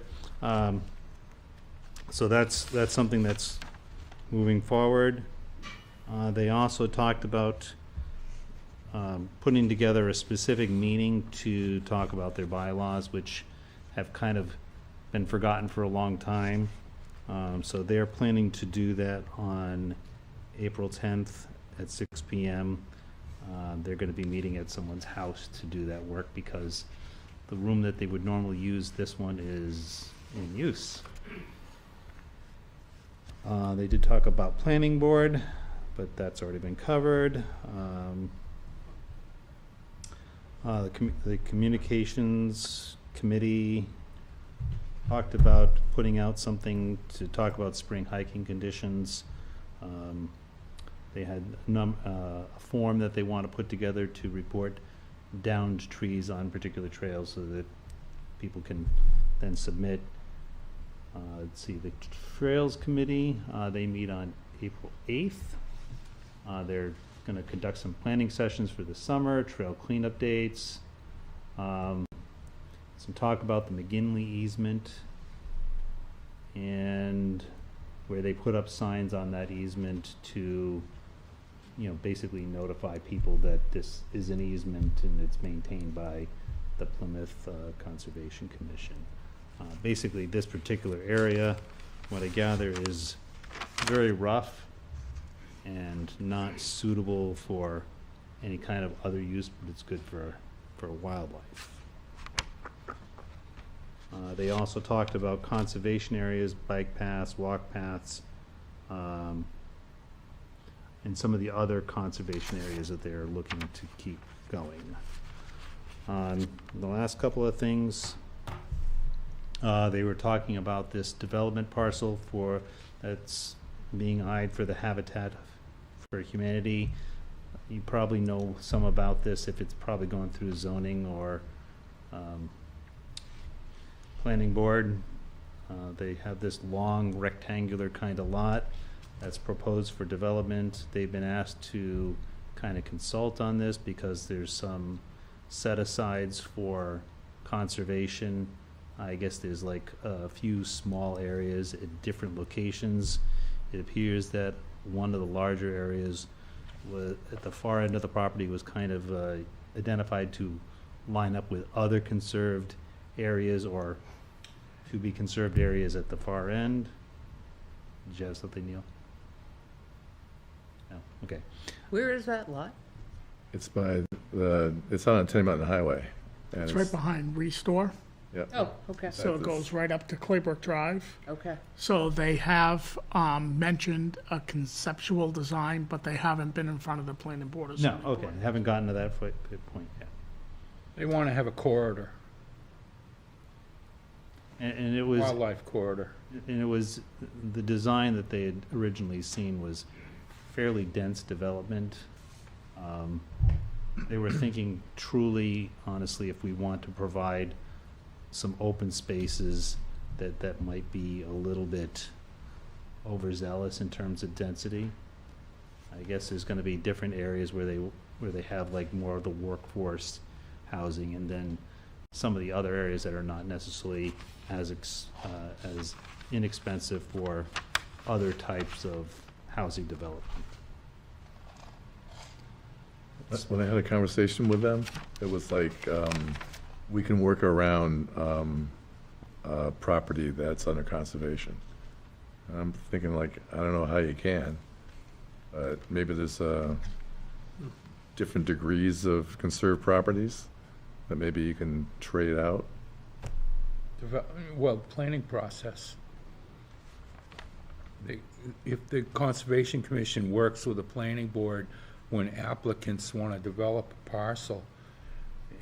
F: So that's something that's moving forward. They also talked about putting together a specific meeting to talk about their bylaws, which have kind of been forgotten for a long time. So they're planning to do that on April 10th at 6 p.m. They're going to be meeting at someone's house to do that work because the room that they would normally use, this one is in use. They did talk about planning board, but that's already been covered. The communications committee talked about putting out something to talk about spring hiking conditions. They had a form that they want to put together to report downed trees on particular trails so that people can then submit. Let's see, the Trails Committee, they meet on April 8th. They're going to conduct some planning sessions for the summer, trail cleanup dates, some talk about the McGinley easement, and where they put up signs on that easement to, basically notify people that this is an easement and it's maintained by the Plymouth Conservation Commission. Basically, this particular area, what I gather, is very rough and not suitable for any kind of other use, but it's good for wildlife. They also talked about conservation areas, bike paths, walk paths, and some of the other conservation areas that they're looking to keep going. The last couple of things, they were talking about this development parcel that's being eyed for the Habitat for Humanity. You probably know some about this if it's probably going through zoning or planning board. They have this long rectangular kind of lot that's proposed for development. They've been asked to kind of consult on this because there's some set-asides for conservation. I guess there's like a few small areas at different locations. It appears that one of the larger areas was at the far end of the property was kind of identified to line up with other conserved areas or to be conserved areas at the far end. Did you have something, Neil? No, okay.
D: Where is that lot?
A: It's it's on Tenny Mountain Highway. And
C: It's right behind Restore,
A: Yeah.
D: Oh, okay,
C: so it goes right up to Claybrook Drive.
D: okay.
C: So they have mentioned a conceptual design, but they haven't been in front of the planning board or
F: No,
C: zoning
F: okay,
C: board.
F: haven't gotten to that point yet.
G: They want to have a corridor,
F: And it was,
G: wildlife corridor.
F: and it was, the design that they had originally seen was fairly dense development. They were thinking truly, honestly, if we want to provide some open spaces, that might be a little bit overzealous in terms of density. I guess there's gonna be different areas where they have like more of the workforce housing, and then some of the other areas that are not necessarily as inexpensive for other types of housing development.
A: When I had a conversation with them, it was like, we can work around property that's under conservation. And I'm thinking like, I don't know how you can, but maybe there's different degrees of conserved properties that maybe you can trade out.
G: Well, planning process. If the Conservation Commission works with the planning board when applicants want to develop a parcel,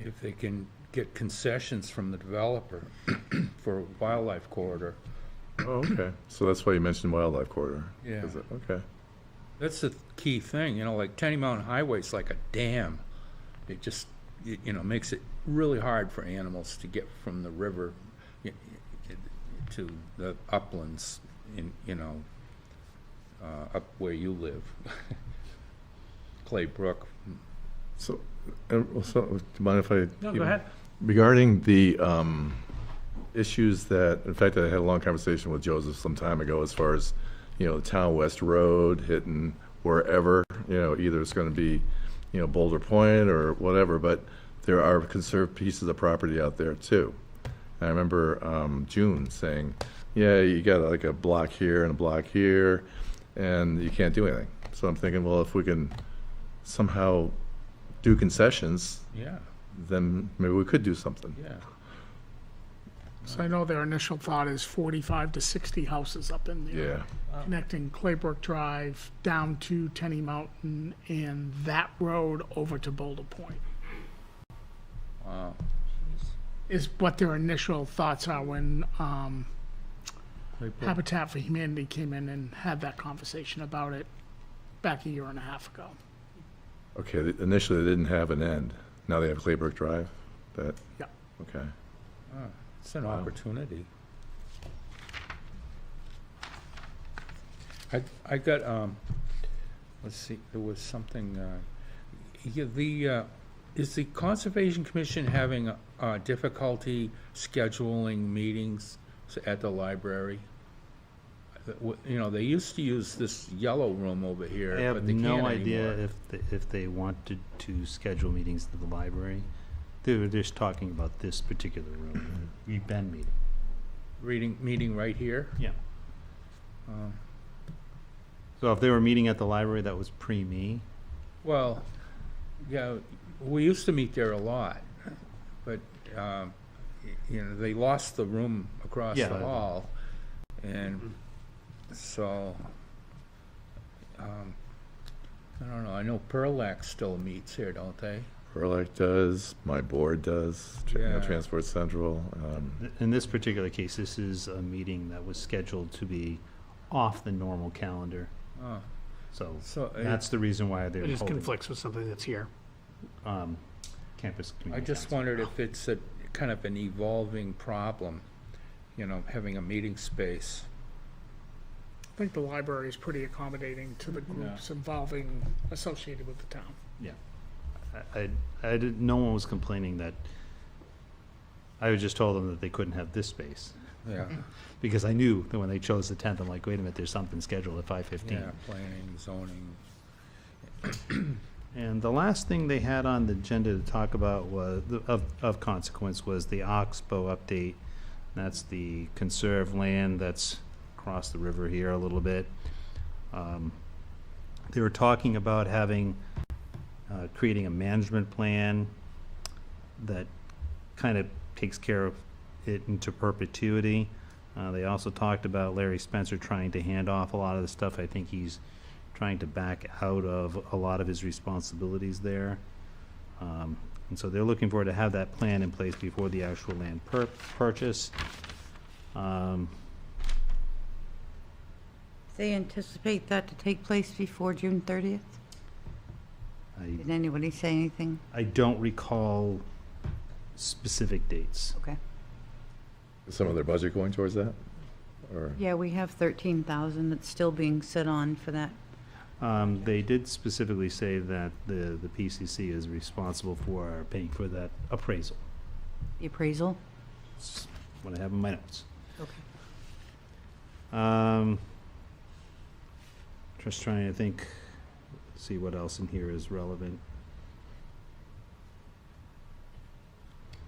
G: if they can get concessions from the developer for a wildlife corridor.
A: Oh, okay. So that's why you mentioned wildlife corridor.
G: Yeah.
A: Okay.
G: That's the key thing, you know, like Tenny Mountain Highway is like a dam. It just, you know, makes it really hard for animals to get from the river to the uplands in, you know, up where you live. Clay Brook.
A: So, do you mind if I?
B: No, go ahead.
A: Regarding the issues that, in fact, I had a long conversation with Joseph some time ago as far as, you know, the Town West Road hitting wherever, you know, either it's going to be, you know, Boulder Point or whatever, but there are conserved pieces of property out there too. And I remember June saying, yeah, you got like a block here and a block here, and you can't do anything. So I'm thinking, well, if we can somehow do concessions,
G: Yeah,
A: then maybe we could do something.
G: yeah.
C: So I know their initial thought is 45 to 60 houses up in there.
A: Yeah.
C: Connecting Claybrook Drive down to Tenny Mountain and that road over to Boulder Point
G: Wow.
C: is what their initial thoughts are when
G: Clay Brook.
C: Habitat for Humanity came in and had that conversation about it back a year and a half ago.
A: Okay, initially they didn't have an end. Now they have Claybrook Drive? That?
C: Yeah.
A: Okay.
G: Ah, it's an
A: Wow.
G: opportunity. I got, let's see, there was something, yeah, is the Conservation Commission having difficulty scheduling meetings at the library? You know, they used to use this yellow room over here,
F: I have
G: but they can't
F: no idea
G: anymore.
F: if they wanted to schedule meetings at the library. They were just talking about this particular room, we've been meeting.
G: Meeting right here?
F: Yeah.
G: Um,
F: So if they were meeting at the library, that was pre-me.
G: Well, yeah, we used to meet there a lot, but, you know, they lost the room across
F: Yeah.
G: the hall. And so, I don't know, I know Perlac still meets here, don't they?
A: Perlac does, my board does,
G: Yeah.
A: Transport Central.
F: In this particular case, this is a meeting that was scheduled to be off the normal calendar.
G: Oh,
F: So
G: so
F: that's the reason why they're
B: It just
F: holding,
B: conflicts with something that's here.
F: Campus
G: I
F: Community
G: just
F: Council.
G: wondered if it's a kind of an evolving problem, you know, having a meeting space.
C: I think the library is pretty accommodating to the groups associated with the town.
F: Yeah. I did, no one was complaining that, I just told them that they couldn't have this space.
G: Yeah,
F: Because I knew that when they chose the 10th, I'm like, wait a minute, there's something scheduled at 5:15.
G: yeah, planning, zoning.
F: And the last thing they had on the agenda to talk about was, of consequence, was the Oxbow update. That's the conserved land that's across the river here a little bit. They were talking about having, creating a management plan that kind of takes care of it into perpetuity. They also talked about Larry Spencer trying to hand off a lot of the stuff. I think he's trying to back out of a lot of his responsibilities there. And so they're looking for to have that plan in place before the actual land purchase.
E: They anticipate that to take place before June 30th? Did anybody say anything?
F: I don't recall specific dates.
E: Okay.
A: Is some of their budget going towards that? Or,
E: Yeah, we have 13,000 that's still being set on for that.
F: They did specifically say that the PCC is responsible for paying for that appraisal.
E: The appraisal?
F: It's what I have in my notes.
D: Okay.
F: Just trying to think, see what else in here is relevant.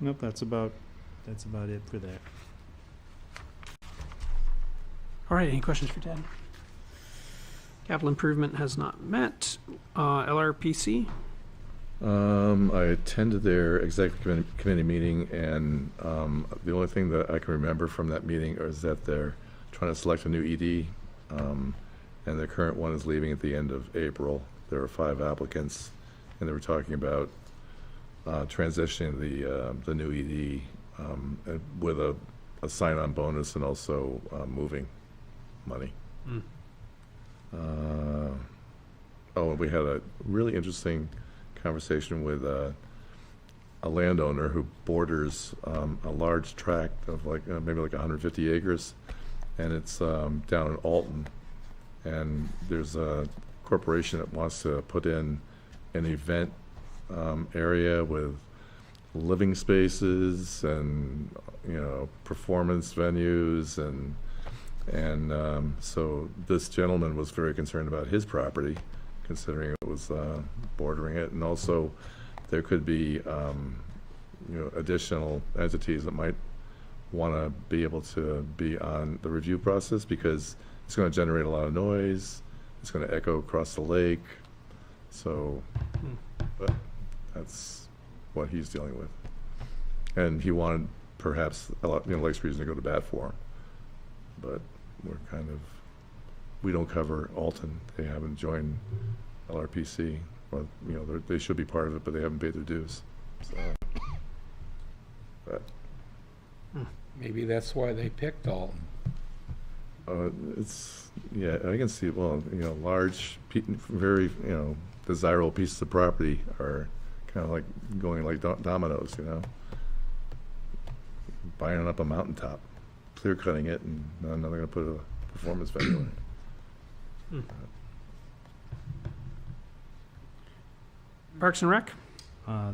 F: Nope, that's about it for that.
B: All right, any questions for Ted? Capital improvement has not met. LRPC?
A: I attended their executive committee meeting, and the only thing that I can remember from that meeting is that they're trying to select a new ED, and the current one is leaving at the end of April. There are 5 applicants, and they were talking about transitioning the new ED with a sign-on bonus and also moving money. And we had a really interesting conversation with a landowner who borders a large tract of maybe 150 acres, and it's down in Alton, and there's a corporation that wants to put in an event area with living spaces and performance venues, and so this gentleman was very concerned about his property, considering it was bordering it, and also there could be additional entities that might want to be able to be on the review process, because it's going to generate a lot of noise, it's going to echo across the lake, so but that's what he's dealing with, and he wanted perhaps Lakes Region to go to bat for him, but we don't cover Alton. They haven't joined LRPC. Well, they should be part of it, but they haven't paid their dues. So, but
G: Maybe that's why they picked Alton.
A: I can see. Well, large, very desirable pieces of property are kind of like going like dominoes. Buying up a mountaintop, clear cutting it, and now they're going to put a performance venue in it.
B: Parks and Rec?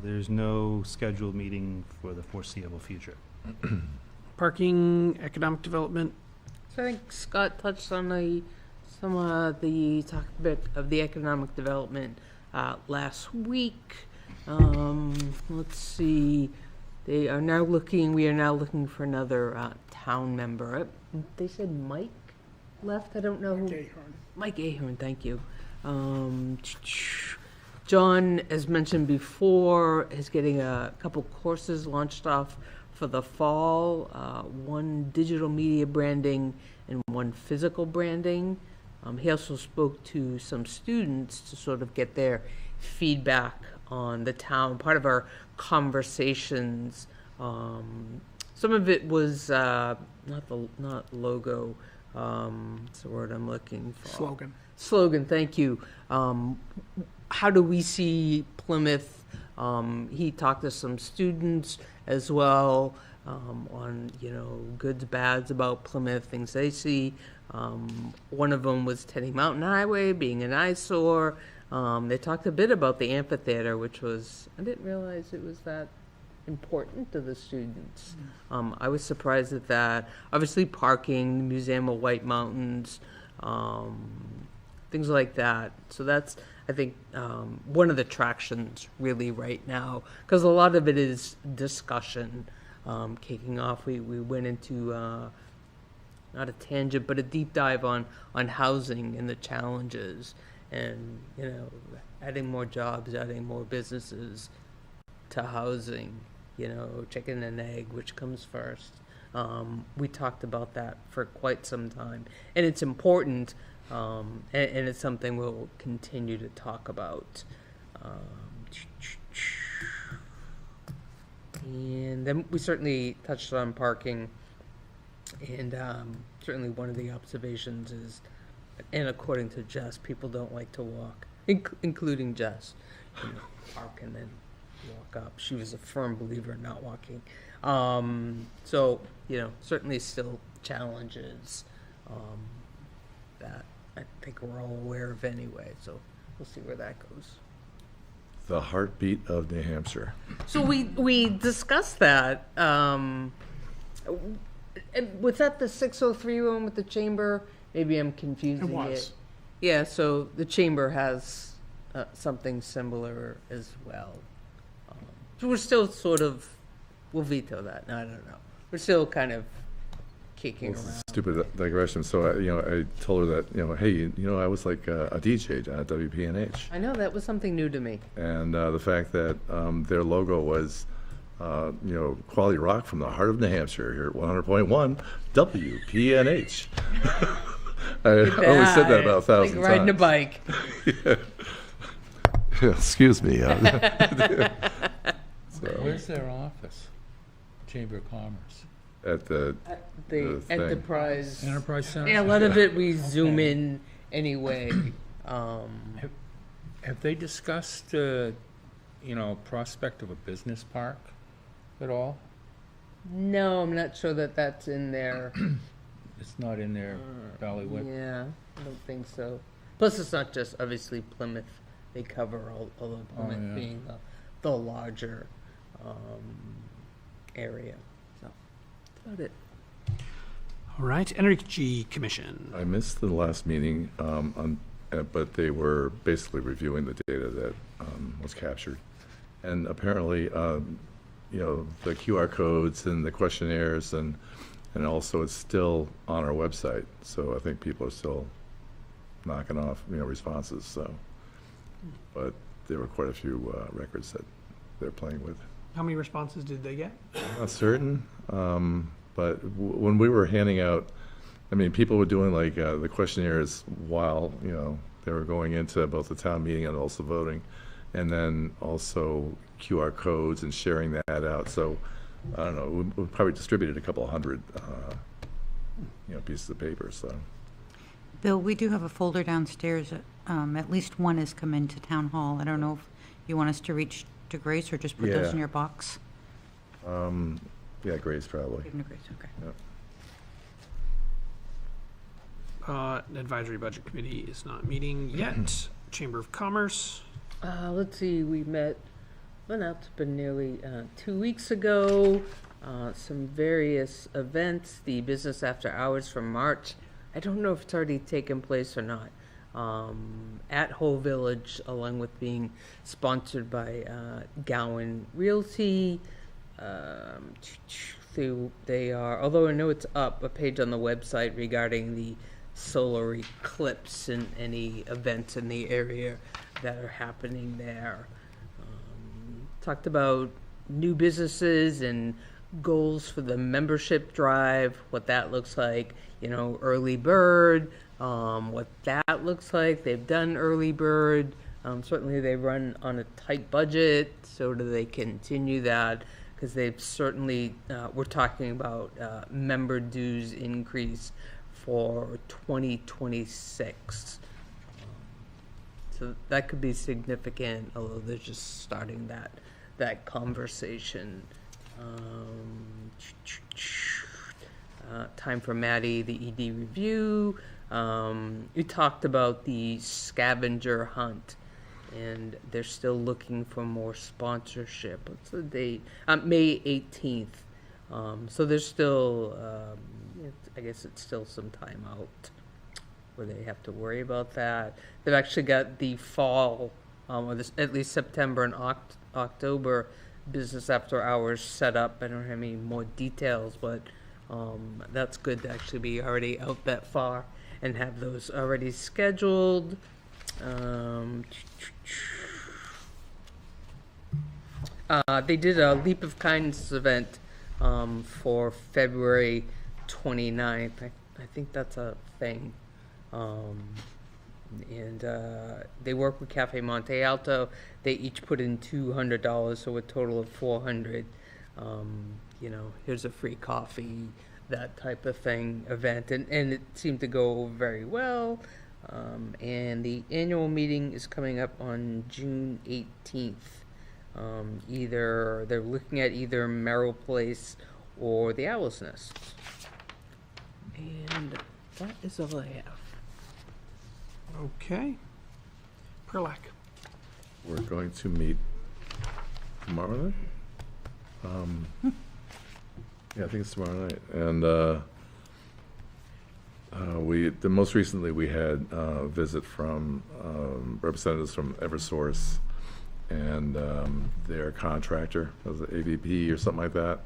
F: There's no scheduled meeting for the foreseeable future.
B: Parking, economic development?
D: So I think Scott touched on some of the talk bit of the economic development last week. Let's see. We are now looking for another town member. They said Mike left. I don't know who. Mike Ahern, thank you. John, as mentioned before, is getting a couple courses launched off for the fall, one digital media branding and one physical branding. He also spoke to some students to sort of get their feedback on the town. Part of our conversations, some of it was not logo. What's the word I'm looking for? Slogan. Thank you. How do we see Plymouth? He talked to some students as well on goods, bads about Plymouth, things they see. One of them was Tenny Mountain Highway being an eyesore. They talked a bit about the amphitheater, which I didn't realize it was that important to the students. I was surprised at that. Obviously parking, the Museum of White Mountains, things like that. So that's, I think, one of the attractions really right now, because a lot of it is discussion. Kicking off, we went into not a tangent, but a deep dive on housing and the challenges, and adding more jobs, adding more businesses to housing. Chicken and egg, which comes first. We talked about that for quite some time, and it's important. And it's something we'll continue to talk about. And then we certainly touched on parking, and certainly one of the observations is, and according to Jess, people don't like to walk, including Jess, park and then walk up. She was a firm believer in not walking. So, certainly still challenges that I think we're all aware of anyway, so we'll see where that goes.
A: The heartbeat of New Hampshire.
D: So we discussed that. Was that the 603 one with the chamber? Maybe I'm confusing it.
B: It was.
D: Yeah, so the chamber has something similar as well. So we're still sort of, we'll veto that. I don't know. We're still kind of kicking
A: Well,
D: around.
A: stupid digression. So, I told her that, hey, I was like a DJ at WPNH.
D: I know, that was something new to me.
A: And the fact that their logo was, quality rock from the heart of New Hampshire here at 100.1 WPNH. I only said that about 1,000 times.
D: Like riding a bike.
A: Excuse me. So,
G: Where's their office? Chamber of Commerce.
A: at the
D: The
A: thing.
D: enterprise.
G: Enterprise Center?
D: Yeah, a lot of it we zoom in anyway.
G: Have they discussed, prospect of a business park at all?
D: No, I'm not sure that that's in there.
G: It's not in their bailiwick?
D: Yeah, I don't think so. Plus, it's not just obviously Plymouth. They cover although Plymouth
G: yeah.
D: being the larger area. So that's about it.
B: All right, Energy Commission.
A: I missed the last meeting, but they were basically reviewing the data that was captured. And apparently, the QR codes and the questionnaires and also it's still on our website. So I think people are still knocking off, responses. So, but there were quite a few records that they're playing with.
B: How many responses did they get?
A: Not certain, but when we were handing out, people were doing like the questionnaires while, they were going into both the town meeting and also voting, and then also QR codes and sharing that out. So, I don't know, we probably distributed a couple of hundred, pieces of paper, so.
E: Bill, we do have a folder downstairs. At least one has come into Town Hall. I don't know if you want us to reach to Grace or just put those
A: Yeah.
E: in your box.
A: Yeah, Grace probably.
E: Give them to Grace, okay.
A: Yep.
B: Advisory Budget Committee is not meeting yet. Chamber of Commerce.
D: Let's see, we met, it's been nearly 2 weeks ago. Some various events, the Business After Hours from March. I don't know if it's already taken place or not. At Whole Village, along with being sponsored by Gowan Realty. They are, although I know it's up, a page on the website regarding the solar eclipse and any events in the area that are happening there. Talked about new businesses and goals for the membership drive, what that looks like, early bird, what that looks like. They've done early bird. Certainly they run on a tight budget, so do they continue that? Because they've certainly, we're talking about member dues increase for 2026. So that could be significant, although they're just starting that conversation. Time for Maddie, the ED review. You talked about the scavenger hunt, and they're still looking for more sponsorship. What's the date? May 18th. So there's still, I guess it's still some time out where they have to worry about that. They've actually got the fall, or at least September and October Business After Hours set up. I don't have any more details, but that's good to actually be already out that far and have those already scheduled. They did a Leap of Kindness event for February 29th. I think that's a thing. And they work with Cafe Monte Alto. They each put in $200, so a total of $400. Here's a free coffee, that type of thing event, and it seemed to go very well. And the annual meeting is coming up on June 18th. They're looking at either Merrill Place or the Owl's Nest. And that is all I have.
B: Okay. Perlac.
A: We're going to meet tomorrow night? Yeah, I think it's tomorrow night. And most recently, we had a visit from representatives from Eversource and their contractor, was it AVP or something like that,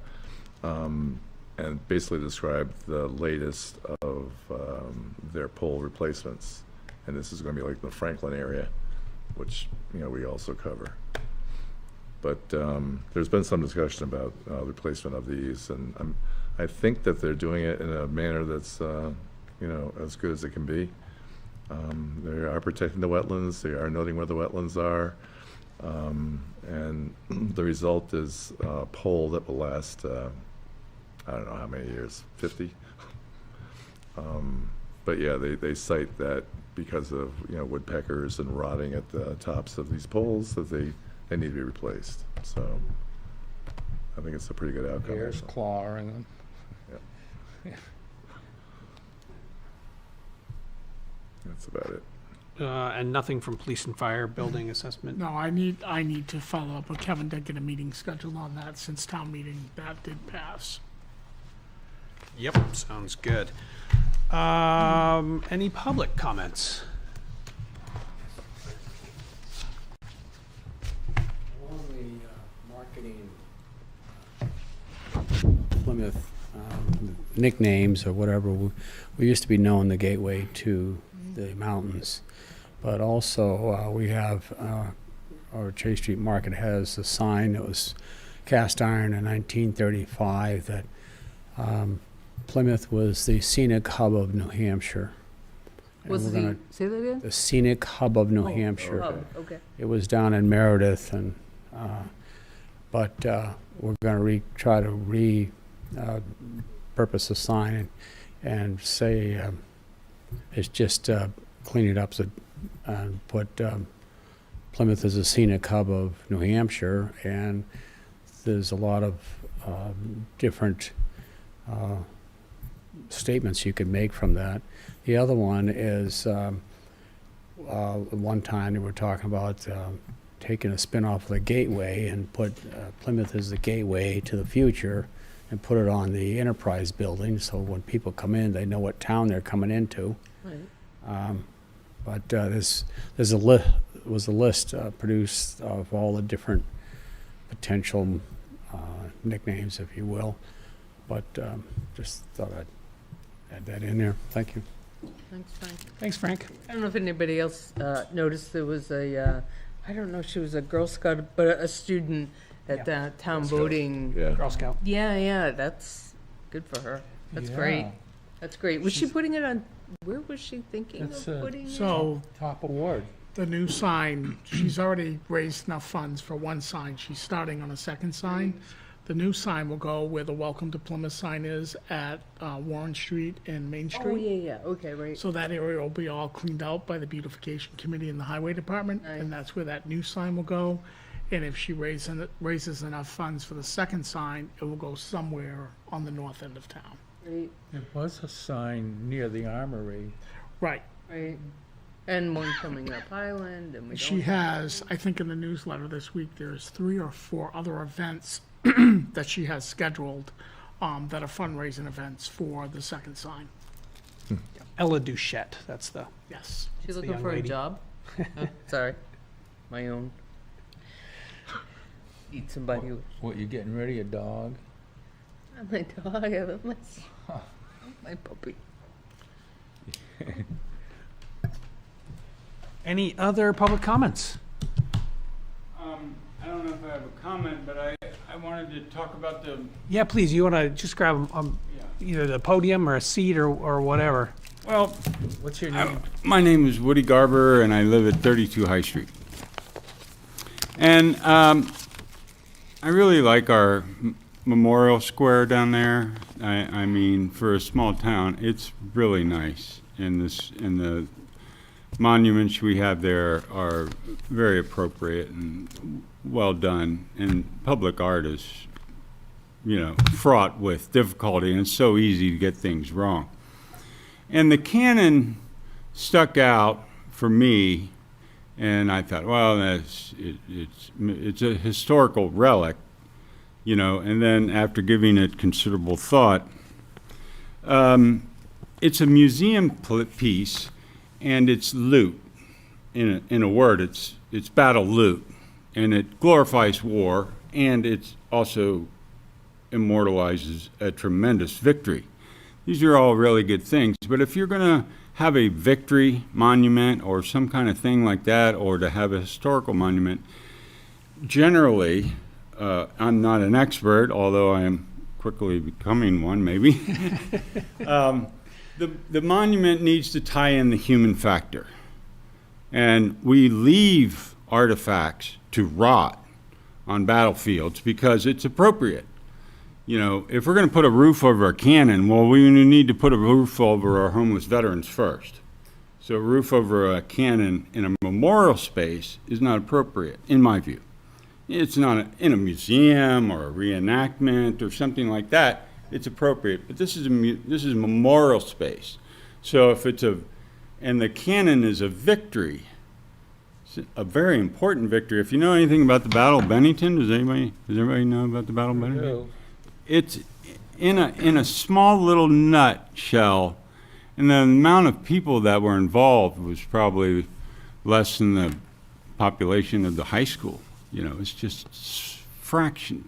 A: and basically described the latest of their pole replacements. And this is going to be like the Franklin area, which, we also cover. But there's been some discussion about the replacement of these, and I think that they're doing it in a manner that's, as good as it can be. They are protecting the wetlands, they are noting where the wetlands are, and the result is a pole that will last, I don't know how many years, 50? But yeah, they cite that because of, woodpeckers and rotting at the tops of these poles, that they need to be replaced. So I think it's a pretty good outcome.
G: Bears clawing them.
A: That's about it.
B: And nothing from police and fire building assessment?
C: No, I need to follow up with Kevin to get a meeting scheduled on that since town meeting, that did pass.
B: Yep, sounds good. Any public comments?
L: Along the marketing Plymouth nicknames or whatever, we used to be known the gateway to the mountains. But also we have, our Chase Street Market has a sign that was cast iron in 1935 that Plymouth was the scenic hub of New Hampshire. And
D: Was
L: we're
D: the,
L: gonna-
D: say that again?
L: the scenic hub of New
D: Oh,
L: Hampshire.
D: hub, okay.
L: It was down in Meredith, and but we're going to try to purpose a sign and say it's just clean it up and put Plymouth as a scenic hub of New Hampshire, and there's a lot of different statements you can make from that. The other one is one time they were talking about taking a spin off of the gateway and put Plymouth as the gateway to the future and put it on the Enterprise building, so when people come in, they know what town they're coming into.
D: Right.
L: But there's a was a list produced of all the different potential nicknames, if you will. But just thought I'd add that in there. Thank you.
D: Thanks, Frank.
B: Thanks, Frank.
D: I don't know if anybody else noticed there was I don't know if she was a Girl Scout, but a student at town voting.
A: Yeah.
B: Girl Scout.
D: Yeah, that's good for her. That's great.
G: Yeah.
D: That's great. Was she putting it on, where was she thinking
G: That's,
D: of putting it?
C: So
G: Top award.
C: the new sign, she's already raised enough funds for one sign. She's starting on a second sign. The new sign will go where the Welcome to Plymouth sign is at Warren Street and Main
D: Oh,
C: Street.
D: yeah, okay, right.
C: So that area will be all cleaned out by the beautification committee and the highway department,
D: Nice.
C: and that's where that new sign will go. And if she raises enough funds for the second sign, it will go somewhere on the north end of town.
D: Right,
G: There was a sign near the armory.
C: Right.
D: right. And one coming up Highland, and we
C: She
D: don't.
C: has, I think in the newsletter this week, there's 3 or 4 other events that she has scheduled that are fundraising events for the second sign.
B: Ella Duchette, that's the,
C: Yes.
D: She's
B: the
D: looking
B: young
D: for a
B: lady.
D: job? Oh, sorry, my own. Eat somebody with
G: What, you getting ready, a dog?
D: my dog, my puppy.
B: any other public comments?
M: I don't know if I have a comment, but I wanted to talk about the,
B: Yeah, please, you want to just grab either the podium or a seat or whatever.
M: well,
G: What's your name?
M: my name is Woody Garber, and I live at 32 High Street. And I really like our Memorial Square down there. I mean, for a small town, it's really nice. And the monuments we have there are very appropriate and well done. And public art is, fraught with difficulty, and it's so easy to get things wrong. And the cannon stuck out for me, and I thought, well, it's a historical relic, you know, and then after giving it considerable thought, it's a museum piece, and it's loot. In a word, it's battle loot, and it glorifies war, and it also immortalizes a tremendous victory. These are all really good things, but if you're going to have a victory monument or some kind of thing like that, or to have a historical monument, generally, I'm not an expert, although I am quickly becoming one, maybe. The monument needs to tie in the human factor. And we leave artifacts to rot on battlefields because it's appropriate. You know, if we're going to put a roof over a cannon, well, we need to put a roof over our homeless veterans first. So a roof over a cannon in a memorial space is not appropriate, in my view. It's not in a museum or a reenactment or something like that. It's appropriate, but this is a memorial space. So if it's and the cannon is a victory, it's a very important victory. If you know anything about the Battle of Bennington, does everybody know about the Battle of Bennington?
G: No.
M: It's in a small little nutshell, and the amount of people that were involved was probably less than the population of the high school. You know, it's just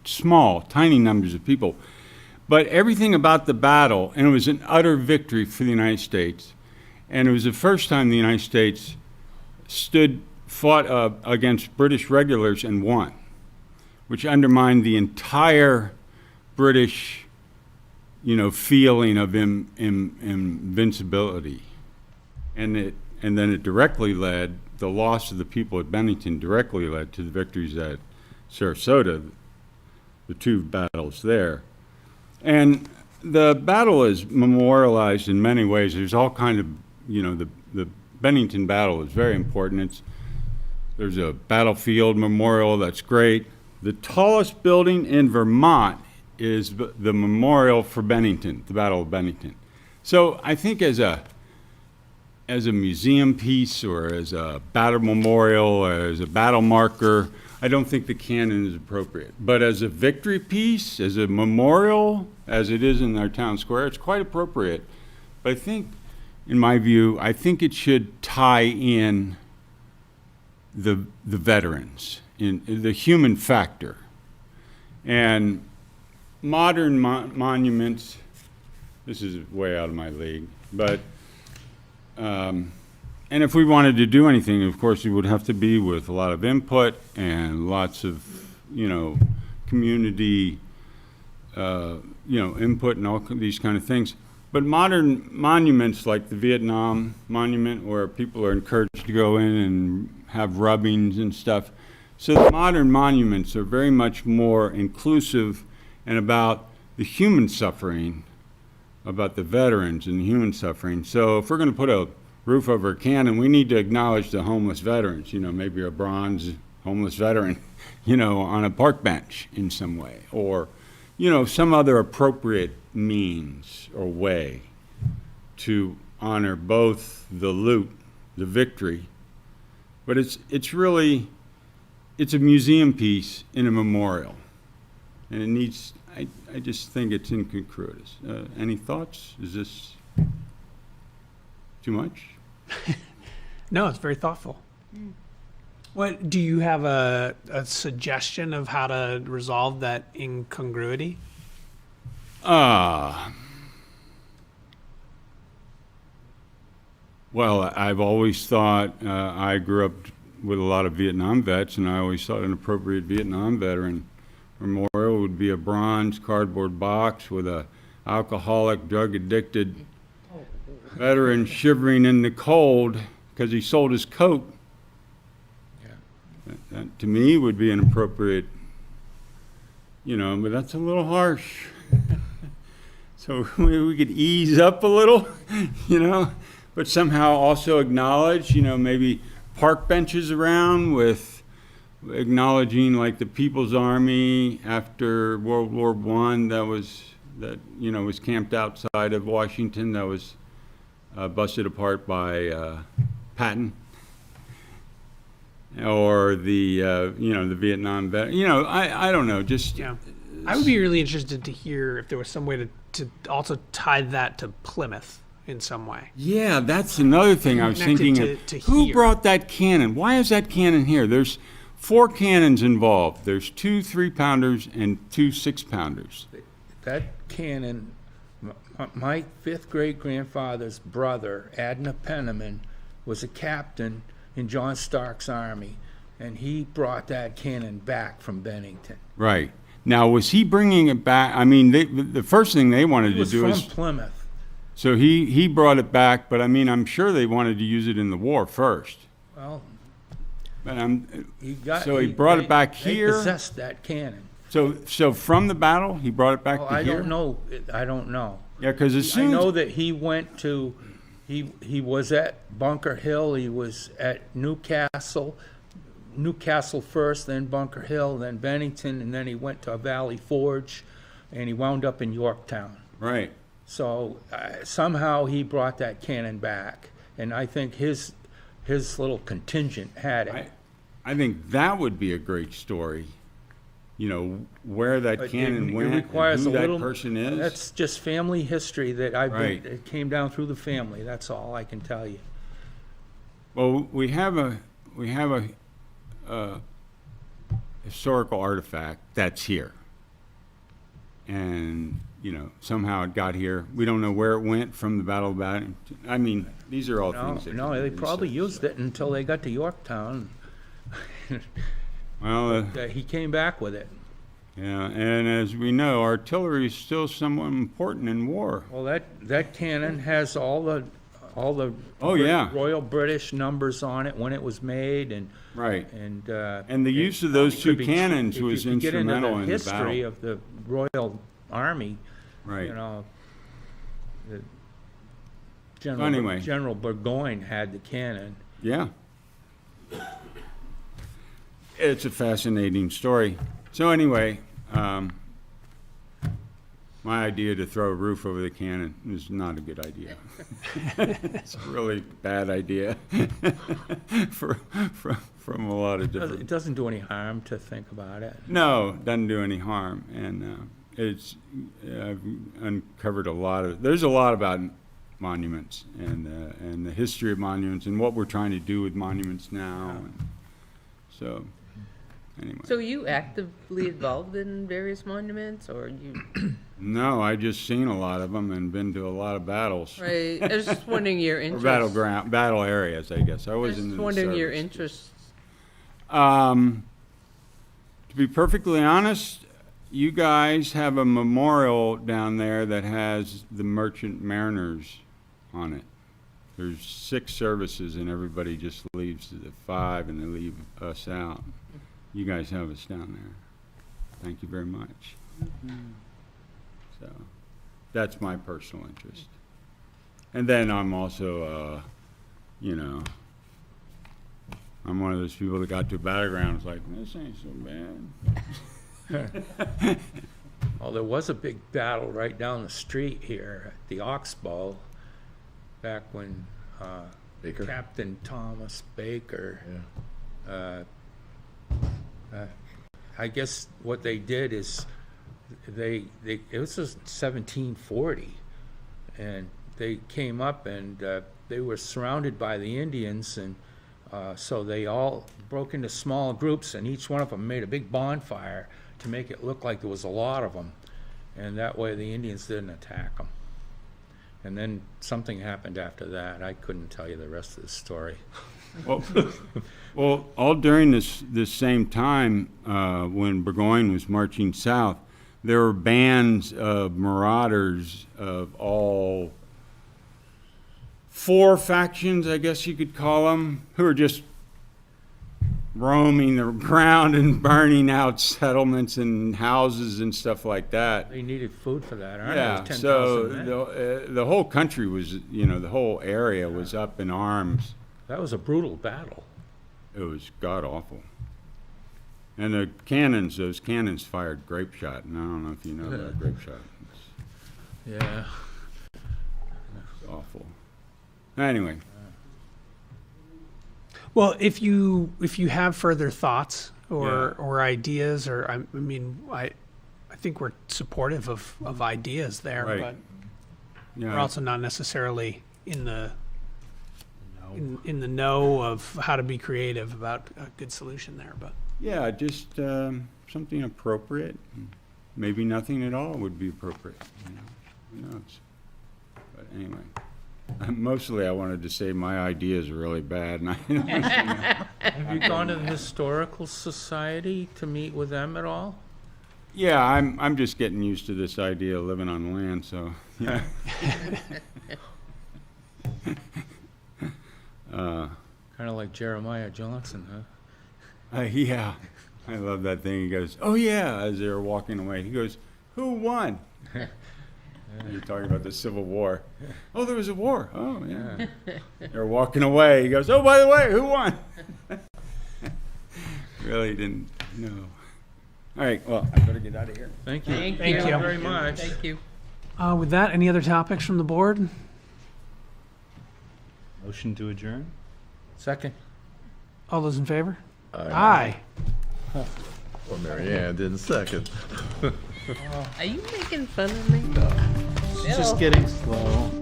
M: small, tiny numbers of people. But everything about the battle, and it was an utter victory for the United States, and it was the first time the United States fought against British regulars and won, which undermined the entire British, you know, feeling of invincibility. And then it directly led, the loss of the people at Bennington directly led to the victories at Sarasota, the two battles there. And the battle is memorialized in many ways. There's all kind of, you know, the Bennington battle is very important. There's a battlefield memorial that's great. The tallest building in Vermont is the memorial for Bennington, the Battle of Bennington. So I think as a museum piece or as a battle memorial or as a battle marker, I don't think the cannon is appropriate. But as a victory piece, as a memorial, as it is in our town square, it's quite appropriate. But I think, in my view, I think it should tie in the veterans, in the human factor. And modern monuments, this is way out of my league, but and if we wanted to do anything, of course, it would have to be with a lot of input and lots of, you know, community, input and all these kind of things. But modern monuments like the Vietnam Monument, where people are encouraged to go in and have rubbings and stuff. So the modern monuments are very much more inclusive and about the human suffering, about the veterans and the human suffering. So if we're going to put a roof over a cannon, we need to acknowledge the homeless veterans, you know, maybe a bronze homeless veteran, you know, on a park bench in some way, or, you know, some other appropriate means or way to honor both the loot, the victory, but it's really, it's a museum piece in a memorial, and it needs, I just think it's incongruous. Any thoughts? Is this too much?
B: No, it's very thoughtful. What do you have a suggestion of how to resolve that incongruity?
M: Well, I've always thought, I grew up with a lot of Vietnam vets, and I always thought an appropriate Vietnam veteran memorial would be a bronze cardboard box with a alcoholic, drug-addicted veteran shivering in the cold because he sold his coat. Yeah. That, to me, would be an appropriate, you know, but that's a little harsh. So maybe we could ease up a little, you know, but somehow also acknowledge, you know, maybe park benches around with acknowledging like the People's Army after World War I that was camped outside of Washington, that was busted apart by Patton, or the the Vietnam vet. You know, I don't know, just
B: I would be really interested to hear if there was some way to also tie that to Plymouth in some way.
M: Yeah, that's another thing I was
B: Connected
M: thinking of.
B: to
M: Who
B: here.
M: brought that cannon? Why is that cannon here? There's 4 cannons involved. There's 2 3-pounders and 2 6-pounders.
G: That cannon, my 5th great grandfather's brother, Adna Penniman, was a captain in John Stark's army, and he brought that cannon back from Bennington.
M: Right. Now, was he bringing it back? I mean, the first thing they wanted
G: He
M: to
G: was
M: do
G: from
M: is...
G: Plymouth.
M: So he brought it back, but I mean, I'm sure they wanted to use it in the war first.
G: Well,
M: But
G: he
M: brought it back
G: They
M: here?
G: possessed that cannon.
M: So from the battle, he brought it back
G: Oh,
M: to
G: I
M: here?
G: don't know. I don't know.
M: Yeah, because as
G: I
M: soon
G: know
M: as...
G: that he went to, he was at Bunker Hill, he was at Newcastle first, then Bunker Hill, then Bennington, and then he went to Valley Forge, and he wound up in Yorktown.
M: Right.
G: So somehow he brought that cannon back, and I think his little contingent had it.
M: I think that would be a great story. You know, where that
G: But
M: cannon
G: it
M: went,
G: requires
M: and who
G: a little,
M: that person is.
G: That's just family history that
M: Right.
G: it came down through the family. That's all I can tell you.
M: Well, we have a historical artifact that's here. And, you know, somehow it got here. We don't know where it went from the Battle of Bennington. I mean, these are all things that...
G: No, they probably used it until they got to Yorktown.
M: Well,
G: He came back with it.
M: yeah, and as we know, artillery is still somewhat important in war.
G: Well, that cannon has all the
M: Oh, yeah.
G: Royal British numbers on it when it was made, and
M: Right.
G: and
M: And the use of those 2 cannons was instrumental in the
G: history
M: battle.
G: of the Royal Army.
M: Right.
G: You know,
M: Anyway.
G: General Burgoyne had the cannon.
M: Yeah. It's a fascinating story. So anyway, my idea to throw a roof over the cannon is not a good idea. It's a really bad idea from a lot of different...
G: It doesn't do any harm to think about it.
M: No, doesn't do any harm, and I've uncovered a lot of... There's a lot about monuments and the history of monuments and what we're trying to do with monuments now. And so, anyway.
D: So are you actively involved in various monuments, or you?
M: No, I just seen a lot of them and been to a lot of battles.
D: Right, I was just wondering your
M: Or
D: interest.
M: battle areas, I guess. I
D: I was
M: wasn't in
D: just
M: the
D: wondering your
M: service.
D: interests.
M: To be perfectly honest, you guys have a memorial down there that has the Merchant Mariners on it. There's 6 services and everybody just leaves at 5 and they leave us out. You guys have us down there. Thank you very much. So that's my personal interest. And then I'm also, you know, I'm one of those people that got to a battleground. It's like, this ain't so bad.
G: Well, there was a big battle right down the street here at the Oxbow back when
A: Baker?
G: Captain Thomas Baker.
A: Yeah.
G: I guess what they did is it was just 1740, and they came up and they were surrounded by the Indians, and so they all broke into small groups, and each one of them made a big bonfire to make it look like there was a lot of them, and that way the Indians didn't attack them. And then something happened after that. I couldn't tell you the rest of the story.
M: Well, all during this same time, when Burgoyne was marching south, there were bands of marauders of all 4 factions, I guess you could call them, who were just roaming the ground and burning out settlements and houses and stuff like that.
G: They needed food for that, aren't
M: Yeah,
G: they?
M: so
G: 10,000 men.
M: the whole country was, you know, the whole area was up in arms.
G: That was a brutal battle.
M: It was god-awful. And the cannons, those cannons fired grape shot, and I don't know if you know about grape shot.
G: Yeah.
M: It's awful. Anyway,
B: Well, if you have further thoughts or
M: Yeah.
B: or ideas, or I mean, I think we're supportive of ideas there,
M: Right.
B: but
M: Yeah.
B: we're also not necessarily in the in the know of how to be creative about a good solution there. But
M: Yeah, just something appropriate. Maybe nothing at all would be appropriate. You know? Who knows? But anyway, mostly I wanted to say my idea is really bad. And
G: Have you gone to the Historical Society to meet with them at all?
M: yeah, I'm just getting used to this idea of living on land. So yeah.
G: Kind of like Jeremiah Johnson, huh?
M: Yeah, I love that thing. He goes, "Oh yeah," as they were walking away. He goes, "Who won?" You're talking about the Civil War. Oh, there was a war. Oh yeah. They're walking away. He goes, "Oh, by the way, who won?" Really didn't know. All right, well, I better get out of here.
G: Thank you.
D: Thank
B: you.
G: very much.
D: Thank you.
B: with that, any other topics from the board?
F: Motion to adjourn?
G: Second.
B: All those in favor? Aye.
A: Or Mary Ann didn't second.
D: Are you making fun of me?
F: It's just getting slow.